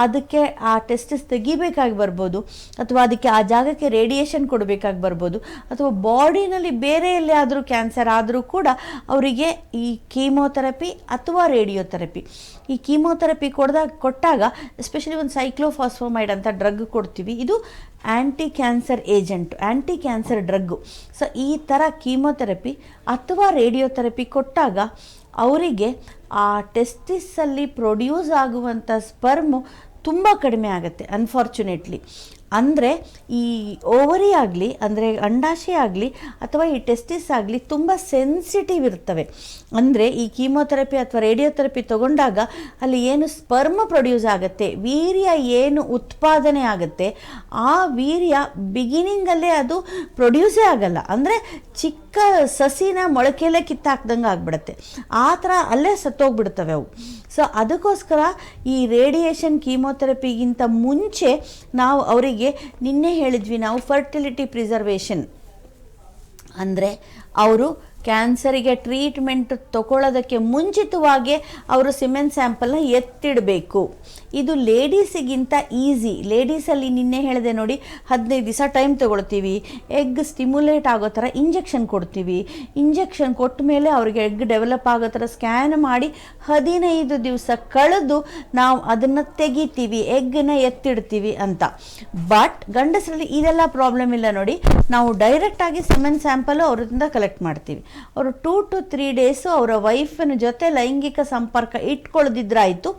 ಅದಕ್ಕೆ ಆ ಟೆಸ್ಟಿಸ್ ತೆಗಿಬೇಕಾಗಿ ಬರ್ಬೋದು, ಅಥವಾ ಅದಕ್ಕೆ ಆ ಜಾಗಕ್ಕೆ ರೇಡಿಯೇಷನ್ ಕೊಡಬೇಕಾಗಿ ಬರ್ಬೋದು, ಅಥವಾ ಬಾಡಿನಲ್ಲಿ ಬೇರೆ ಎಲ್ಲಿಯಾದರೂ ಕ್ಯಾನ್ಸರ್ ಆದರೂ ಕೂಡ ಅವರಿಗೆ ಈ ಕೀಮೋಥೆರಪಿ ಅಥವಾ ರೇಡಿಯೋಥೆರಪಿ, ಈ ಕೀಮೋಥೆರಪಿ ಕೊಟ್ಟಾಗ ಎಸ್ಪೆಷಲಿ ಒಂದು ಸೈಕ್ಲೋಫಾಸ್ಫಮೈಡ್ ಅಂತ ಡ್ರಗ್ ಕೊಡ್ತೀವಿ. ಇದು ಆ್ಯಂಟಿ ಕ್ಯಾನ್ಸರ್ ಏಜೆಂಟು, ಆ್ಯಂಟಿ ಕ್ಯಾನ್ಸರ್ ಡ್ರಗ್ಗು. ಸೊ ಈ ಥರ ಕೀಮೋಥೆರಪಿ ಅಥವಾ ರೇಡಿಯೋಥೆರಪಿ ಕೊಟ್ಟಾಗ ಅವರಿಗೆ ಆ ಟೆಸ್ಟಿಸಲ್ಲಿ ಪ್ರೊಡ್ಯೂಸ್ ಆಗುವಂಥ ಸ್ಪರ್ಮು ತುಂಬ ಕಡಿಮೆ ಆಗುತ್ತೆ ಅನ್ಫಾರ್ಚುನೇಟ್ಲಿ. ಅಂದರೆ ಈ ಓವರಿ ಆಗಲಿ, ಅಂದರೆ ಅಂಡಾಶಯ ಆಗಲಿ ಅಥವಾ ಈ ಟೆಸ್ಟಿಸ್ ಆಗಲಿ ತುಂಬ ಸೆನ್ಸಿಟಿವ್ ಇರ್ತವೆ. ಅಂದರೆ ಈ ಕೀಮೋಥೆರಪಿ ಅಥವಾ ರೇಡಿಯೋಥೆರಪಿ ತಗೊಂಡಾಗ ಅಲ್ಲಿ ಏನು ಸ್ಪರ್ಮ್ ಪ್ರೊಡ್ಯೂಸ್ ಆಗುತ್ತೆ, ವೀರ್ಯ ಏನು ಉತ್ಪಾದನೆ ಆಗುತ್ತೆ, ಆ ವೀರ್ಯ ಬಿಗಿನಿಂಗಲ್ಲೇ ಅದು ಪ್ರೊಡ್ಯೂಸೇ ಆಗಲ್ಲ. ಅಂದರೆ ಚಿಕ್ಕ ಸಸಿನ ಮೊಳಕೆಯಲ್ಲೇ ಕಿತ್ತಾಕ್ದಂಗೆ ಆಗಿಬಿಡುತ್ತೆ. ಆ ಥರ ಅಲ್ಲೇ ಸತ್ತೋಗ್ಬಿಡ್ತವೆ ಅವು. ಸೊ ಅದಕ್ಕೋಸ್ಕರ ಈ ರೇಡಿಯೇಷನ್ ಕೀಮೋಥೆರಪಿಗಿಂತ ಮುಂಚೆ ನಾವು ಅವರಿಗೆ ನಿನ್ನೆ ಹೇಳಿದ್ವಿ ನಾವು ಫರ್ಟಿಲಿಟಿ ಪ್ರಿಸರ್ವೇಷನ್, ಅಂದರೆ ಅವರು ಕ್ಯಾನ್ಸರಿಗೆ ಟ್ರೀಟ್ಮೆಂಟ್ ತಗೊಳ್ಳೋದಕ್ಕೆ ಮುಂಚಿತವಾಗಿ ಅವರು ಸಿಮೆನ್ ಸ್ಯಾಂಪಲ್ನ ಎತ್ತಿಡಬೇಕು. ಇದು ಲೇಡೀಸಿಗಿಂತ ಈಸಿ. ಲೇಡೀಸಲ್ಲಿ ನಿನ್ನೆ ಹೇಳಿದೆ ನೋಡಿ, 15 ದಿವಸ ಟೈಮ್ ತೊಗೊಳ್ತೀವಿ. ಎಗ್ ಸ್ಟಿಮ್ಯುಲೇಟ್ ಆಗೋ ಥರ ಇಂಜೆಕ್ಷನ್ ಕೊಡ್ತೀವಿ. ಇಂಜೆಕ್ಷನ್ ಕೊಟ್ಟ ಮೇಲೆ ಅವ್ರಿಗೆ ಎಗ್ ಡೆವಲಪ್ ಆಗೋ ಥರ ಸ್ಕ್ಯಾನ್ ಮಾಡಿ 15 ದಿವಸ ಕಳೆದು ನಾವು ಅದನ್ನು ತೆಗಿತೀವಿ, ಎಗ್ಗನ್ನ ಎತ್ತಿಡ್ತೀವಿ ಅಂತ. ಬಟ್ ಗಂಡಸರಲ್ಲಿ ಇದೆಲ್ಲ ಪ್ರಾಬ್ಲಮ್ ಇಲ್ಲ ನೋಡಿ. ನಾವು ಡೈರೆಕ್ಟಾಗಿ ಸಿಮೆನ್ ಸ್ಯಾಂಪಲು ಅವರಿಂದ ಕಲೆಕ್ಟ್ ಮಾಡ್ತೀವಿ. ಅವರು 2 to 3 ಡೇಸು ಅವರ ವೈಫಿನ ಜೊತೆ ಲೈಂಗಿಕ ಸಂಪರ್ಕ ಇಟ್ಕೊಳ್ಳೋದಿದ್ರಾಯಿತು,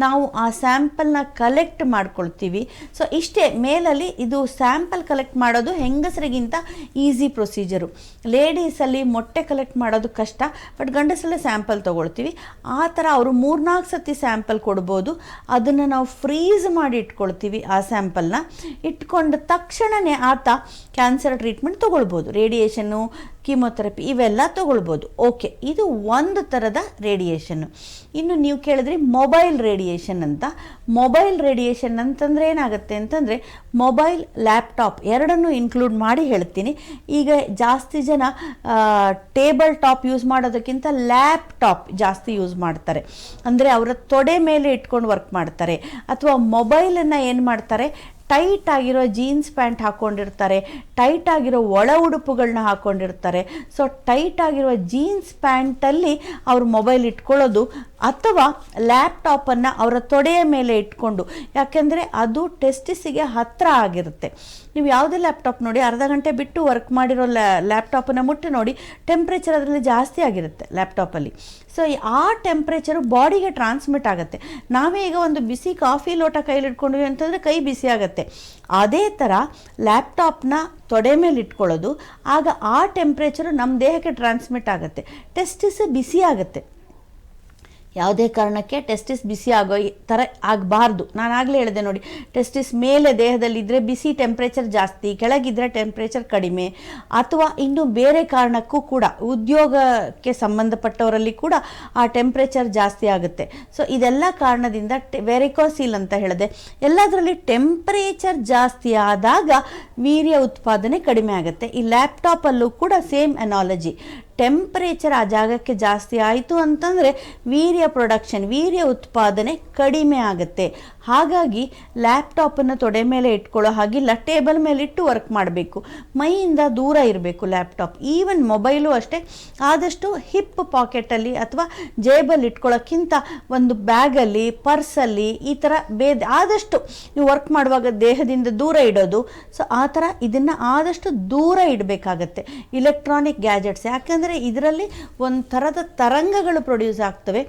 ನಾವು ಆ ಸ್ಯಾಂಪಲ್ನ ಕಲೆಕ್ಟ್ ಮಾಡ್ಕೊಳ್ತೀವಿ. ಸೊ ಇಷ್ಟೇ. ಮೇಲಲ್ಲಿ ಇದು ಸ್ಯಾಂಪಲ್ ಕಲೆಕ್ಟ್ ಮಾಡೋದು ಹೆಂಗಸರಿಗಿಂತ ಈಸಿ ಪ್ರೊಸೀಜರು. ಲೇಡೀಸಲ್ಲಿ ಮೊಟ್ಟೆ ಕಲೆಕ್ಟ್ ಮಾಡೋದು ಕಷ್ಟ, ಬಟ್ ಗಂಡಸಲ್ಲಿ ಸ್ಯಾಂಪಲ್ ತೊಗೊಳ್ತೀವಿ. ಆ ಥರ ಅವರು 3-4 ಸತಿ ಸ್ಯಾಂಪಲ್ ಕೊಡ್ಬೋದು. ಅದನ್ನು ನಾವು ಫ್ರೀಸ್ ಮಾಡಿ ಇಟ್ಕೊಳ್ತೀವಿ. ಆ ಸ್ಯಾಂಪಲ್ನ ಇಟ್ಕೊಂಡ ತಕ್ಷಣವೇ ಆತ ಕ್ಯಾನ್ಸರ್ ಟ್ರೀಟ್ಮೆಂಟ್ ತೊಗೊಳ್ಬೋದು. ರೇಡಿಯೇಷನ್ನು, ಕೀಮೊಥೆರಪಿ ಇವೆಲ್ಲ ತೊಗೊಳ್ಬೋದು. ಓಕೆ, ಇದು ಒಂದು ಥರದ ರೇಡಿಯೇಷನ್ನು. ಇನ್ನು ನೀವು ಕೇಳಿದ್ರಿ ಮೊಬೈಲ್ ರೇಡಿಯೇಷನ್ ಅಂತ. ಮೊಬೈಲ್ ರೇಡಿಯೇಷನ್ ಅಂತಂದರೆ ಏನಾಗುತ್ತೆ ಅಂತಂದರೆ, ಮೊಬೈಲ್, ಲ್ಯಾಪ್ಟಾಪ್ ಎರಡನ್ನೂ ಇನ್ಕ್ಲೂಡ್ ಮಾಡಿ ಹೇಳ್ತೀನಿ. ಈಗ ಜಾಸ್ತಿ ಜನ ಟೇಬಲ್ ಟಾಪ್ ಯೂಸ್ ಮಾಡೋದಕ್ಕಿಂತ ಲ್ಯಾಪ್ಟಾಪ್ ಜಾಸ್ತಿ ಯೂಸ್ ಮಾಡ್ತಾರೆ. ಅಂದರೆ ಅವರ ತೊಡೆ ಮೇಲೆ ಇಟ್ಕೊಂಡು ವರ್ಕ್ ಮಾಡ್ತಾರೆ. ಅಥವಾ ಮೊಬೈಲನ್ನು ಏನು ಮಾಡ್ತಾರೆ, ಟೈಟ್ ಆಗಿರೋ ಜೀನ್ಸ್ ಪ್ಯಾಂಟ್ ಹಾಕ್ಕೊಂಡಿರ್ತಾರೆ, ಟೈಟ್ ಆಗಿರೋ ಒಳ ಉಡುಪುಗಳನ್ನ ಹಾಕ್ಕೊಂಡಿರ್ತಾರೆ. ಸೊ ಟೈಟ್ ಆಗಿರೋ ಜೀನ್ಸ್ ಪ್ಯಾಂಟಲ್ಲಿ ಅವ್ರ ಮೊಬೈಲ್ ಇಟ್ಕೊಳ್ಳೋದು, ಅಥವಾ ಲ್ಯಾಪ್ಟಾಪನ್ನು ಅವರ ತೊಡೆಯ ಮೇಲೆ ಇಟ್ಕೊಂಡು, ಯಾಕೆಂದರೆ ಅದು ಟೆಸ್ಟಿಸಿಗೆ ಹತ್ತಿರ ಆಗಿರುತ್ತೆ. ನೀವು ಯಾವುದೇ ಲ್ಯಾಪ್ಟಾಪ್ ನೋಡಿ, ಅರ್ಧ ಗಂಟೆ ಬಿಟ್ಟು ವರ್ಕ್ ಮಾಡಿರೋ ಲ್ಯಾಪ್ಟಾಪನ್ನು ಮುಟ್ಟಿ ನೋಡಿ, ಟೆಂಪ್ರೇಚರ್ ಅದರಲ್ಲಿ ಜಾಸ್ತಿ ಆಗಿರುತ್ತೆ ಲ್ಯಾಪ್ಟಾಪಲ್ಲಿ. ಸೊ ಆ ಟೆಂಪ್ರೇಚರು ಬಾಡಿಗೆ ಟ್ರಾನ್ಸ್ಮಿಟ್ ಆಗುತ್ತೆ. ನಾವೇ ಈಗ ಒಂದು ಬಿಸಿ ಕಾಫಿ ಲೋಟ ಕೈಲಿ ಇಟ್ಕೊಂಡ್ವಿ ಅಂತಂದರೆ ಕೈ ಬಿಸಿ ಆಗುತ್ತೆ. ಅದೇ ಥರ ಲ್ಯಾಪ್ಟಾಪ್ನ ತೊಡೆ ಮೇಲೆ ಇಟ್ಕೊಳ್ಳೋದು, ಆಗ ಆ ಟೆಂಪ್ರೇಚರು ನಮ್ಮ ದೇಹಕ್ಕೆ ಟ್ರಾನ್ಸ್ಮಿಟ್ ಆಗುತ್ತೆ. ಟೆಸ್ಟಿಸ್ ಬಿಸಿ ಆಗುತ್ತೆ. ಯಾವುದೇ ಕಾರಣಕ್ಕೆ ಟೆಸ್ಟಿಸ್ ಬಿಸಿ ಆಗೋ ಥರ ಆಗಬಾರ್ದು. ನಾನು ಆಗಲೇ ಹೇಳಿದೆ ನೋಡಿ, ಟೆಸ್ಟಿಸ್ ಮೇಲೆ ದೇಹದಲ್ಲಿದ್ದರೆ ಬಿಸಿ ಟೆಂಪ್ರೇಚರ್ ಜಾಸ್ತಿ, ಕೆಳಗಿದ್ದರೆ ಟೆಂಪ್ರೇಚರ್ ಕಡಿಮೆ. ಅಥವಾ ಇನ್ನು ಬೇರೆ ಕಾರಣಕ್ಕೂ ಕೂಡ, ಉದ್ಯೋಗಕ್ಕೆ ಸಂಬಂಧಪಟ್ಟವರಲ್ಲಿ ಕೂಡ ಆ ಟೆಂಪ್ರೇಚರ್ ಜಾಸ್ತಿ ಆಗುತ್ತೆ. ಸೊ ಇದೆಲ್ಲ ಕಾರಣದಿಂದ ವೆರಿಕೋಸಿಲ್ ಅಂತ ಹೇಳಿದೆ. ಎಲ್ಲದರಲ್ಲಿ ಟೆಂಪ್ರೇಚರ್ ಜಾಸ್ತಿ ಆದಾಗ ವೀರ್ಯ ಉತ್ಪಾದನೆ ಕಡಿಮೆ ಆಗುತ್ತೆ. ಈ ಲ್ಯಾಪ್ಟಾಪಲ್ಲೂ ಕೂಡ ಸೇಮ್ ಅನಾಲಜಿ. ಟೆಂಪರೇಚರ್ ಆ ಜಾಗಕ್ಕೆ ಜಾಸ್ತಿ ಆಯಿತು ಅಂತಂದರೆ ವೀರ್ಯ ಪ್ರೊಡಕ್ಷನ್, ವೀರ್ಯ ಉತ್ಪಾದನೆ ಕಡಿಮೆ ಆಗುತ್ತೆ. ಹಾಗಾಗಿ ಲ್ಯಾಪ್ಟಾಪನ್ನು ತೊಡೆ ಮೇಲೆ ಇಟ್ಕೊಳ್ಳೋ ಹಾಗಿಲ್ಲ, ಟೇಬಲ್ ಮೇಲೆ ಇಟ್ಟು ವರ್ಕ್ ಮಾಡಬೇಕು. ಮೈಯಿಂದ ದೂರ ಇರಬೇಕು ಲ್ಯಾಪ್ಟಾಪ್. ಈವನ್ ಮೊಬೈಲು ಅಷ್ಟೇ, ಆದಷ್ಟು ಹಿಪ್ ಪಾಕೆಟಲ್ಲಿ ಅಥವಾ ಜೇಬಲ್ಲಿ ಇಟ್ಕೊಳ್ಳೋಕ್ಕಿಂತ ಒಂದು ಬ್ಯಾಗಲ್ಲಿ, ಪರ್ಸಲ್ಲಿ, ಈ ಥರ ಆದಷ್ಟು ನೀವು ವರ್ಕ್ ಮಾಡುವಾಗ ದೇಹದಿಂದ ದೂರ ಇಡೋದು. ಸೊ ಆ ಥರ ಇದನ್ನು ಆದಷ್ಟು ದೂರ ಇಡಬೇಕಾಗತ್ತೆ ಇಲೆಕ್ಟ್ರಾನಿಕ್ ಗ್ಯಾಜೆಟ್ಸ್. ಯಾಕೆಂದರೆ ಇದರಲ್ಲಿ ಒಂದು ಥರದ ತರಂಗಗಳು ಪ್ರೊಡ್ಯೂಸ್ ಆಗ್ತವೆ.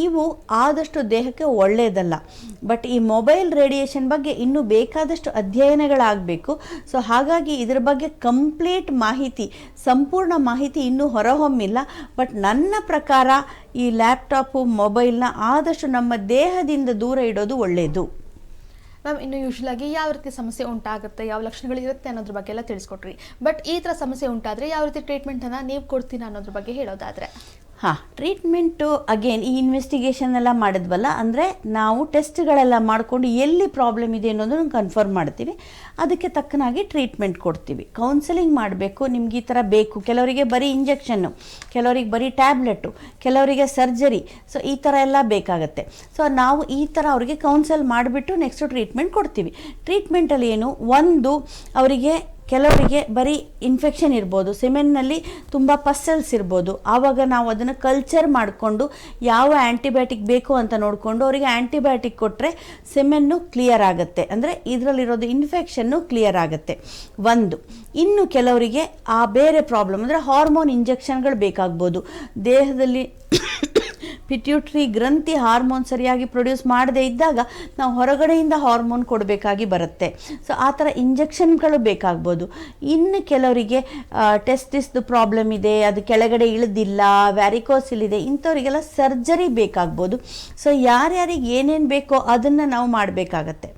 ಇವು ಆದಷ್ಟು ದೇಹಕ್ಕೆ ಒಳ್ಳೆಯದಲ್ಲ. ಬಟ್ ಈ ಮೊಬೈಲ್ ರೇಡಿಯೇಷನ್ ಬಗ್ಗೆ ಇನ್ನೂ ಬೇಕಾದಷ್ಟು ಅಧ್ಯಯನಗಳಾಗಬೇಕು. ಸೊ ಹಾಗಾಗಿ ಇದರ ಬಗ್ಗೆ ಕಂಪ್ಲೀಟ್ ಮಾಹಿತಿ, ಸಂಪೂರ್ಣ ಮಾಹಿತಿ ಇನ್ನೂ ಹೊರಹೊಮ್ಮಿಲ್ಲ. ಬಟ್ ನನ್ನ ಪ್ರಕಾರ ಈ ಲ್ಯಾಪ್ಟಾಪು, ಮೊಬೈಲ್ನ ಆದಷ್ಟು ನಮ್ಮ ದೇಹದಿಂದ ದೂರ ಇಡೋದು ಒಳ್ಳೆಯದು. ಮ್ಯಾಮ್, ಇನ್ನು ಯೂಶ್ವಲಾಗಿ ಯಾವ ರೀತಿ ಸಮಸ್ಯೆ ಉಂಟಾಗುತ್ತೆ, ಯಾವ ಲಕ್ಷಣಗಳಿರುತ್ತೆ ಅನ್ನೋದ್ರ ಬಗ್ಗೆ ಎಲ್ಲ ತಿಳಿಸ್ಕೊಟ್ರಿ. ಬಟ್ ಈ ಥರ ಸಮಸ್ಯೆ ಉಂಟಾದರೆ ಯಾವ ರೀತಿ ಟ್ರೀಟ್ಮೆಂಟನ್ನು ನೀವು ಕೊಡ್ತೀರಾ ಅನ್ನೋದ್ರ ಬಗ್ಗೆ ಹೇಳೋದಾದರೆ? ಟ್ರೀಟ್ಮೆಂಟು ಅಗೇನ್ ಈ ಇನ್ವೆಸ್ಟಿಗೇಷನ್ ಎಲ್ಲ ಮಾಡಿದ್ವಲ್ಲ, ಅಂದರೆ ನಾವು ಟೆಸ್ಟ್ಗಳೆಲ್ಲ ಮಾಡಿಕೊಂಡು ಎಲ್ಲಿ ಪ್ರಾಬ್ಲಮ್ ಇದೆ ಅನ್ನೋದನ್ನು ಕನ್ಫರ್ಮ್ ಮಾಡ್ತೀವಿ. ಅದಕ್ಕೆ ತಕ್ಕನಾಗಿ ಟ್ರೀಟ್ಮೆಂಟ್ ಕೊಡ್ತೀವಿ. ಕೌನ್ಸೆಲಿಂಗ್ ಮಾಡಬೇಕು. ನಿಮ್ಗೆ ಈ ಥರ ಬೇಕು, ಕೆಲವರಿಗೆ ಬರೀ ಇಂಜೆಕ್ಷನ್ನು, ಕೆಲವರಿಗೆ ಬರೀ ಟ್ಯಾಬ್ಲೆಟು, ಕೆಲವರಿಗೆ ಸರ್ಜರಿ. ಸೊ ಈ ಥರ ಎಲ್ಲ ಬೇಕಾಗತ್ತೆ. ಸೊ ನಾವು ಈ ಥರ ಅವರಿಗೆ ಕೌನ್ಸಲ್ ಮಾಡಿಬಿಟ್ಟು ನೆಕ್ಸ್ಟ್ ಟ್ರೀಟ್ಮೆಂಟ್ ಕೊಡ್ತೀವಿ. ಟ್ರೀಟ್ಮೆಂಟಲ್ಲಿ ಏನು, ಒಂದು ಅವರಿಗೆ ಕೆಲವರಿಗೆ ಬರೀ ಇನ್ಫೆಕ್ಷನ್ ಇರ್ಬೋದು, ಸಿಮೆನ್ನಲ್ಲಿ ತುಂಬ ಪಸ್ಸಲ್ಸ್ ಇರ್ಬೋದು. ಆವಾಗ ನಾವು ಅದನ್ನು ಕಲ್ಚರ್ ಮಾಡಿಕೊಂಡು ಯಾವ ಆ್ಯಂಟಿಬಯೋಟಿಕ್ ಬೇಕು ಅಂತ ನೋಡಿಕೊಂಡು ಅವರಿಗೆ ಆ್ಯಂಟಿಬಯೋಟಿಕ್ ಕೊಟ್ಟರೆ ಸಿಮೆನ್ನು ಕ್ಲಿಯರ್ ಆಗುತ್ತೆ. ಅಂದರೆ ಇದರಲ್ಲಿರೋದು ಇನ್ಫೆಕ್ಷನ್ನು ಕ್ಲಿಯರ್ ಆಗುತ್ತೆ ಒಂದು. ಇನ್ನು ಕೆಲವರಿಗೆ ಆ ಬೇರೆ ಪ್ರಾಬ್ಲಮ್ ಅಂದರೆ ಹಾರ್ಮೋನ್ ಇಂಜೆಕ್ಷನ್ಗಳು ಬೇಕಾಗ್ಬೋದು. ದೇಹದಲ್ಲಿ ಪಿಟ್ಯೂಟ್ರಿ ಗ್ರಂಥಿ ಹಾರ್ಮೋನ್ ಸರಿಯಾಗಿ ಪ್ರೊಡ್ಯೂಸ್ ಮಾಡದೇ ಇದ್ದಾಗ ನಾವು ಹೊರಗಡೆಯಿಂದ ಹಾರ್ಮೋನ್ ಕೊಡಬೇಕಾಗಿ ಬರುತ್ತೆ. ಸೊ ಆ ಥರ ಇಂಜೆಕ್ಷನ್ಗಳು ಬೇಕಾಗ್ಬೋದು. ಇನ್ನು ಕೆಲವರಿಗೆ ಟೆಸ್ಟಿಸ್ದು ಪ್ರಾಬ್ಲಮ್ ಇದೆ, ಅದು ಕೆಳಗಡೆ ಇಳಿದಿಲ್ಲ, ವ್ಯಾರಿಕೋಸಿಲ್ ಇದೆ, ಇಂಥವರಿಗೆಲ್ಲ ಸರ್ಜರಿ ಬೇಕಾಗ್ಬೋದು. ಸೊ ಯಾರ್ಯಾರಿಗೆ ಏನೇನು ಬೇಕೋ ಅದನ್ನು ನಾವು ಮಾಡಬೇಕಾಗತ್ತೆ.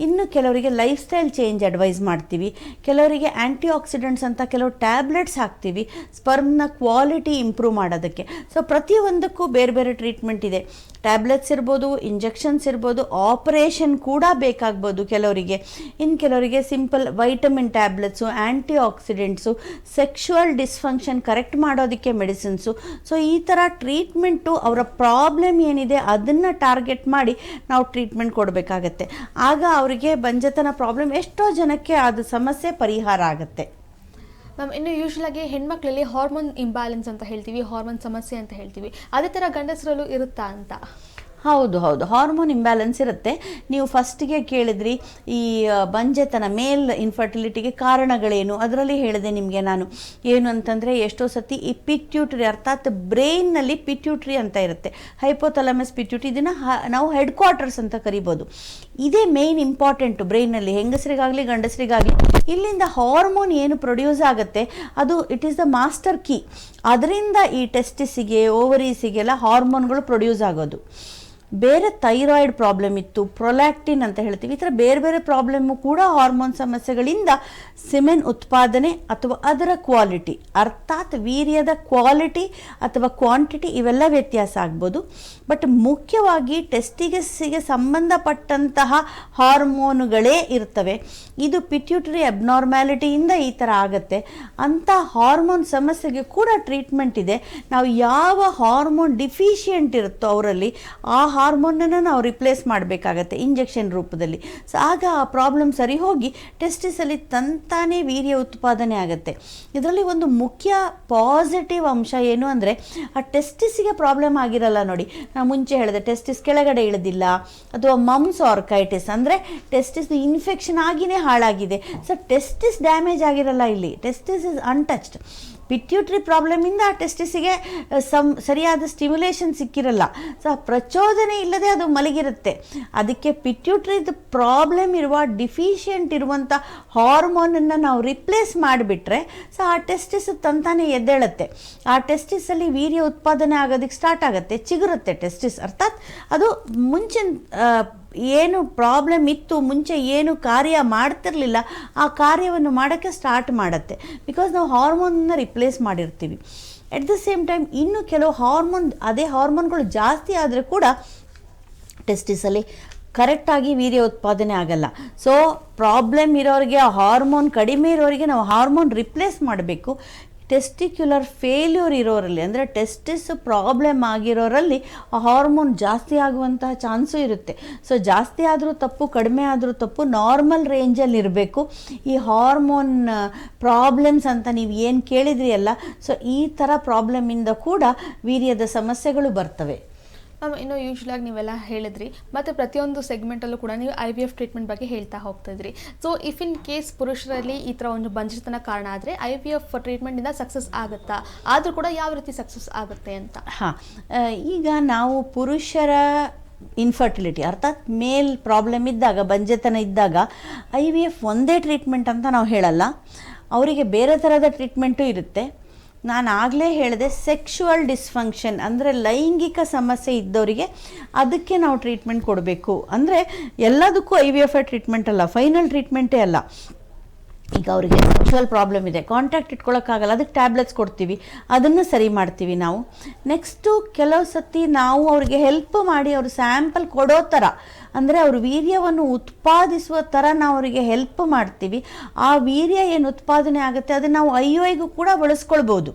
ಇನ್ನು ಕೆಲವರಿಗೆ ಲೈಫ್ ಸ್ಟೈಲ್ ಚೇಂಜ್ ಅಡ್ವೈಸ್ ಮಾಡ್ತೀವಿ. ಕೆಲವರಿಗೆ ಆ್ಯಂಟಿ ಆಕ್ಸಿಡೆಂಟ್ಸ್ ಅಂತ ಕೆಲವು ಟ್ಯಾಬ್ಲೆಟ್ಸ್ ಹಾಕ್ತೀವಿ ಸ್ಪರ್ಮ್ನ ಕ್ವಾಲಿಟಿ ಇಂಪ್ರೂವ್ ಮಾಡೋದಕ್ಕೆ. ಸೊ ಪ್ರತಿಯೊಂದಕ್ಕೂ ಬೇರೆ ಬೇರೆ ಟ್ರೀಟ್ಮೆಂಟ್ ಇದೆ. ಟ್ಯಾಬ್ಲೆಟ್ಸ್ ಇರ್ಬೋದು, ಇಂಜೆಕ್ಷನ್ಸ್ ಇರ್ಬೋದು, ಆಪರೇಷನ್ ಕೂಡ ಬೇಕಾಗ್ಬೋದು ಕೆಲವರಿಗೆ. ಇನ್ನು ಕೆಲವರಿಗೆ ಸಿಂಪಲ್ ವೈಟಮಿನ್ ಟ್ಯಾಬ್ಲೆಟ್ಸು, ಆ್ಯಂಟಿ ಆಕ್ಸಿಡೆಂಟ್ಸು, ಸೆಕ್ಷುವಲ್ ಡಿಸ್ಫಂಕ್ಷನ್ ಕರೆಕ್ಟ್ ಮಾಡೋದಕ್ಕೆ ಮೆಡಿಸಿನ್ಸು. ಸೊ ಈ ಥರ ಟ್ರೀಟ್ಮೆಂಟು ಅವರ ಪ್ರಾಬ್ಲಮ್ ಏನಿದೆ ಅದನ್ನು ಟಾರ್ಗೆಟ್ ಮಾಡಿ ನಾವು ಟ್ರೀಟ್ಮೆಂಟ್ ಕೊಡಬೇಕಾಗತ್ತೆ. ಆಗ ಅವರಿಗೆ ಬಂಜತನ ಪ್ರಾಬ್ಲಮ್ ಎಷ್ಟೋ ಜನಕ್ಕೆ ಅದು ಸಮಸ್ಯೆ ಪರಿಹಾರ ಆಗುತ್ತೆ. ಮ್ಯಾಮ್, ಇನ್ನು ಯೂಶ್ವಲ್ ಆಗಿ ಹೆಣ್ಮಕ್ಳಲ್ಲಿ ಹಾರ್ಮೋನ್ ಇಂಬ್ಯಾಲೆನ್ಸ್ ಅಂತ ಹೇಳ್ತೀವಿ, ಹಾರ್ಮೋನ್ ಸಮಸ್ಯೆ ಅಂತ ಹೇಳ್ತೀವಿ, ಅದೇ ಥರ ಗಂಡಸರಲ್ಲೂ ಇರುತ್ತಾ ಅಂತ? ಹೌದು, ಹಾರ್ಮೋನ್ ಇಂಬ್ಯಾಲೆನ್ಸ್ ಇರುತ್ತೆ. ನೀವು ಫಸ್ಟಿಗೆ ಕೇಳಿದ್ರಿ ಈ ಬಂಜೆತನ, ಮೇಲ್ ಇನ್ಫರ್ಟಿಲಿಟಿಗೆ ಕಾರಣಗಳೇನು, ಅದರಲ್ಲಿ ಹೇಳಿದೆ ನಿಮಗೆ ನಾನು. ಏನು ಅಂತಂದರೆ ಎಷ್ಟೋ ಸತಿ ಈ ಪಿಟ್ಯೂಟ್ರಿ, ಅರ್ಥಾತ್ ಬ್ರೈನ್ನಲ್ಲಿ ಪಿಟ್ಯೂಟ್ರಿ ಅಂತ ಇರುತ್ತೆ, ಹೈಪೋಥಾಲಮಸ್ ಪಿಟ್ಯೂಟ್ರಿ, ಇದನ್ನು ನಾವು ಹೆಡ್ ಕ್ವಾರ್ಟರ್ಸ್ ಅಂತ ಕರಿಬೋದು. ಇದೇ ಮೇಯ್ನ್ ಇಂಪಾರ್ಟೆಂಟು ಬ್ರೈನಲ್ಲಿ, ಹೆಂಗಸರಿಗಾಗಲಿ ಗಂಡಸರಿಗಾಗಲಿ. ಇಲ್ಲಿಂದ ಹಾರ್ಮೋನ್ ಏನು ಪ್ರೊಡ್ಯೂಸ್ ಆಗುತ್ತೆ ಅದು it is the master key. ಅದರಿಂದ ಈ ಟೆಸ್ಟಿಸಿಗೆ, ಓವರೀಸಿಗೆಲ್ಲ ಹಾರ್ಮೋನ್ಗಳು ಪ್ರೊಡ್ಯೂಸ್ ಆಗೋದು. ಬೇರೆ ಥೈರಾಯ್ಡ್ ಪ್ರಾಬ್ಲಮ್ ಇತ್ತು, ಪ್ರೊಲ್ಯಾಕ್ಟಿನ್ ಅಂತ ಹೇಳ್ತೀವಿ, ಈ ಥರ ಬೇರೆ ಬೇರೆ ಪ್ರಾಬ್ಲಮ್ಮು ಕೂಡ ಹಾರ್ಮೋನ್ ಸಮಸ್ಯೆಗಳಿಂದ ಸಿಮೆನ್ ಉತ್ಪಾದನೆ ಅಥವಾ ಅದರ ಕ್ವಾಲಿಟಿ, ಅರ್ಥಾತ್ ವೀರ್ಯದ ಕ್ವಾಲಿಟಿ ಅಥವಾ ಕ್ವಾಂಟಿಟಿ ಇವೆಲ್ಲ ವ್ಯತ್ಯಾಸ ಆಗ್ಬೋದು. ಬಟ್ ಮುಖ್ಯವಾಗಿ ಟೆಸ್ಟಿಗೆಸ್ಸಿಗೆ ಸಂಬಂಧಪಟ್ಟಂತಹ ಹಾರ್ಮೋನುಗಳೇ ಇರ್ತವೆ. ಇದು ಪಿಟ್ಯೂಟರಿ ಅಬ್ನಾರ್ಮ್ಯಾಲಿಟಿಯಿಂದ ಈ ಥರ ಆಗುತ್ತೆ. ಅಂಥ ಹಾರ್ಮೋನ್ ಸಮಸ್ಯೆಗೆ ಕೂಡ ಟ್ರೀಟ್ಮೆಂಟ್ ಇದೆ. ನಾವು ಯಾವ ಹಾರ್ಮೋನ್ ಡಿಫಿಷಿಯೆಂಟ್ ಇರುತ್ತೋ ಅವರಲ್ಲಿ ಆ ಹಾರ್ಮೋನನ್ನು ನಾವು ರಿಪ್ಲೇಸ್ ಮಾಡಬೇಕಾಗತ್ತೆ ಇಂಜೆಕ್ಷನ್ ರೂಪದಲ್ಲಿ. ಸೊ ಆಗ ಆ ಪ್ರಾಬ್ಲಮ್ ಸರಿ ಹೋಗಿ ಟೆಸ್ಟಿಸಲ್ಲಿ ತಂತಾನೇ ವೀರ್ಯ ಉತ್ಪಾದನೆ ಆಗುತ್ತೆ. ಇದರಲ್ಲಿ ಒಂದು ಮುಖ್ಯ ಪಾಸಿಟಿವ್ ಅಂಶ ಏನು ಅಂದರೆ, ಆ ಟೆಸ್ಟಿಸ್ಗೆ ಪ್ರಾಬ್ಲಮ್ ಆಗಿರಲ್ಲ ನೋಡಿ. ನಾನು ಮುಂಚೆ ಹೇಳಿದೆ ಟೆಸ್ಟಿಸ್ ಕೆಳಗಡೆ ಇಳಿದಿಲ್ಲ, ಅಥವಾ ಮಮ್ಸ್ ಆರ್ಕೈಟಿಸ್ ಅಂದರೆ ಟೆಸ್ಟಿಸ್ ಇನ್ಫೆಕ್ಷನ್ ಆಗಿನೇ ಹಾಳಾಗಿದೆ. ಸೊ ಟೆಸ್ಟಿಸ್ ಡ್ಯಾಮೇಜ್ ಆಗಿರಲ್ಲ ಇಲ್ಲಿ, ಟೆಸ್ಟಿಸ್ ಇಸ್ ಅನ್ಟಚ್ಡ್. ಪಿಟ್ಯೂಟ್ರಿ ಪ್ರಾಬ್ಲಮಿಂದ ಆ ಟೆಸ್ಟಿಸಿಗೆ ಸರಿಯಾದ ಸ್ಟಿಮ್ಯುಲೇಷನ್ ಸಿಕ್ಕಿರಲ್ಲ. ಸೊ ಪ್ರಚೋದನೆ ಇಲ್ಲದೆ ಅದು ಮಲಗಿರುತ್ತೆ. ಅದಕ್ಕೆ ಪಿಟ್ಯೂಟ್ರಿದು ಪ್ರಾಬ್ಲಮ್ ಇರುವ, ಡಿಫಿಷಿಯೆಂಟ್ ಇರುವಂಥ ಹಾರ್ಮೋನನ್ನು ನಾವು ರಿಪ್ಲೇಸ್ ಮಾಡಿಬಿಟ್ರೆ ಸೊ ಆ ಟೆಸ್ಟಿಸ್ ತಂತಾನೆ ಎದ್ದೇಳುತ್ತೆ. ಆ ಟೆಸ್ಟಿಸಲ್ಲಿ ವೀರ್ಯ ಉತ್ಪಾದನೆ ಆಗೋದಕ್ಕೆ ಸ್ಟಾರ್ಟ್ ಆಗುತ್ತೆ, ಚಿಗುರುತ್ತೆ ಟೆಸ್ಟಿಸ್. ಅರ್ಥಾತ್ ಅದು ಮುಂಚೆ ಏನು ಪ್ರಾಬ್ಲಮ್ ಇತ್ತು, ಮುಂಚೆ ಏನು ಕಾರ್ಯ ಮಾಡ್ತಿರಲಿಲ್ಲ, ಆ ಕಾರ್ಯವನ್ನು ಮಾಡೋಕ್ಕೆ ಸ್ಟಾರ್ಟ್ ಮಾಡುತ್ತೆ. ಬಿಕಾಸ್ ನಾವು ಹಾರ್ಮೋನನ್ನು ರಿಪ್ಲೇಸ್ ಮಾಡಿರ್ತೀವಿ. ಎಟ್ ದ ಸೇಮ್ ಟೈಮ್ ಇನ್ನು ಕೆಲವು ಅದೇ ಹಾರ್ಮೋನ್ಗಳು ಜಾಸ್ತಿ ಆದರೆ ಕೂಡ ಟೆಸ್ಟಿಸಲ್ಲಿ ಕರೆಕ್ಟಾಗಿ ವೀರ್ಯ ಉತ್ಪಾದನೆ ಆಗಲ್ಲ. ಸೊ ಪ್ರಾಬ್ಲಮ್ ಇರೋರಿಗೆ, ಹಾರ್ಮೋನ್ ಕಡಿಮೆ ಇರೋರಿಗೆ ನಾವು ಹಾರ್ಮೋನ್ ರಿಪ್ಲೇಸ್ ಮಾಡಬೇಕು. ಟೆಸ್ಟಿಕ್ಯುಲರ್ ಫೇಲ್ಯೂರ್ ಇರೋರಲ್ಲಿ, ಅಂದರೆ ಟೆಸ್ಟಿಸ್ ಪ್ರಾಬ್ಲಮ್ ಆಗಿರೋರಲ್ಲಿ ಹಾರ್ಮೋನ್ ಜಾಸ್ತಿ ಆಗುವಂತಹ ಚಾನ್ಸು ಇರುತ್ತೆ. ಸೊ ಜಾಸ್ತಿ ಆದರೂ ತಪ್ಪು, ಕಡಿಮೆ ಆದರೂ ತಪ್ಪು, ನಾರ್ಮಲ್ ರೇಂಜಲ್ಲಿ ಇರಬೇಕು. ಈ ಹಾರ್ಮೋನ್ ಪ್ರಾಬ್ಲಮ್ಸ್ ಅಂತ ನೀವು ಏನು ಕೇಳಿದ್ರಿ ಅಲ್ಲ, ಸೊ ಈ ಥರ ಪ್ರಾಬ್ಲಮಿಂದ ಕೂಡ ವೀರ್ಯದ ಸಮಸ್ಯೆಗಳು ಬರ್ತವೆ. ಮ್ಯಾಮ್, ಇನ್ನು ಯೂಶ್ವಲಾಗಿ ನೀವೆಲ್ಲ ಹೇಳಿದ್ರಿ, ಮತ್ತು ಪ್ರತಿಯೊಂದು ಸೆಗ್ಮೆಂಟಲ್ಲೂ ಕೂಡ ನೀವು IVF ಟ್ರೀಟ್ಮೆಂಟ್ ಬಗ್ಗೆ ಹೇಳ್ತಾ ಹೋಗ್ತಾಯಿದ್ರಿ. ಸೊ ಇಫ್ ಇನ್ ಕೇಸ್ ಪುರುಷರಲ್ಲಿ ಈ ಥರ ಒಂದು ಬಂಜತನ ಕಾರಣ ಆದರೆ IVF ಟ್ರೀಟ್ಮೆಂಟಿಂದ ಸಕ್ಸಸ್ ಆಗುತ್ತಾ? ಆದರೂ ಕೂಡ ಯಾವ ರೀತಿ ಸಕ್ಸಸ್ ಆಗುತ್ತೆ ಅಂತ? ಈಗ ನಾವು ಪುರುಷರ ಇನ್ಫರ್ಟಿಲಿಟಿ, ಅರ್ಥಾತ್ ಮೇಲ್ ಪ್ರಾಬ್ಲಮ್ ಇದ್ದಾಗ, ಬಂಜತನ ಇದ್ದಾಗ IVF ಒಂದೇ ಟ್ರೀಟ್ಮೆಂಟ್ ಅಂತ ನಾವು ಹೇಳಲ್ಲ. ಅವರಿಗೆ ಬೇರೆ ಥರದ ಟ್ರೀಟ್ಮೆಂಟು ಇರುತ್ತೆ. ನಾನು ಆಗಲೇ ಹೇಳಿದೆ, ಸೆಕ್ಷುವಲ್ ಡಿಸ್ಫಂಕ್ಷನ್ ಅಂದರೆ ಲೈಂಗಿಕ ಸಮಸ್ಯೆ ಇದ್ದವರಿಗೆ ಅದಕ್ಕೆ ನಾವು ಟ್ರೀಟ್ಮೆಂಟ್ ಕೊಡಬೇಕು. ಅಂದರೆ ಎಲ್ಲದಕ್ಕೂ IVF ಟ್ರೀಟ್ಮೆಂಟ್ ಅಲ್ಲ, ಫೈನಲ್ ಟ್ರೀಟ್ಮೆಂಟೇ ಅಲ್ಲ. ಈಗ ಅವರಿಗೆ ಸೆಕ್ಷುವಲ್ ಪ್ರಾಬ್ಲಮ್ ಇದೆ, ಕಾಂಟ್ಯಾಕ್ಟ್ ಇಟ್ಕೊಳ್ಳೋಕ್ಕಾಗಲ್ಲ, ಅದಕ್ಕೆ ಟ್ಯಾಬ್ಲೆಟ್ಸ್ ಕೊಡ್ತೀವಿ, ಅದನ್ನು ಸರಿ ಮಾಡ್ತೀವಿ ನಾವು. ನೆಕ್ಸ್ಟು ಕೆಲವು ಸತಿ ನಾವು ಅವ್ರಿಗೆ ಹೆಲ್ಪ್ ಮಾಡಿ ಅವರು ಸ್ಯಾಂಪಲ್ ಕೊಡೋ ಥರ, ಅಂದರೆ ಅವರು ವೀರ್ಯವನ್ನು ಉತ್ಪಾದಿಸುವ ಥರ ನಾವು ಅವರಿಗೆ ಹೆಲ್ಪ್ ಮಾಡ್ತೀವಿ. ಆ ವೀರ್ಯ ಏನು ಉತ್ಪಾದನೆ ಆಗುತ್ತೆ ಅದನ್ನು ನಾವು IUIಗೂ ಕೂಡ ಬಳಸ್ಕೊಳ್ಬೋದು.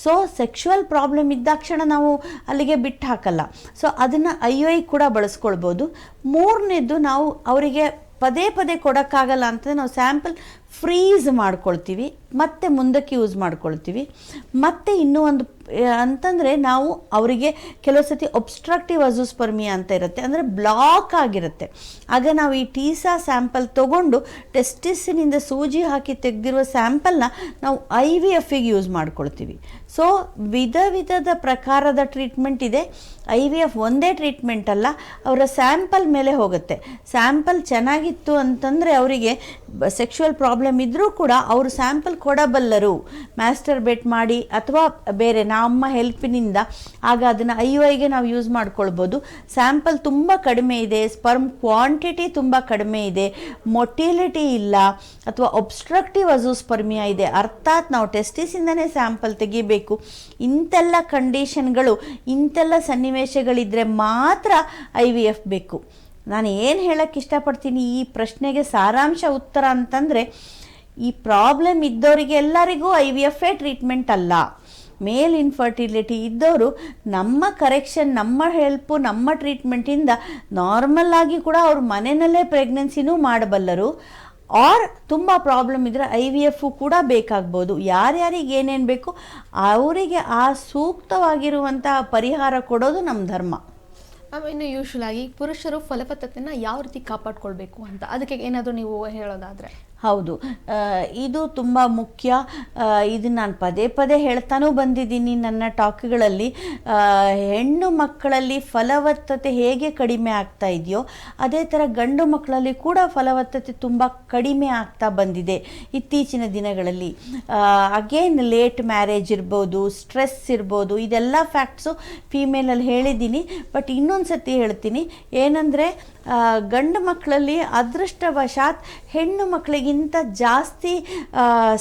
ಸೊ ಸೆಕ್ಷುವಲ್ ಪ್ರಾಬ್ಲಮ್ ಇದ್ದಾಕ್ಷಣ ನಾವು ಅಲ್ಲಿಗೆ ಬಿಟ್ಟು ಹಾಕಲ್ಲ. ಸೊ ಅದನ್ನು IUI ಕೂಡ ಬಳಸ್ಕೊಳ್ಬೋದು. ಮೂರನೇದು, ನಾವು ಅವರಿಗೆ ಪದೇ ಪದೇ ಕೊಡೋಕ್ಕಾಗಲ್ಲ ಅಂತಂದರೆ ನಾವು ಸ್ಯಾಂಪಲ್ ಫ್ರೀಸ್ ಮಾಡ್ಕೊಳ್ತೀವಿ, ಮತ್ತೆ ಮುಂದಕ್ಕೆ ಯೂಸ್ ಮಾಡ್ಕೊಳ್ತೀವಿ. ಮತ್ತು ಇನ್ನೂ ಒಂದು ಅಂತಂದರೆ, ನಾವು ಅವರಿಗೆ ಕೆಲವು ಸತಿ ಒಬ್ಸ್ಟ್ರಕ್ಟಿವ್ ಅಜೋಸ್ಪರ್ಮಿಯಾ ಅಂತ ಇರುತ್ತೆ, ಅಂದರೆ ಬ್ಲಾಕ್ ಆಗಿರುತ್ತೆ. ಆಗ ನಾವು ಈ ಟೀಸಾ ಸ್ಯಾಂಪಲ್ ತೊಗೊಂಡು ಟೆಸ್ಟಿಸಿನಿಂದ ಸೂಜಿ ಹಾಕಿ ತೆಗೆದಿರುವ ಸ್ಯಾಂಪಲ್ನ ನಾವು IVFಗೆ ಯೂಸ್ ಮಾಡ್ಕೊಳ್ತೀವಿ. ಸೊ ವಿಧದ ಪ್ರಕಾರದ ಟ್ರೀಟ್ಮೆಂಟ್ ಇದೆ. IVF ಒಂದೇ ಟ್ರೀಟ್ಮೆಂಟ್ ಅಲ್ಲ, ಅವರ ಸ್ಯಾಂಪಲ್ ಮೇಲೆ ಹೋಗುತ್ತೆ. ಸ್ಯಾಂಪಲ್ ಚೆನ್ನಾಗಿತ್ತು ಅಂತಂದರೆ ಅವರಿಗೆ ಸೆಕ್ಷುವಲ್ ಪ್ರಾಬ್ಲಮ್ ಇದ್ದರೂ ಕೂಡ ಅವರು ಸ್ಯಾಂಪಲ್ ಕೊಡಬಲ್ಲರು, ಮ್ಯಾಸ್ಟರ್ಬೇಟ್ ಮಾಡಿ ಅಥವಾ ಬೇರೆ ನಮ್ಮ ಹೆಲ್ಪಿನಿಂದ ಆಗ ಅದನ್ನು IUIಗೆ ನಾವು ಯೂಸ್ ಮಾಡ್ಕೊಳ್ಬೋದು. ಸ್ಯಾಂಪಲ್ ತುಂಬ ಕಡಿಮೆ ಇದೆ, ಸ್ಪರ್ಮ್ ಕ್ವಾಂಟಿಟಿ ತುಂಬ ಕಡಿಮೆ ಇದೆ, ಮೊಟಿಲಿಟಿ ಇಲ್ಲ ಅಥವಾ ಒಬ್ಸ್ಟ್ರಕ್ಟಿವ್ ಅಜೂಸ್ಪರ್ಮಿಯಾ ಇದೆ, ಅರ್ಥಾತ್ ನಾವು ಟೆಸ್ಟಿಸಿಂದನೇ ಸ್ಯಾಂಪಲ್ ತೆಗಿಬೇಕು. ಇಂತೆಲ್ಲ ಕಂಡೀಷನ್ಗಳು, ಇಂತೆಲ್ಲ ಸನ್ನಿವೇಶಗಳಿದ್ದರೆ ಮಾತ್ರ IVF ಬೇಕು. ನಾನು ಏನು ಹೇಳಕ್ಕೆ ಇಷ್ಟಪಡ್ತೀನಿ ಈ ಪ್ರಶ್ನೆಗೆ ಸಾರಾಂಶ ಉತ್ತರ ಅಂತಂದರೆ, ಈ ಪ್ರಾಬ್ಲಮ್ ಇದ್ದವರಿಗೆ ಎಲ್ಲರಿಗೂ IVFೇ ಟ್ರೀಟ್ಮೆಂಟ್ ಅಲ್ಲ. ಮೇಲ್ ಇನ್ಫರ್ಟಿಲಿಟಿ ಇದ್ದವರು ನಮ್ಮ ಕರೆಕ್ಷನ್, ನಮ್ಮ ಹೆಲ್ಪು, ನಮ್ಮ ಟ್ರೀಟ್ಮೆಂಟಿಂದ ನಾರ್ಮಲ್ ಆಗಿ ಕೂಡ ಅವ್ರ ಮನೆಯಲ್ಲೇ ಪ್ರೆಗ್ನೆನ್ಸಿನೂ ಮಾಡಬಲ್ಲರು. ಆರ್ ತುಂಬ ಪ್ರಾಬ್ಲಮ್ ಇದ್ದರೆ IVF ಕೂಡ ಬೇಕಾಗ್ಬೋದು. ಯಾರ್ಯಾರಿಗೆ ಏನೇನು ಬೇಕು ಅವರಿಗೆ ಆ ಸೂಕ್ತವಾಗಿರುವಂತಹ ಪರಿಹಾರ ಕೊಡೋದು ನಮ್ಮ ಧರ್ಮ. ಇನ್ನು ಯೂಶುವಲ್ ಆಗಿ ಪುರುಷರು ಫಲವತ್ತತೆನ ಯಾವ ರೀತಿ ಕಾಪಾಡ್ಕೊಳ್ಬೇಕು ಅಂತ ಅದಕ್ಕೆ ಏನಾದರೂ ನೀವು ಹೇಳೋದಾದರೆ? ಹೌದು, ಇದು ತುಂಬ ಮುಖ್ಯ. ಇದು ನಾನು ಪದೇ ಪದೇ ಹೇಳ್ತಾನೂ ಬಂದಿದ್ದೀನಿ ನನ್ನ ಟಾಕ್ಗಳಲ್ಲಿ. ಹೆಣ್ಣು ಮಕ್ಕಳಲ್ಲಿ ಫಲವತ್ತತೆ ಹೇಗೆ ಕಡಿಮೆ ಆಗ್ತಾ ಇದೆಯೋ ಅದೇ ಥರ ಗಂಡು ಮಕ್ಕಳಲ್ಲಿ ಕೂಡ ಫಲವತ್ತತೆ ತುಂಬ ಕಡಿಮೆ ಆಗ್ತಾ ಬಂದಿದೆ ಇತ್ತೀಚಿನ ದಿನಗಳಲ್ಲಿ. ಅಗೇನ್ ಲೇಟ್ ಮ್ಯಾರೇಜ್ ಇರ್ಬೋದು, ಸ್ಟ್ರೆಸ್ ಇರ್ಬೋದು, ಇದೆಲ್ಲ ಫ್ಯಾಕ್ಟ್ಸು ಫೀಮೇಲಲ್ಲಿ ಹೇಳಿದ್ದೀನಿ. ಬಟ್ ಇನ್ನೊಂದು ಸತಿ ಹೇಳ್ತೀನಿ, ಏನಂದರೆ ಗಂಡು ಮಕ್ಕಳಲ್ಲಿ ಅದೃಷ್ಟವಶಾತ್ ಹೆಣ್ಣು ಮಕ್ಕಳಿಗಿಂತ ಜಾಸ್ತಿ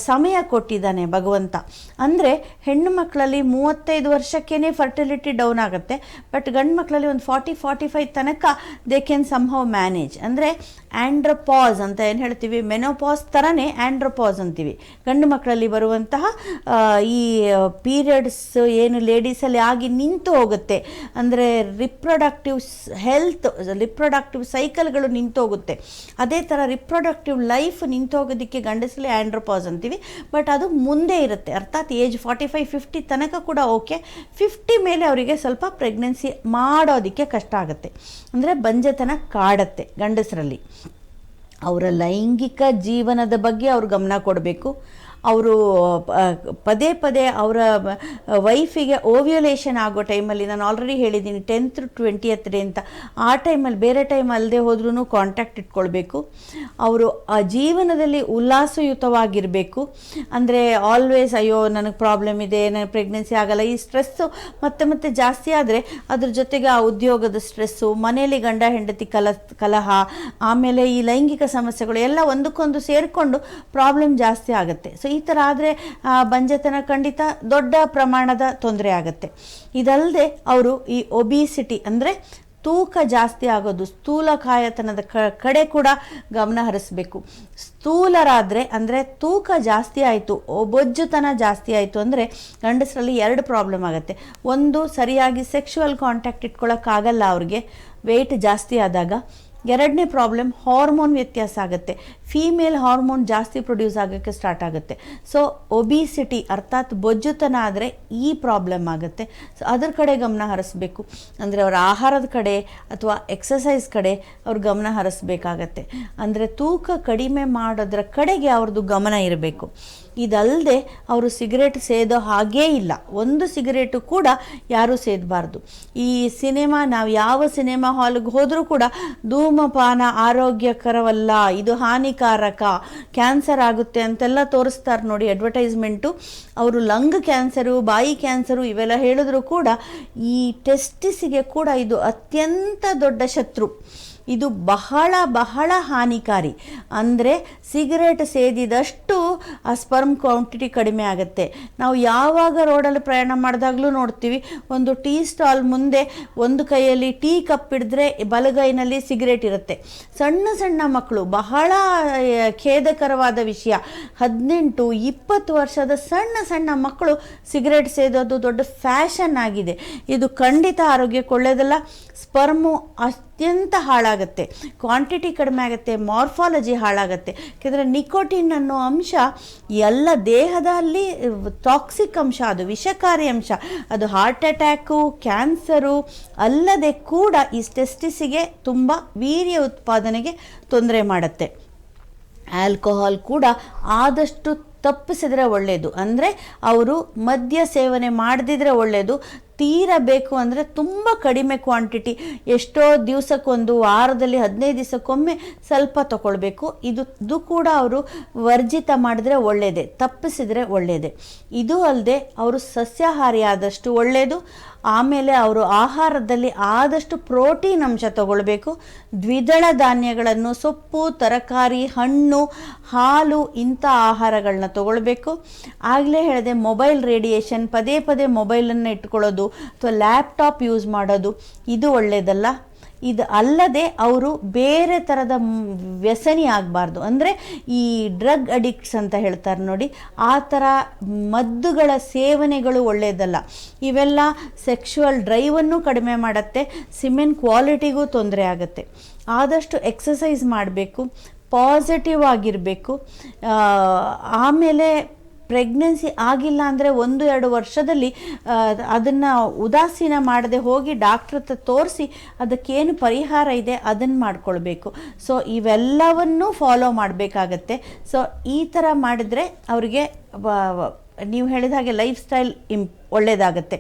ಸಮಯ ಕೊಟ್ಟಿದ್ದಾನೆ ಭಗವಂತ. ಅಂದರೆ ಹೆಣ್ಣು ಮಕ್ಕಳಲ್ಲಿ 35 ವರ್ಷಕ್ಕೇ ಫರ್ಟಿಲಿಟಿ ಡೌನ್ ಆಗುತ್ತೆ. ಬಟ್ ಗಂಡು ಮಕ್ಕಳಲ್ಲಿ ಒಂದು 40-45 ತನಕ ದೇ ಕ್ಯಾನ್ ಸಮ್ಹೌ ಮ್ಯಾನೇಜ್. ಅಂದರೆ ಆ್ಯಂಡ್ರೋಪಾಸ್ ಅಂತ ಏನು ಹೇಳ್ತೀವಿ, ಮೆನೋಪಾಸ್ ಥರನೇ ಆ್ಯಂಡ್ರೋಪಾಸ್ ಅಂತೀವಿ. ಗಂಡು ಮಕ್ಕಳಲ್ಲಿ ಬರುವಂತಹ ಈ ಪೀರಿಯಡ್ಸ್ ಏನು ಲೇಡೀಸಲ್ಲಿ ಆಗಿ ನಿಂತು ಹೋಗುತ್ತೆ, ಅಂದರೆ ರಿಪ್ರೊಡಕ್ಟಿವ್ ಹೆಲ್ತ್, ರಿಪ್ರೊಡಕ್ಟಿವ್ ಸೈಕಲ್ಗಳು ನಿಂತೋಗುತ್ತೆ. ಅದೇ ಥರ ರಿಪ್ರೊಡಕ್ಟಿವ್ ಲೈಫ್ ನಿಂತೋಗೋದಕ್ಕೆ ಗಂಡಸಲ್ಲಿ ಆ್ಯಂಡ್ರೋಪಾಸ್ ಅಂತೀವಿ. ಬಟ್ ಅದು ಮುಂದೆ ಇರುತ್ತೆ, ಅರ್ಥಾತ್ ಏಜ್ 45-50 ತನಕ ಕೂಡ ಓಕೆ. 50 ಮೇಲೆ ಅವರಿಗೆ ಸ್ವಲ್ಪ ಪ್ರೆಗ್ನೆನ್ಸಿ ಮಾಡೋದಕ್ಕೆ ಕಷ್ಟ ಆಗುತ್ತೆ, ಅಂದರೆ ಬಂಜೆತನ ಕಾಡತ್ತೆ ಗಂಡಸರಲ್ಲಿ. ಅವರ ಲೈಂಗಿಕ ಜೀವನದ ಬಗ್ಗೆ ಅವರು ಗಮನ ಕೊಡಬೇಕು. ಅವರು ಪದೇ ಪದೇ ಅವರ ವೈಫಿಗೆ ಓವ್ಯುಲೇಷನ್ ಆಗೋ ಟೈಮಲ್ಲಿ, ನಾನು ಆಲ್ರೆಡಿ ಹೇಳಿದ್ದೀನಿ 10th to 20th ಡೇ ಅಂತ, ಆ ಟೈಮಲ್ಲಿ ಬೇರೆ ಟೈಮ್ ಅಲ್ಲದೆ ಹೋದ್ರೂ ಕಾಂಟ್ಯಾಕ್ಟ್ ಇಟ್ಕೊಳ್ಬೇಕು. ಅವರು ಆ ಜೀವನದಲ್ಲಿ ಉಲ್ಲಾಸಯುತವಾಗಿರಬೇಕು. ಅಂದರೆ ಆಲ್ವೇಸ್ ಅಯ್ಯೋ ನನಗೆ ಪ್ರಾಬ್ಲಮ್ ಇದೆ, ನನಗೆ ಪ್ರೆಗ್ನೆನ್ಸಿ ಆಗಲ್ಲ, ಈ ಸ್ಟ್ರೆಸ್ಸು ಮತ್ತೆ ಮತ್ತೆ ಜಾಸ್ತಿ ಆದರೆ ಅದ್ರ ಜೊತೆಗೆ ಆ ಉದ್ಯೋಗದ ಸ್ಟ್ರೆಸ್ಸು, ಮನೆಯಲ್ಲಿ ಗಂಡ ಹೆಂಡತಿ ಕಲಹ, ಆಮೇಲೆ ಈ ಲೈಂಗಿಕ ಸಮಸ್ಯೆಗಳು ಎಲ್ಲ ಒಂದಕ್ಕೊಂದು ಸೇರಿಕೊಂಡು ಪ್ರಾಬ್ಲಮ್ ಜಾಸ್ತಿ ಆಗುತ್ತೆ. ಸೊ ಈ ಥರ ಆದರೆ ಬಂಜೆತನ ಖಂಡಿತ ದೊಡ್ಡ ಪ್ರಮಾಣದ ತೊಂದರೆ ಆಗುತ್ತೆ. ಇದಲ್ಲದೆ ಅವರು ಈ ಒಬಿಸಿಟಿ ಅಂದರೆ ತೂಕ ಜಾಸ್ತಿ ಆಗೋದು, ಸ್ಥೂಲಕಾಯತನದ ಕಡೆ ಕೂಡ ಗಮನ ಹರಿಸಬೇಕು. ಸ್ಥೂಲರಾದರೆ ಅಂದರೆ ತೂಕ ಜಾಸ್ತಿ ಆಯಿತು, ಬೊಜ್ಜುತನ ಜಾಸ್ತಿ ಆಯಿತು ಅಂದರೆ ಗಂಡಸರಲ್ಲಿ 2 ಪ್ರಾಬ್ಲಮ್ ಆಗುತ್ತೆ. ಒಂದು, ಸರಿಯಾಗಿ ಸೆಕ್ಷುವಲ್ ಕಾಂಟ್ಯಾಕ್ಟ್ ಇಟ್ಕೊಳ್ಳೋಕ್ಕಾಗಲ್ಲ ಅವ್ರಿಗೆ ವೆಯ್ಟ್ ಜಾಸ್ತಿ ಆದಾಗ. ಎರಡನೇ ಪ್ರಾಬ್ಲಮ್, ಹಾರ್ಮೋನ್ ವ್ಯತ್ಯಾಸ ಆಗುತ್ತೆ, ಫೀಮೇಲ್ ಹಾರ್ಮೋನ್ ಜಾಸ್ತಿ ಪ್ರೊಡ್ಯೂಸ್ ಆಗೋಕ್ಕೆ ಸ್ಟಾರ್ಟ್ ಆಗುತ್ತೆ. ಸೊ ಒಬಿಸಿಟಿ ಅರ್ಥಾತ್ ಬೊಜ್ಜುತನ ಆದರೆ ಈ ಪ್ರಾಬ್ಲಮ್ ಆಗುತ್ತೆ. ಸೊ ಅದ್ರ ಕಡೆ ಗಮನ ಹರಿಸ್ಬೇಕು. ಅಂದರೆ ಅವರ ಆಹಾರದ ಕಡೆ ಅಥವಾ ಎಕ್ಸಸೈಸ್ ಕಡೆ ಅವ್ರು ಗಮನ ಹರಿಸ್ಬೇಕಾಗತ್ತೆ. ಅಂದರೆ ತೂಕ ಕಡಿಮೆ ಮಾಡೋದ್ರ ಕಡೆಗೆ ಅವ್ರದ್ದು ಗಮನ ಇರಬೇಕು. ಇದಲ್ಲದೆ ಅವರು ಸಿಗರೇಟ್ ಸೇದೋ ಹಾಗೇ ಇಲ್ಲ, ಒಂದು ಸಿಗರೇಟು ಕೂಡ ಯಾರೂ ಸೇದಬಾರ್ದು. ಈ ಸಿನಿಮಾ, ನಾವು ಯಾವ ಸಿನಿಮಾ ಹಾಲ್ಗೆ ಹೋದರೂ ಕೂಡ ಧೂಮಪಾನ ಆರೋಗ್ಯಕರವಲ್ಲ, ಇದು ಹಾನಿಕಾರಕ, ಕ್ಯಾನ್ಸರ್ ಆಗುತ್ತೆ ಅಂತೆಲ್ಲ ತೋರಿಸ್ತಾರೆ ನೋಡಿ ಅಡ್ವರ್ಟೈಸ್ಮೆಂಟು. ಅವರು ಲಂಗ್ ಕ್ಯಾನ್ಸರು, ಬಾಯಿ ಕ್ಯಾನ್ಸರು ಇವೆಲ್ಲ ಹೇಳಿದ್ರು ಕೂಡ ಈ ಟೆಸ್ಟಿಸಿಗೆ ಕೂಡ ಇದು ಅತ್ಯಂತ ದೊಡ್ಡ ಶತ್ರು. ಇದು ಬಹಳ ಬಹಳ ಹಾನಿಕಾರಿ. ಅಂದರೆ ಸಿಗರೇಟ್ ಸೇದಿದಷ್ಟು ಆ ಸ್ಪರ್ಮ್ ಕ್ವಾಂಟಿಟಿ ಕಡಿಮೆ ಆಗುತ್ತೆ. ನಾವು ಯಾವಾಗ ರೋಡಲ್ಲಿ ಪ್ರಯಾಣ ಮಾಡಿದಾಗಲೂ ನೋಡ್ತೀವಿ, ಒಂದು ಟೀ ಸ್ಟಾಲ್ ಮುಂದೆ ಒಂದು ಕೈಯಲ್ಲಿ ಟೀ ಕಪ್ ಹಿಡಿದ್ರೆ ಬಲಗೈನಲ್ಲಿ ಸಿಗರೇಟ್ ಇರುತ್ತೆ. ಸಣ್ಣ ಸಣ್ಣ ಮಕ್ಕಳು, ಬಹಳ ಖೇದಕರವಾದ ವಿಷಯ, 18-20 ವರ್ಷದ ಸಣ್ಣ ಸಣ್ಣ ಮಕ್ಕಳು ಸಿಗರೇಟ್ ಸೇದೋದು ದೊಡ್ಡ ಫ್ಯಾಷನ್ ಆಗಿದೆ. ಇದು ಖಂಡಿತ ಆರೋಗ್ಯಕ್ಕೆ ಒಳ್ಳೆಯದಲ್ಲ. ಸ್ಪರ್ಮು ಅತ್ಯಂತ ಹಾಳಾಗುತ್ತೆ, ಕ್ವಾಂಟಿಟಿ ಕಡಿಮೆ ಆಗುತ್ತೆ, ಮಾರ್ಫಾಲಜಿ ಹಾಳಾಗುತ್ತೆ. ಯಾಕೆಂದರೆ ನಿಕೋಟಿನ್ ಅನ್ನೋ ಅಂಶ ಎಲ್ಲ ದೇಹದಲ್ಲಿ ಟಾಕ್ಸಿಕ್ ಅಂಶ, ಅದು ವಿಷಕಾರಿ ಅಂಶ. ಅದು ಹಾರ್ಟ್ ಅಟ್ಯಾಕು, ಕ್ಯಾನ್ಸರು ಅಲ್ಲದೆ ಕೂಡ ಈ ಟೆಸ್ಟಿಸಿಗೆ ತುಂಬ ವೀರ್ಯ ಉತ್ಪಾದನೆಗೆ ತೊಂದರೆ ಮಾಡುತ್ತೆ. ಆಲ್ಕೋಹಾಲ್ ಕೂಡ ಆದಷ್ಟು ತಪ್ಪಿಸಿದ್ರೆ ಒಳ್ಳೆಯದು. ಅಂದರೆ ಅವರು ಮದ್ಯ ಸೇವನೆ ಮಾಡದಿದ್ರೆ ಒಳ್ಳೆಯದು. ತೀರಾ ಬೇಕು ಅಂದರೆ ತುಂಬ ಕಡಿಮೆ ಕ್ವಾಂಟಿಟಿ, ಎಷ್ಟೋ ದಿವಸಕ್ಕೊಂದು, ವಾರದಲ್ಲಿ 15 ದಿವಸಕ್ಕೊಮ್ಮೆ ಸ್ವಲ್ಪ ತಗೊಳ್ಬೇಕು. ಇದು ಕೂಡ ಅವರು ವರ್ಜಿತ ಮಾಡಿದ್ರೆ ಒಳ್ಳೆಯದೇ, ತಪ್ಪಿಸಿದರೆ ಒಳ್ಳೆಯದೇ. ಇದು ಅಲ್ಲದೆ ಅವರು ಸಸ್ಯಾಹಾರಿ ಆದಷ್ಟು ಒಳ್ಳೆಯದು. ಆಮೇಲೆ ಅವರು ಆಹಾರದಲ್ಲಿ ಆದಷ್ಟು ಪ್ರೋಟೀನ್ ಅಂಶ ತಗೊಳ್ಬೇಕು. ದ್ವಿದಳ ಧಾನ್ಯಗಳನ್ನು, ಸೊಪ್ಪು, ತರಕಾರಿ, ಹಣ್ಣು, ಹಾಲು ಇಂಥ ಆಹಾರಗಳನ್ನ ತಗೊಳ್ಬೇಕು. ಆಗಲೇ ಹೇಳಿದೆ, ಮೊಬೈಲ್ ರೇಡಿಯೇಷನ್, ಪದೇ ಪದೇ ಮೊಬೈಲನ್ನು ಇಟ್ಕೊಳ್ಳೋದು ಅಥವಾ ಲ್ಯಾಪ್ಟಾಪ್ ಯೂಸ್ ಮಾಡೋದು ಇದು ಒಳ್ಳೆಯದಲ್ಲ. ಇದು ಅಲ್ಲದೆ ಅವರು ಬೇರೆ ಥರದ ವ್ಯಸನಿ ಆಗಬಾರ್ದು. ಅಂದರೆ ಈ ಡ್ರಗ್ ಅಡಿಕ್ಟ್ಸ್ ಅಂತ ಹೇಳ್ತಾರೆ ನೋಡಿ, ಆ ಥರ ಮದ್ದುಗಳ ಸೇವನೆಗಳು ಒಳ್ಳೆಯದಲ್ಲ. ಇವೆಲ್ಲ ಸೆಕ್ಷುವಲ್ ಡ್ರೈವನ್ನು ಕಡಿಮೆ ಮಾಡುತ್ತೆ, ಸಿಮೆನ್ ಕ್ವಾಲಿಟಿಗೂ ತೊಂದರೆ ಆಗುತ್ತೆ. ಆದಷ್ಟು ಎಕ್ಸಸೈಸ್ ಮಾಡಬೇಕು, ಪಾಸಿಟಿವ್ ಆಗಿರಬೇಕು. ಆಮೇಲೆ ಪ್ರೆಗ್ನೆನ್ಸಿ ಆಗಿಲ್ಲ ಅಂದರೆ 1-2 ವರ್ಷದಲ್ಲಿ ಅದನ್ನು ಉದಾಸೀನ ಮಾಡದೆ ಹೋಗಿ ಡಾಕ್ಟ್ರ್ ಹತ್ರ ತೋರಿಸಿ ಅದಕ್ಕೇನು ಪರಿಹಾರ ಇದೆ ಅದನ್ನು ಮಾಡ್ಕೊಳ್ಬೇಕು. ಸೊ ಇವೆಲ್ಲವನ್ನೂ ಫಾಲೋ ಮಾಡಬೇಕಾಗತ್ತೆ. ಸೊ ಈ ಥರ ಮಾಡಿದರೆ ಅವರಿಗೆ ನೀವು ಹೇಳಿದ ಹಾಗೆ ಲೈಫ್ ಸ್ಟೈಲ್ ಒಳ್ಳೆಯದಾಗತ್ತೆ.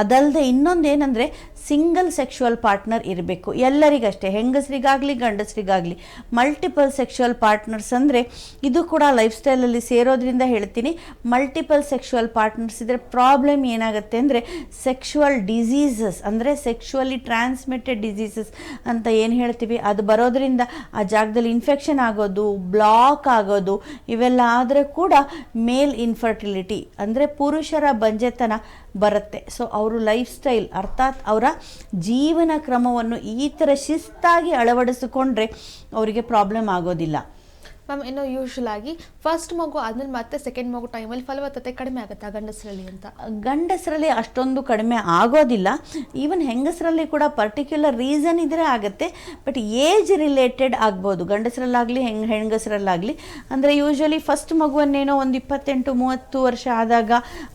ಅದಲ್ಲದೆ ಇನ್ನೊಂದು ಏನಂದರೆ ಸಿಂಗಲ್ ಸೆಕ್ಷುವಲ್ ಪಾರ್ಟ್ನರ್ ಇರಬೇಕು ಎಲ್ಲರಿಗಷ್ಟೇ, ಹೆಂಗಸರಿಗಾಗಲಿ ಗಂಡಸರಿಗಾಗಲಿ. ಮಲ್ಟಿಪಲ್ ಸೆಕ್ಷುವಲ್ ಪಾರ್ಟ್ನರ್ಸ್ ಅಂದರೆ ಇದು ಕೂಡ ಲೈಫ್ ಸ್ಟೈಲಲ್ಲಿ ಸೇರೋದ್ರಿಂದ ಹೇಳ್ತೀನಿ. ಮಲ್ಟಿಪಲ್ ಸೆಕ್ಷುವಲ್ ಪಾರ್ಟ್ನರ್ಸ್ ಇದ್ದರೆ ಪ್ರಾಬ್ಲಮ್ ಏನಾಗುತ್ತೆ ಅಂದರೆ ಸೆಕ್ಷುವಲ್ ಡಿಸೀಸಸ್, ಅಂದರೆ ಸೆಕ್ಷುವಲಿ ಟ್ರಾನ್ಸ್ಮಿಟೆಡ್ ಡಿಸೀಸಸ್ ಅಂತ ಏನು ಹೇಳ್ತೀವಿ ಅದು ಬರೋದ್ರಿಂದ ಆ ಜಾಗದಲ್ಲಿ ಇನ್ಫೆಕ್ಷನ್ ಆಗೋದು, ಬ್ಲಾಕ್ ಆಗೋದು, ಇವೆಲ್ಲ ಆದರೆ ಕೂಡ ಮೇಲ್ ಇನ್ಫರ್ಟಿಲಿಟಿ ಅಂದರೆ ಪುರುಷರ ಬಂಜೆತನ ಬರುತ್ತೆ. ಸೊ ಅವರು ಲೈಫ್ ಸ್ಟೈಲ್ ಅರ್ಥಾತ್ ಅವರ ಜೀವನ ಕ್ರಮವನ್ನು ಈ ಥರ ಶಿಸ್ತಾಗಿ ಅಳವಡಿಸಿಕೊಂಡ್ರೆ ಅವರಿಗೆ ಪ್ರಾಬ್ಲಮ್ ಆಗೋದಿಲ್ಲ. ಮ್ಯಾಮ್, ಇನ್ನು ಯೂಶುವಲ್ ಆಗಿ ಫಸ್ಟ್ ಮಗು ಆದ್ಮೇಲೆ ಮತ್ತೆ ಸೆಕೆಂಡ್ ಮಗು ಟೈಮಲ್ಲಿ ಫಲವತ್ತತೆ ಕಡಿಮೆ ಆಗುತ್ತಾ ಗಂಡಸರಲ್ಲಿ ಅಂತ? ಗಂಡಸರಲ್ಲಿ ಅಷ್ಟೊಂದು ಕಡಿಮೆ ಆಗೋದಿಲ್ಲ. ಈವನ್ ಹೆಂಗಸರಲ್ಲಿ ಕೂಡ ಪರ್ಟಿಕ್ಯುಲರ್ ರೀಸನ್ ಇದ್ದರೆ ಆಗುತ್ತೆ, ಬಟ್ ಏಜ್ ರಿಲೇಟೆಡ್ ಆಗ್ಬೋದು ಗಂಡಸರಲ್ಲಾಗಲಿ ಹೆಂಗಸರಲ್ಲಾಗಲಿ. ಅಂದರೆ ಯೂಶ್ವಲಿ ಫಸ್ಟ್ ಮಗುವನ್ನೇನೋ ಒಂದು 28-30 ವರ್ಷ ಆದಾಗ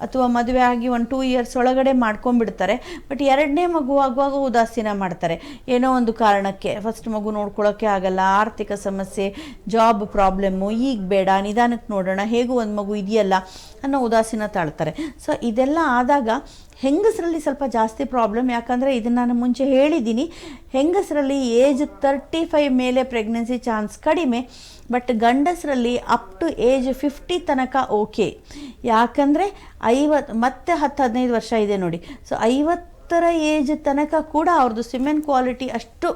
ಅಥವಾ ಮದುವೆ ಆಗಿ 1-2 ಇಯರ್ಸ್ ಒಳಗಡೆ ಮಾಡ್ಕೊಂಡ್ಬಿಡ್ತಾರೆ. ಬಟ್ ಎರಡನೇ ಮಗು ಆಗುವಾಗ ಉದಾಸೀನ ಮಾಡ್ತಾರೆ ಏನೋ ಒಂದು ಕಾರಣಕ್ಕೆ. ಫಸ್ಟ್ ಮಗು ನೋಡ್ಕೊಳ್ಳೋಕ್ಕೆ ಆಗಲ್ಲ, ಆರ್ಥಿಕ ಸಮಸ್ಯೆ, ಜಾಬ್ ಪ್ರಾಬ್ಲಮ್ಮು, ಈಗ ಬೇಡ ನಿಧಾನಕ್ಕೆ ನೋಡೋಣ, ಹೇಗೂ ಒಂದು ಮಗು ಇದೆಯಲ್ಲ ಅನ್ನೋ ಉದಾಸೀನ ತಾಳ್ತಾರೆ. ಸೊ ಇದೆಲ್ಲ ಆದಾಗ ಹೆಂಗಸರಲ್ಲಿ ಸ್ವಲ್ಪ ಜಾಸ್ತಿ ಪ್ರಾಬ್ಲಮ್. ಯಾಕಂದರೆ ಇದನ್ನು ನಾನು ಮುಂಚೆ ಹೇಳಿದ್ದೀನಿ, ಹೆಂಗಸರಲ್ಲಿ ಏಜ್ 35 ಮೇಲೆ ಪ್ರೆಗ್ನೆನ್ಸಿ ಚಾನ್ಸ್ ಕಡಿಮೆ. ಬಟ್ ಗಂಡಸರಲ್ಲಿ ಅಪ್ ಟು ಏಜ್ 50 ತನಕ ಓಕೆ. ಯಾಕಂದರೆ 50 ಮತ್ತೆ 10-15 ವರ್ಷ ಇದೆ ನೋಡಿ. ಸೊ 50 ಏಜ್ ತನಕ ಕೂಡ ಅವ್ರದ್ದು ಸಿಮೆನ್ ಕ್ವಾಲಿಟಿ ಅಷ್ಟು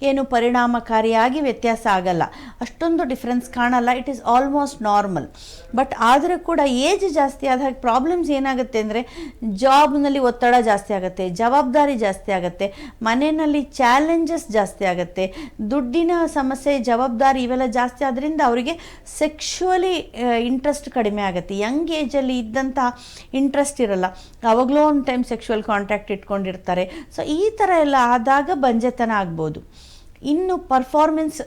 ಏನು ಪರಿಣಾಮಕಾರಿಯಾಗಿ ವ್ಯತ್ಯಾಸ ಆಗಲ್ಲ, ಅಷ್ಟೊಂದು ಡಿಫ್ರೆನ್ಸ್ ಕಾಣಲ್ಲ. It is almost normal. But ಆದರೆ ಕೂಡ ಏಜ್ ಜಾಸ್ತಿ ಆದಾಗ ಪ್ರಾಬ್ಲಮ್ಸ್ ಏನಾಗುತ್ತೆ ಅಂದರೆ ಜಾಬ್ನಲ್ಲಿ ಒತ್ತಡ ಜಾಸ್ತಿ ಆಗುತ್ತೆ, ಜವಾಬ್ದಾರಿ ಜಾಸ್ತಿ ಆಗುತ್ತೆ, ಮನೆಯಲ್ಲಿ ಚಾಲೆಂಜಸ್ ಜಾಸ್ತಿ ಆಗುತ್ತೆ, ದುಡ್ಡಿನ ಸಮಸ್ಯೆ, ಜವಾಬ್ದಾರಿ ಇವೆಲ್ಲ ಜಾಸ್ತಿ ಆದ್ದರಿಂದ ಅವರಿಗೆ ಸೆಕ್ಷುವಲಿ ಇಂಟ್ರೆಸ್ಟ್ ಕಡಿಮೆ ಆಗುತ್ತೆ. ಯಂಗ್ ಏಜಲ್ಲಿ ಇದ್ದಂಥ ಇಂಟ್ರೆಸ್ಟ್ ಇರಲ್ಲ, ಯಾವಾಗಲೂ ಒಂದು ಟೈಮ್ ಸೆಕ್ಷುವಲ್ ಕಾಂಟ್ಯಾಕ್ಟ್ ಇಟ್ಕೊಂಡಿರ್ತಾರೆ. ಸೊ ಈ ಥರ ಎಲ್ಲ ಆದಾಗ ಬಂಜೆತನ ಆಗ್ಬೋದು. ಇನ್ನು ಪರ್ಫಾರ್ಮೆನ್ಸ್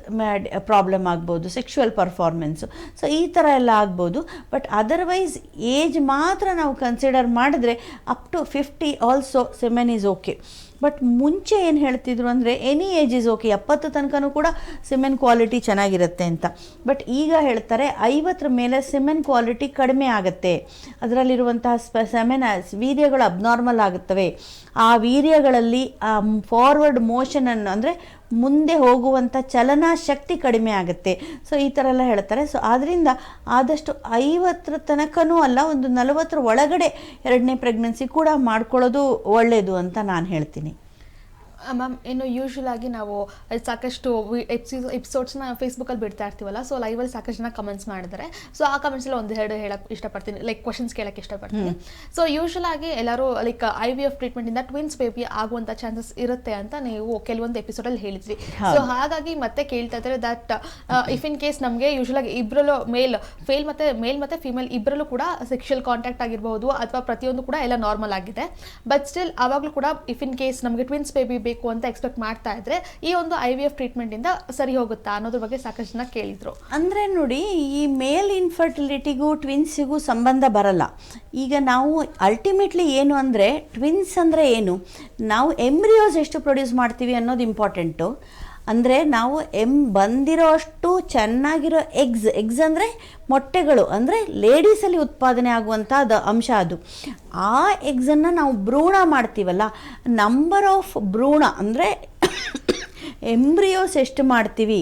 ಪ್ರಾಬ್ಲಮ್ ಆಗ್ಬೋದು, ಸೆಕ್ಷುವಲ್ ಪರ್ಫಾರ್ಮೆನ್ಸು. ಸೊ ಈ ಥರ ಎಲ್ಲ ಆಗ್ಬೋದು. ಬಟ್ ಅದರ್ವೈಸ್ ಏಜ್ ಮಾತ್ರ ನಾವು ಕನ್ಸಿಡರ್ ಮಾಡಿದ್ರೆ up to 50 also semen is okay. But ಮುಂಚೆ ಏನು ಹೇಳ್ತಿದ್ರು ಅಂದರೆ ಎನಿ ಏಜ್ ಇಸ್ ಓಕೆ, 70 ತನಕನೂ ಕೂಡ ಸಿಮೆನ್ ಕ್ವಾಲಿಟಿ ಚೆನ್ನಾಗಿರುತ್ತೆ ಅಂತ. ಬಟ್ ಈಗ ಹೇಳ್ತಾರೆ 50 ಮೇಲೆ ಸಿಮೆನ್ ಕ್ವಾಲಿಟಿ ಕಡಿಮೆ ಆಗುತ್ತೆ, ಅದರಲ್ಲಿರುವಂತಹ ವೀರ್ಯಗಳು ಅಬ್ನಾರ್ಮಲ್ ಆಗುತ್ತವೆ. ಆ ವೀರ್ಯಗಳಲ್ಲಿ ಫಾರ್ವರ್ಡ್ ಮೋಷನನ್ನು ಅಂದರೆ ಮುಂದೆ ಹೋಗುವಂಥ ಚಲನಾ ಶಕ್ತಿ ಕಡಿಮೆ ಆಗುತ್ತೆ. ಸೊ ಈ ಥರ ಎಲ್ಲ ಹೇಳ್ತಾರೆ. ಸೊ ಆದ್ದರಿಂದ ಆದಷ್ಟು 50 ತನಕನೂ ಅಲ್ಲ, ಒಂದು 40 ಒಳಗಡೆ ಎರಡನೇ ಪ್ರೆಗ್ನೆನ್ಸಿ ಕೂಡ ಮಾಡ್ಕೊಳ್ಳೋದು ಒಳ್ಳೆಯದು ಅಂತ ನಾನು ಹೇಳ್ತೀನಿ. ಮ್ಯಾಮ್, ಇನ್ನು ಯೂಶ್ವಲ್ ಆಗಿ ನಾವು ಸಾಕಷ್ಟು ಎಪಿಸೋಡ್ಸ್ನ ಫೇಸ್ಬುಕ್ಕಲ್ಲಿ ಬಿಡ್ತಾ ಇರ್ತೀವಲ್ಲ, ಸೊ ಲೈವಲ್ಲಿ ಸಾಕಷ್ಟು ಜನ ಕಮೆಂಟ್ಸ್ ಮಾಡಿದ್ದಾರೆ. ಸೊ ಆ ಕಮೆಂಟ್ಸಲ್ಲಿ 1-2 ಹೇಳಕ್ಕೆ ಇಷ್ಟಪಡ್ತೀನಿ, ಲೈಕ್ ಕ್ವಶನ್ಸ್ ಕೇಳಕ್ಕೆ ಇಷ್ಟಪಡ್ತೀನಿ. ಸೊ ಯೂಶ್ವಲ್ ಆಗಿ ಎಲ್ಲರೂ ಲೈಕ್ IVF ಟ್ರೀಟ್ಮೆಂಟಿಂದ ಟ್ವಿನ್ಸ್ ಬೇಬಿ ಆಗುವಂಥ ಚಾನ್ಸಸ್ ಇರುತ್ತೆ ಅಂತ ನೀವು ಕೆಲವೊಂದು ಎಪಿಸೋಡಲ್ಲಿ ಹೇಳಿದ್ರಿ. ಸೊ ಹಾಗಾಗಿ ಮತ್ತೆ ಕೇಳ್ತಾ ಇದ್ದಾರೆ ದಟ್ ಇಫ್ ಇನ್ ಕೇಸ್ ನಮಗೆ ಯೂಶ್ವಲ್ ಆಗಿ ಇಬ್ಬರಲ್ಲೂ ಮೇಲ್ ಮತ್ತೆ ಫೀಮೇಲ್ ಇಬ್ಬರಲ್ಲೂ ಕೂಡ ಸೆಕ್ಷುವಲ್ ಕಾಂಟ್ಯಾಕ್ಟ್ ಆಗಿರ್ಬೋದು ಅಥವಾ ಪ್ರತಿಯೊಂದು ಕೂಡ ಎಲ್ಲ ನಾರ್ಮಲ್ ಆಗಿದೆ, ಬಟ್ ಸ್ಟಿಲ್ ಆವಾಗಲೂ ಕೂಡ ಇಫ್ ಇನ್ ಕೇಸ್ ನಮಗೆ ಟ್ವಿನ್ಸ್ ಬೇಬಿ ಬೇಕು ಅಂತ ಎಕ್ಸ್ಪೆಕ್ಟ್ ಮಾಡ್ತಾ ಇದ್ರೆ ಈ ಒಂದು IVF ಟ್ರೀಟ್ಮೆಂಟ್ ಇಂದ ಸರಿ ಹೋಗುತ್ತಾ ಅನ್ನೋದ್ರ ಬಗ್ಗೆ ಸಾಕಷ್ಟು ಜನ ಕೇಳಿದ್ರು. ಅಂದ್ರೆ ನೋಡಿ, ಈ ಮೇಲ್ ಇನ್ಫರ್ಟಿಲಿಟಿಗೂ ಟ್ವಿನ್ಸಿಗೂ ಸಂಬಂಧ ಬರಲ್ಲ. ಈಗ ನಾವು ಅಲ್ಟಿಮೇಟ್ಲಿ ಏನು ಅಂದರೆ ಟ್ವಿನ್ಸ್ ಅಂದರೆ ಏನು, ನಾವು ಎಂಬ್ರಿಯೋಸ್ ಎಷ್ಟು ಪ್ರೊಡ್ಯೂಸ್ ಮಾಡ್ತೀವಿ ಅನ್ನೋದು ಇಂಪಾರ್ಟೆಂಟು. ಅಂದರೆ ನಾವು ಬಂದಿರೋ ಅಷ್ಟು ಚೆನ್ನಾಗಿರೋ ಎಗ್ಸ್ ಅಂದರೆ ಮೊಟ್ಟೆಗಳು, ಅಂದರೆ ಲೇಡೀಸಲ್ಲಿ ಉತ್ಪಾದನೆ ಆಗುವಂಥದ್ದು ಅಂಶ ಅದು. ಆ ಎಗ್ಸನ್ನು ನಾವು ಭ್ರೂಣ ಮಾಡ್ತೀವಲ್ಲ, ನಂಬರ್ ಆಫ್ ಭ್ರೂಣ ಅಂದರೆ ಎಂಬ್ರಿಯೋಸ್ ಎಷ್ಟು ಮಾಡ್ತೀವಿ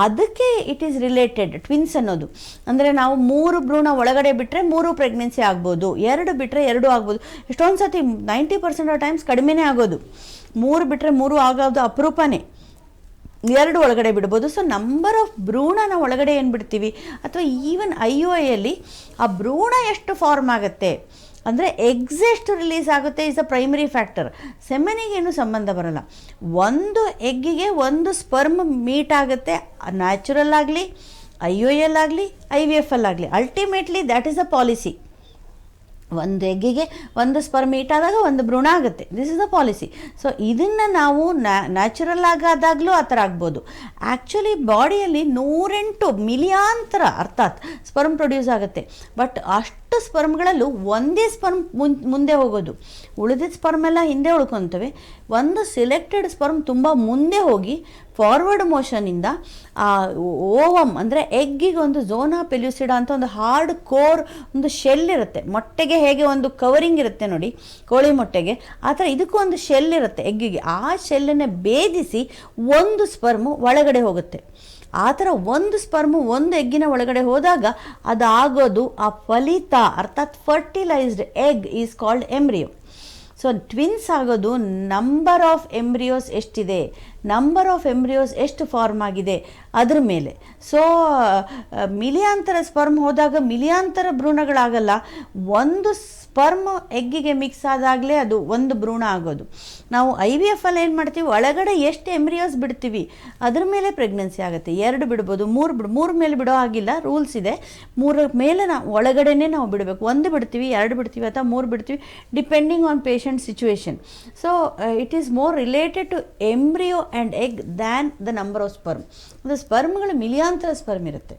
ಅದಕ್ಕೆ ಇಟ್ ಈಸ್ ರಿಲೇಟೆಡ್ ಟ್ವಿನ್ಸ್ ಅನ್ನೋದು. ಅಂದರೆ ನಾವು 3 ಭ್ರೂಣ ಒಳಗಡೆ ಬಿಟ್ಟರೆ 3 ಪ್ರೆಗ್ನೆನ್ಸಿ ಆಗ್ಬೋದು, 2 ಬಿಟ್ಟರೆ 2 ಆಗ್ಬೋದು. ಎಷ್ಟೊಂದು ಸತಿ 90% ಆಫ್ ಟೈಮ್ಸ್ ಕಡಿಮೆನೇ ಆಗೋದು. 3 ಬಿಟ್ಟರೆ 3 ಆಗೋದು ಅಪರೂಪನೇ, 2 ಒಳಗಡೆ ಬಿಡ್ಬೋದು. ಸೊ ನಂಬರ್ ಆಫ್ ಭ್ರೂಣನ ಒಳಗಡೆ ಏನು ಬಿಡ್ತೀವಿ, ಅಥವಾ ಈವನ್ IUI ಆ ಭ್ರೂಣ ಎಷ್ಟು ಫಾರ್ಮ್ ಆಗುತ್ತೆ, ಅಂದರೆ ಎಗ್ಸ್ ಎಷ್ಟು ರಿಲೀಸ್ ಆಗುತ್ತೆ ಇಸ್ ಅ ಪ್ರೈಮರಿ ಫ್ಯಾಕ್ಟರ್. ಸೆಮೆನಿಗೇನು ಸಂಬಂಧ ಬರಲ್ಲ. ಒಂದು ಎಗ್ಗಿಗೆ ಒಂದು ಸ್ಪರ್ಮ್ ಮೀಟ್ ಆಗುತ್ತೆ, ನ್ಯಾಚುರಲ್ ಆಗಲಿ, IUI ಆಗಲಿ, IVF ಆಗಲಿ. Ultimately that is a policy. ಒಂದು ಎಗ್ಗಿಗೆ ಒಂದು ಸ್ಪರ್ಮ್ ಮೀಟ್ ಆದಾಗ ಒಂದು ಭ್ರೂಣ ಆಗುತ್ತೆ. This is the policy. So ಇದನ್ನು ನಾವು ನ್ಯಾಚುರಲ್ ಆಗಾದಾಗಲೂ ಆ ಥರ ಆಗ್ಬೋದು. ಆ್ಯಕ್ಚುಲಿ ಬಾಡಿಯಲ್ಲಿ 108 ಮಿಲಿಯಾಂತರ ಅರ್ಥಾತ್ ಸ್ಪರ್ಮ್ ಪ್ರೊಡ್ಯೂಸ್ ಆಗುತ್ತೆ. ಬಟ್ ಅಷ್ಟು ಸ್ಪರ್ಮ್ಗಳಲ್ಲೂ ಒಂದೇ ಸ್ಪರ್ಮ್ ಮುಂದೆ ಹೋಗೋದು, ಉಳಿದಿದ್ದ ಸ್ಪರ್ಮ್ ಎಲ್ಲ ಹಿಂದೆ ಉಳ್ಕೊತವೆ. ಒಂದು ಸಿಲೆಕ್ಟೆಡ್ ಸ್ಪರ್ಮ್ ತುಂಬ ಮುಂದೆ ಹೋಗಿ ಫಾರ್ವರ್ಡ್ ಮೋಷನಿಂದ ಆ ಓವಮ್ ಅಂದರೆ ಎಗ್ಗಿಗೆ ಒಂದು ಝೋನಾ ಪೆಲ್ಯುಸಿಡಾ ಅಂತ ಒಂದು ಹಾರ್ಡ್ ಕೋರ್ ಒಂದು ಶೆಲ್ ಇರುತ್ತೆ. ಮೊಟ್ಟೆಗೆ ಹೇಗೆ ಒಂದು ಕವರಿಂಗ್ ಇರುತ್ತೆ ನೋಡಿ ಕೋಳಿ ಮೊಟ್ಟೆಗೆ, ಆ ಥರ ಇದಕ್ಕೂ ಒಂದು ಶೆಲ್ ಇರುತ್ತೆ ಎಗ್ಗಿಗೆ. ಆ ಶೆಲ್ಲನ್ನು ಭೇದಿಸಿ ಒಂದು ಸ್ಪರ್ಮು ಒಳಗಡೆ ಹೋಗುತ್ತೆ. ಆ ಥರ ಒಂದು ಸ್ಪರ್ಮು ಒಂದು ಎಗ್ಗಿನ ಒಳಗಡೆ ಹೋದಾಗ ಅದಾಗೋದು ಆ ಫಲಿತ ಅರ್ಥಾತ್ fertilised egg is called embryo. So twins ಆಗೋದು ನಂಬರ್ ಆಫ್ ಎಂಬ್ರಿಯೋಸ್ ಎಷ್ಟಿದೆ, ನಂಬರ್ ಆಫ್ ಎಂಬ್ರಿಯೋಸ್ ಎಷ್ಟು ಫಾರ್ಮ್ ಆಗಿದೆ ಅದ್ರ ಮೇಲೆ. ಸೊ ಮಿಲಿಯಾಂತರ ಸ್ಪರ್ಮ್ ಹೋದಾಗ ಮಿಲಿಯಾಂತರ ಭ್ರೂಣಗಳಾಗಲ್ಲ, ಒಂದು ಸ್ಪರ್ಮ್ ಎಗ್ಗಿಗೆ ಮಿಕ್ಸ್ ಆದಾಗಲೇ ಅದು ಒಂದು ಭ್ರೂಣ ಆಗೋದು. ನಾವು IVF ಏನು ಮಾಡ್ತೀವಿ, ಒಳಗಡೆ ಎಷ್ಟು ಎಂಬ್ರಿಯೋಸ್ ಬಿಡ್ತೀವಿ ಅದ್ರ ಮೇಲೆ ಪ್ರೆಗ್ನೆನ್ಸಿ ಆಗುತ್ತೆ. 2 ಬಿಡ್ಬೋದು, 3 ಮೇಲೆ ಬಿಡೋ ಹಾಗಿಲ್ಲ, ರೂಲ್ಸ್ ಇದೆ. 3 ಮೇಲೆ ನಾವು ಒಳಗಡೆನೇ ನಾವು ಬಿಡಬೇಕು. 1 ಬಿಡ್ತೀವಿ, 2 ಬಿಡ್ತೀವಿ ಅಥವಾ 3 ಬಿಡ್ತೀವಿ, depending on patient situation. So it is more related to embryo and egg than the number of sperm. ಅದು ಸ್ಪರ್ಮ್ಗಳು ಮಿಲಿಯಾಂತರ ಸ್ಪರ್ಮ್ ಇರುತ್ತೆ.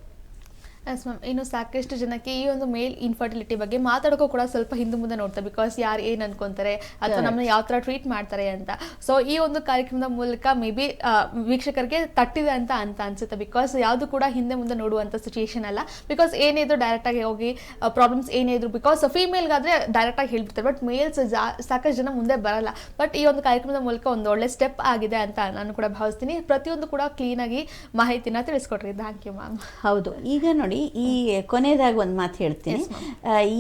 ಎಸ್ ಮ್ಯಾಮ್, ಇನ್ನು ಸಾಕಷ್ಟು ಜನಕ್ಕೆ ಈ ಒಂದು ಮೇಲ್ ಇನ್ಫರ್ಟಿಲಿಟಿ ಬಗ್ಗೆ ಮಾತಾಡೋಕ್ಕೂ ಕೂಡ ಸ್ವಲ್ಪ ಹಿಂದೆ ಮುಂದೆ ನೋಡ್ತಾರೆ. ಬಿಕಾಸ್ ಯಾರು ಏನು ಅನ್ಕೊಂತಾರೆ ಅಥವಾ ನಮ್ಮನ್ನ ಯಾವ ಥರ ಟ್ರೀಟ್ ಮಾಡ್ತಾರೆ ಅಂತ. ಸೊ ಈ ಒಂದು ಕಾರ್ಯಕ್ರಮದ ಮೂಲಕ ಮೇ ಬಿ ವೀಕ್ಷಕರಿಗೆ ತಟ್ಟಿದೆ ಅಂತ ಅನ್ಸುತ್ತೆ. ಬಿಕಾಸ್ ಯಾವುದು ಕೂಡ ಹಿಂದೆ ಮುಂದೆ ನೋಡುವಂಥ ಸಿಚುಯೇಷನ್ ಅಲ್ಲ. ಬಿಕಾಸ್ ಏನೇ ಇದ್ರು ಡೈರೆಕ್ಟಾಗಿ ಹೋಗಿ ಪ್ರಾಬ್ಲಮ್ಸ್ ಏನೇ ಇದ್ರು, ಬಿಕಾಸ್ ಫೀಮೇಲ್ಗಾದರೆ ಡೈರೆಕ್ಟಾಗಿ ಹೇಳ್ಬಿಡ್ತಾರೆ. ಬಟ್ ಮೇಲ್ಸ್ ಸಾಕಷ್ಟು ಜನ ಮುಂದೆ ಬರಲ್ಲ. ಬಟ್ ಈ ಒಂದು ಕಾರ್ಯಕ್ರಮದ ಮೂಲಕ ಒಂದು ಒಳ್ಳೆ ಸ್ಟೆಪ್ ಆಗಿದೆ ಅಂತ ನಾನು ಕೂಡ ಭಾವಿಸ್ತೀನಿ. ಪ್ರತಿಯೊಂದು ಕೂಡ ಕ್ಲೀನಾಗಿ ಮಾಹಿತಿನ ತಿಳಿಸ್ಕೊಟ್ರಿ. Thank you ma'am. ಹೌದು, ಈಗ ನೋಡಿ ಈ ಕೊನೆಯದಾಗಿ ಒಂದು ಮಾತು ಹೇಳ್ತೀನಿ.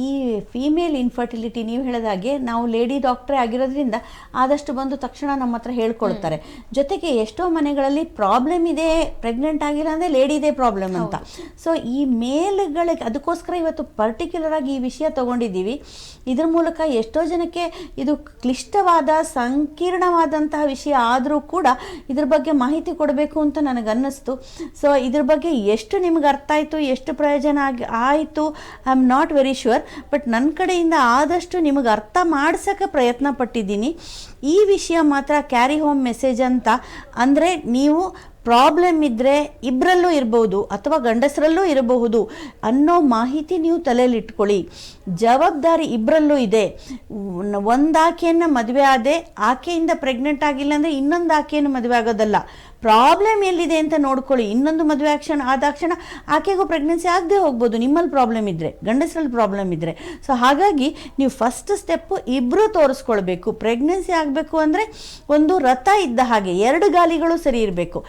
ಈ ಫೀಮೇಲ್ ಇನ್ಫರ್ಟಿಲಿಟಿ ನೀವು ಹೇಳಿದಾಗೆ ನಾವು ಲೇಡಿ ಡಾಕ್ಟ್ರೇ ಆಗಿರೋದ್ರಿಂದ ಆದಷ್ಟು ಬಂದು ತಕ್ಷಣ ನಮ್ಮ ಹತ್ರ ಹೇಳ್ಕೊಳ್ತಾರೆ. ಜೊತೆಗೆ ಎಷ್ಟೋ ಮನೆಗಳಲ್ಲಿ ಪ್ರಾಬ್ಲಮ್ ಇದೆ, ಪ್ರೆಗ್ನೆಂಟ್ ಆಗಿಲ್ಲ ಅಂದರೆ ಲೇಡಿದೇ ಪ್ರಾಬ್ಲಮ್ ಅಂತ. ಸೊ ಈ ಮೇಲ್ಗಳಿಗೆ ಅದಕ್ಕೋಸ್ಕರ ಇವತ್ತು ಪರ್ಟಿಕ್ಯುಲರ್ ಆಗಿ ಈ ವಿಷಯ ತಗೊಂಡಿದ್ದೀವಿ. ಇದ್ರ ಮೂಲಕ ಎಷ್ಟೋ ಜನಕ್ಕೆ ಇದು ಕ್ಲಿಷ್ಟವಾದ ಸಂಕೀರ್ಣವಾದಂತಹ ವಿಷಯ ಆದರೂ ಕೂಡ ಇದ್ರ ಬಗ್ಗೆ ಮಾಹಿತಿ ಕೊಡಬೇಕು ಅಂತ ನನಗನ್ನಿಸ್ತು. ಸೊ ಇದ್ರ ಬಗ್ಗೆ ಎಷ್ಟು ನಿಮ್ಗೆ ಅರ್ಥ ಆಯಿತು, ಎಷ್ಟು ಪ್ರಯೋಜನ ಆಯಿತು, I am not very sure. But ನನ್ನ ಕಡೆಯಿಂದ ಆದಷ್ಟು ನಿಮಗೆ ಅರ್ಥ ಮಾಡ್ಸೋಕ್ಕೆ ಪ್ರಯತ್ನ ಪಟ್ಟಿದ್ದೀನಿ. ಈ ವಿಷಯ ಮಾತ್ರ ಕ್ಯಾರಿ ಹೋಮ್ ಮೆಸೇಜ್ ಅಂತ. ಅಂದರೆ ನೀವು ಪ್ರಾಬ್ಲಮ್ ಇದ್ದರೆ ಇಬ್ಬರಲ್ಲೂ ಇರ್ಬೋದು ಅಥವಾ ಗಂಡಸರಲ್ಲೂ ಇರಬಹುದು ಅನ್ನೋ ಮಾಹಿತಿ ನೀವು ತಲೆಯಲ್ಲಿ ಇಟ್ಕೊಳ್ಳಿ. ಜವಾಬ್ದಾರಿ ಇಬ್ಬರಲ್ಲೂ ಇದೆ. ಒಂದು ಆಕೆಯನ್ನು ಮದುವೆ ಆದೆ, ಆಕೆಯಿಂದ ಪ್ರೆಗ್ನೆಂಟ್ ಆಗಿಲ್ಲ ಅಂದರೆ ಇನ್ನೊಂದು ಆಕೆಯನ್ನು ಮದುವೆ ಆಗೋದಲ್ಲ. ಪ್ರಾಬ್ಲಮ್ ಎಲ್ಲಿದೆ ಅಂತ ನೋಡ್ಕೊಳ್ಳಿ. ಇನ್ನೊಂದು ಮದುವೆ ಆದಾಕ್ಷಣ ಆಕೆಗೂ ಪ್ರೆಗ್ನೆನ್ಸಿ ಆಗದೆ ಹೋಗ್ಬೋದು, ನಿಮ್ಮಲ್ಲಿ ಪ್ರಾಬ್ಲಮ್ ಇದ್ದರೆ, ಗಂಡಸರಲ್ಲಿ ಪ್ರಾಬ್ಲಮ್ ಇದ್ದರೆ. ಸೊ ಹಾಗಾಗಿ ನೀವು ಫಸ್ಟ್ ಸ್ಟೆಪ್ಪು ಇಬ್ಬರು ತೋರಿಸ್ಕೊಳ್ಬೇಕು. ಪ್ರೆಗ್ನೆನ್ಸಿ ಆಗಬೇಕು ಅಂದರೆ ಒಂದು ರಥ ಇದ್ದ ಹಾಗೆ 2 ಗಾಲಿಗಳು ಸರಿ ಇರಬೇಕು.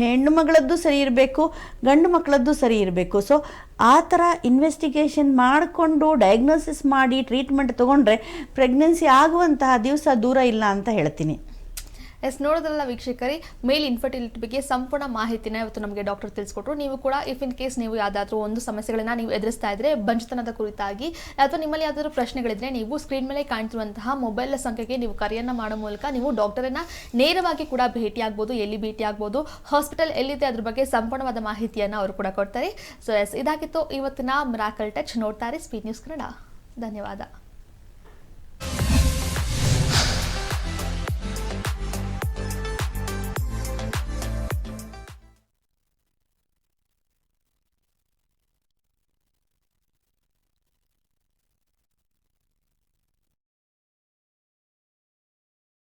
ಹೆಣ್ಣು ಮಗಳದ್ದು ಸರಿ ಇರಬೇಕು, ಗಂಡು ಮಕ್ಕಳದ್ದು ಸರಿ ಇರಬೇಕು. ಸೊ ಆ ಥರ ಇನ್ವೆಸ್ಟಿಗೇಷನ್ ಮಾಡಿಕೊಂಡು ಡಯಾಗ್ನೋಸಿಸ್ ಮಾಡಿ ಟ್ರೀಟ್ಮೆಂಟ್ ತೊಗೊಂಡ್ರೆ ಪ್ರೆಗ್ನೆನ್ಸಿ ಆಗುವಂತಹ ದಿವಸ ದೂರ ಇಲ್ಲ ಅಂತ ಹೇಳ್ತೀನಿ. ಎಸ್, ನೋಡೋದ್ರಲ್ಲ ವೀಕ್ಷಕರೇ, ಮೇಲ್ ಇನ್ಫರ್ಟಿಲಿಟಿ ಬಗ್ಗೆ ಸಂಪೂರ್ಣ ಮಾಹಿತಿನ ಇವತ್ತು ನಮಗೆ ಡಾಕ್ಟರ್ ತಿಳಿಸ್ಕೊಟ್ರು. ನೀವು ಕೂಡ ಇಫ್ ಇನ್ ಕೇಸ್ ನೀವು ಯಾವುದಾದ್ರೂ ಒಂದು ಸಮಸ್ಯೆಗಳನ್ನ ನೀವು ಎದುರಿಸ್ತಾ ಇದ್ರೆ ಬಂಜತನದ ಕುರಿತಾಗಿ ಅಥವಾ ನಿಮ್ಮಲ್ಲಿ ಯಾವುದಾದ್ರೂ ಪ್ರಶ್ನೆಗಳಿದ್ರೆ ನೀವು ಸ್ಕ್ರೀನ್ ಮೇಲೆ ಕಾಣ್ತಿರುವಂತಹ ಮೊಬೈಲ್ ಸಂಖ್ಯೆಗೆ ನೀವು ಕರೆಯನ್ನು ಮಾಡೋ ಮೂಲಕ ನೀವು ಡಾಕ್ಟರನ್ನ ನೇರವಾಗಿ ಕೂಡ ಭೇಟಿಯಾಗ್ಬೋದು. ಎಲ್ಲಿ ಭೇಟಿಯಾಗ್ಬೋದು, ಹಾಸ್ಪಿಟಲ್ ಎಲ್ಲಿದೆ ಅದ್ರ ಬಗ್ಗೆ ಸಂಪೂರ್ಣವಾದ ಮಾಹಿತಿಯನ್ನು ಅವರು ಕೂಡ ಕೊಡ್ತಾರೆ. ಸೊ ಎಸ್, ಇದಾಗಿತ್ತು ಇವತ್ತಿನ ಮಿರಾಕಲ್ ಟಚ್. ನೋಡ್ತಾರೆ ಸ್ಪೀಡ್ ನ್ಯೂಸ್ ಕನ್ನಡ. ಧನ್ಯವಾದ.